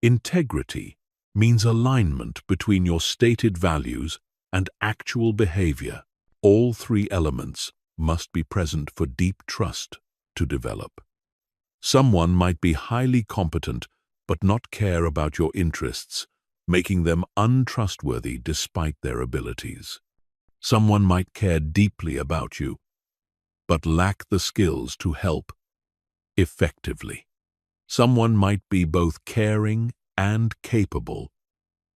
Integrity means alignment between your stated values and actual behavior. All three elements must be present for deep trust to develop. Someone might be highly competent but not care about your interests, making them untrustworthy despite their abilities. Someone might care deeply about you, but lack the skills to help effectively. Someone might be both caring and capable,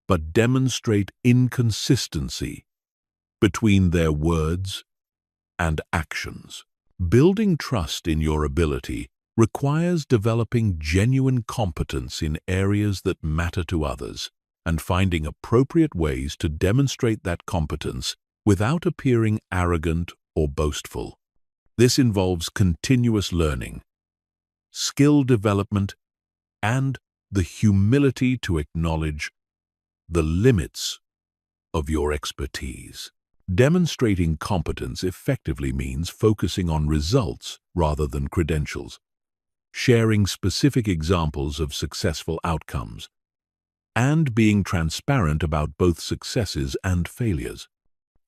but demonstrate inconsistency between their words and actions. Building trust in your ability requires developing genuine competence in areas that matter to others and finding appropriate ways to demonstrate that competence without appearing arrogant or boastful. This involves continuous learning, skill development, and the humility to acknowledge the limits of your expertise. Demonstrating competence effectively means focusing on results rather than credentials, sharing specific examples of successful outcomes, and being transparent about both successes and failures.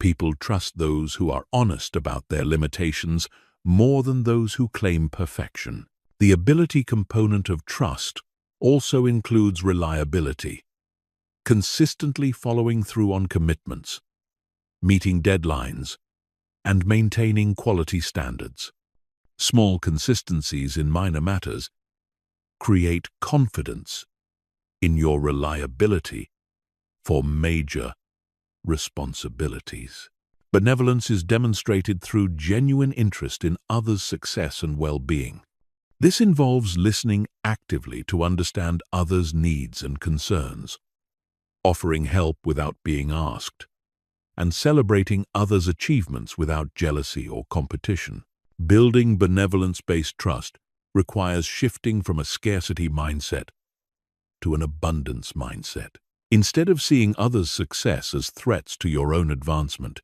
People trust those who are honest about their limitations more than those who claim perfection. The ability component of trust also includes reliability, consistently following through on commitments, meeting deadlines, and maintaining quality standards. Small consistencies in minor matters create confidence in your reliability for major responsibilities. Benevolence is demonstrated through genuine interest in others' success and well-being. This involves listening actively to understand others' needs and concerns, offering help without being asked, and celebrating others' achievements without jealousy or competition. Building benevolence-based trust requires shifting from a scarcity mindset to an abundance mindset. Instead of seeing others' success as threats to your own advancement,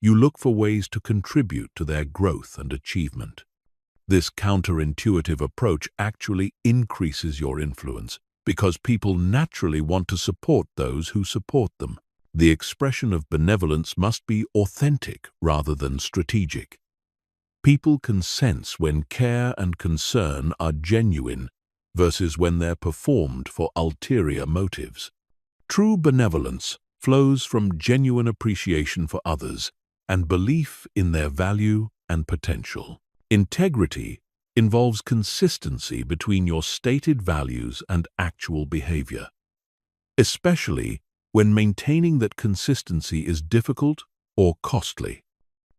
You look for ways to contribute to their growth and achievement. This counterintuitive approach actually increases your influence because people naturally want to support those who support them. The expression of benevolence must be authentic rather than strategic. People can sense when care and concern are genuine versus when they're performed for ulterior motives. True benevolence flows from genuine appreciation for others and belief in their value and potential. Integrity involves consistency between your stated values and actual behavior, especially when maintaining that consistency is difficult or costly.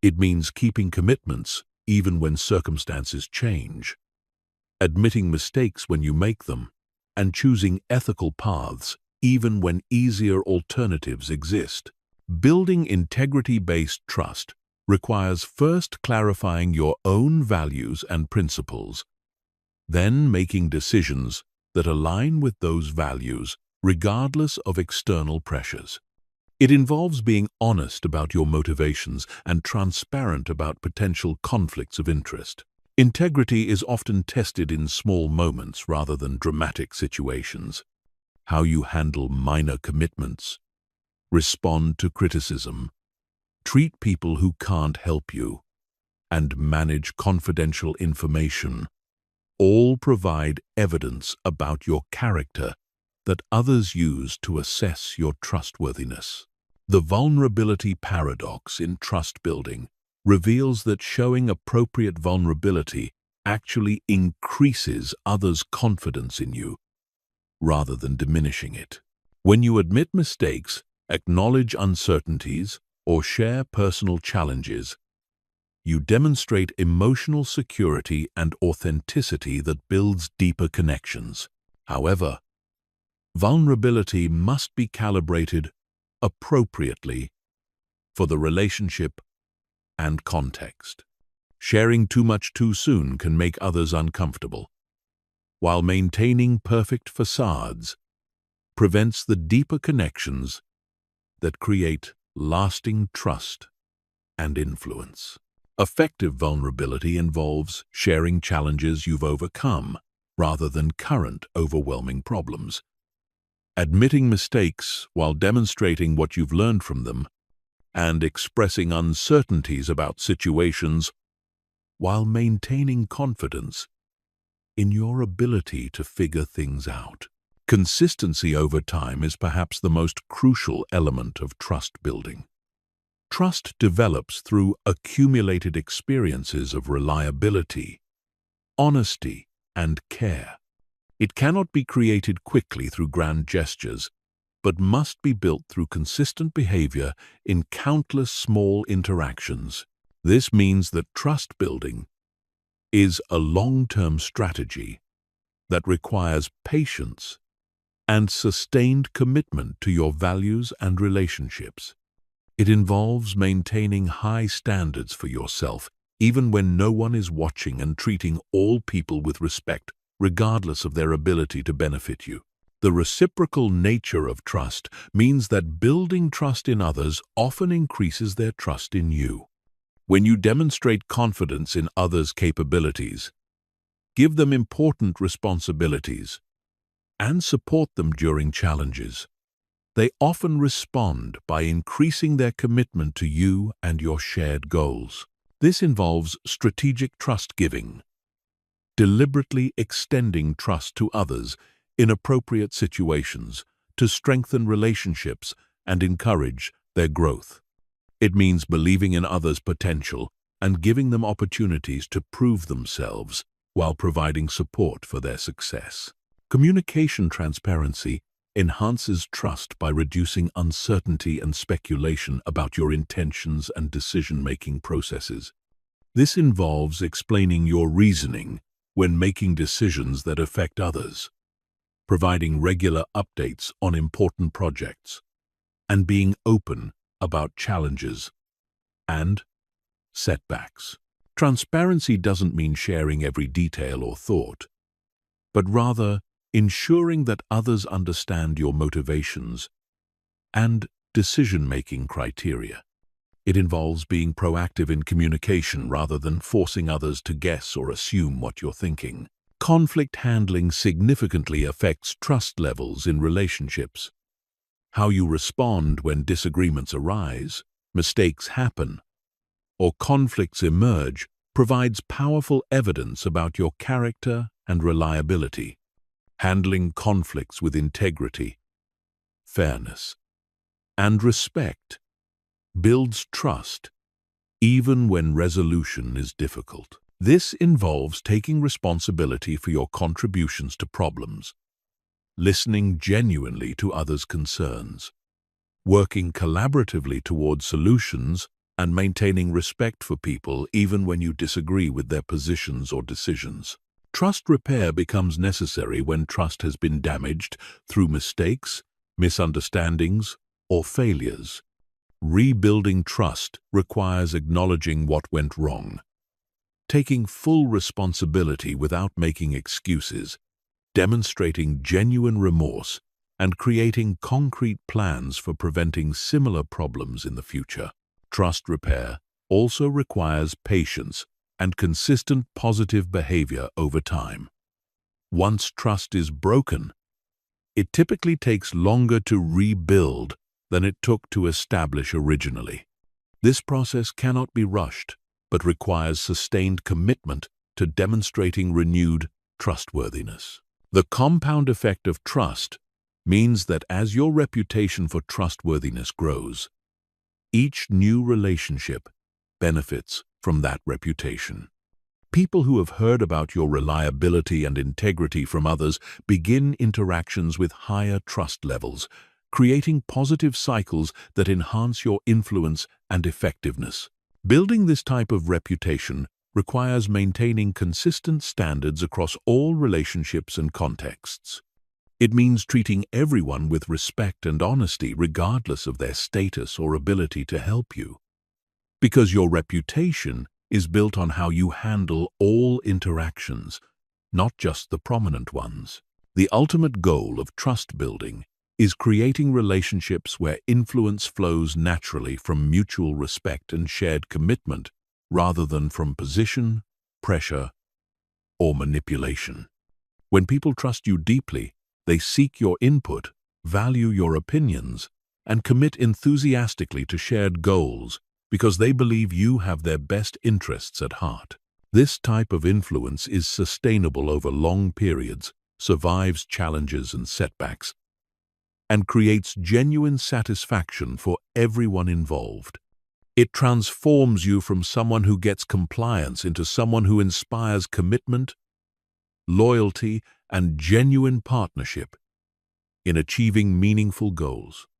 It means keeping commitments even when circumstances change, admitting mistakes when you make them, and choosing ethical paths even when easier alternatives exist. Building integrity-based trust requires first clarifying your own values and principles, then making decisions that align with those values regardless of external pressures. It involves being honest about your motivations and transparent about potential conflicts of interest. Integrity is often tested in small moments rather than dramatic situations. How you handle minor commitments, respond to criticism, treat people who can't help you, and manage confidential information all provide evidence about your character that others use to assess your trustworthiness. The vulnerability paradox in trust building reveals that showing appropriate vulnerability actually increases others' confidence in you, rather than diminishing it. When you admit mistakes, acknowledge uncertainties, or share personal challenges, you demonstrate emotional security and authenticity that builds deeper connections. However, vulnerability must be calibrated appropriately for the relationship and context. Sharing too much too soon can make others uncomfortable, while maintaining perfect facades prevents the deeper connections that create lasting trust and influence. Effective vulnerability involves sharing challenges you've overcome rather than current overwhelming problems. Admitting mistakes while demonstrating what you've learned from them, and expressing uncertainties about situations while maintaining confidence in your ability to figure things out. Consistency over time is perhaps the most crucial element of trust building. Trust develops through accumulated experiences of reliability, honesty, and care. It cannot be created quickly through grand gestures, but must be built through consistent behavior in countless small interactions. This means that trust building is a long-term strategy that requires patience and sustained commitment to your values and relationships. It involves maintaining high standards for yourself, even when no one is watching, and treating all people with respect, regardless of their ability to benefit you. The reciprocal nature of trust means that building trust in others often increases their trust in you. When you demonstrate confidence in others' capabilities, give them important responsibilities, and support them during challenges, they often respond by increasing their commitment to you and your shared goals. This involves strategic trust giving, deliberately extending trust to others in appropriate situations to strengthen relationships and encourage their growth. It means believing in others' potential and giving them opportunities to prove themselves while providing support for their success. Communication transparency enhances trust by reducing uncertainty and speculation about your intentions and decision-making processes. This involves explaining your reasoning when making decisions that affect others, providing regular updates on important projects, and being open about challenges and setbacks. Transparency doesn't mean sharing every detail or thought, but rather ensuring that others understand your motivations and decision-making criteria. It involves being proactive in communication rather than forcing others to guess or assume what you're thinking. Conflict handling significantly affects trust levels in relationships. How you respond when disagreements arise, mistakes happen, or conflicts emerge provides powerful evidence about your character and reliability. Handling conflicts with integrity, fairness, and respect builds trust, even when resolution is difficult. This involves taking responsibility for your contributions to problems, listening genuinely to others' concerns, working collaboratively towards solutions, and maintaining respect for people even when you disagree with their positions or decisions. Trust repair becomes necessary when trust has been damaged through mistakes, misunderstandings, or failures. Rebuilding trust requires acknowledging what went wrong, taking full responsibility without making excuses, demonstrating genuine remorse, and creating concrete plans for preventing similar problems in the future. Trust repair also requires patience and consistent positive behavior over time. Once trust is broken, it typically takes longer to rebuild than it took to establish originally. This process cannot be rushed, but requires sustained commitment to demonstrating renewed trustworthiness. The compound effect of trust means that as your reputation for trustworthiness grows, each new relationship benefits from that reputation. People who have heard about your reliability and integrity from others begin interactions with higher trust levels, creating positive cycles that enhance your influence and effectiveness. Building this type of reputation requires maintaining consistent standards across all relationships and contexts. It means treating everyone with respect and honesty regardless of their status or ability to help you. Because your reputation is built on how you handle all interactions, not just the prominent ones. The ultimate goal of trust building is creating relationships where influence flows naturally from mutual respect and shared commitment rather than from position, pressure, or manipulation. When people trust you deeply, they seek your input, value your opinions, and commit enthusiastically to shared goals because they believe you have their best interests at heart. This type of influence is sustainable over long periods, survives challenges and setbacks, and creates genuine satisfaction for everyone involved. It transforms you from someone who gets compliance into someone who inspires commitment, loyalty, and genuine partnership in achieving meaningful goals.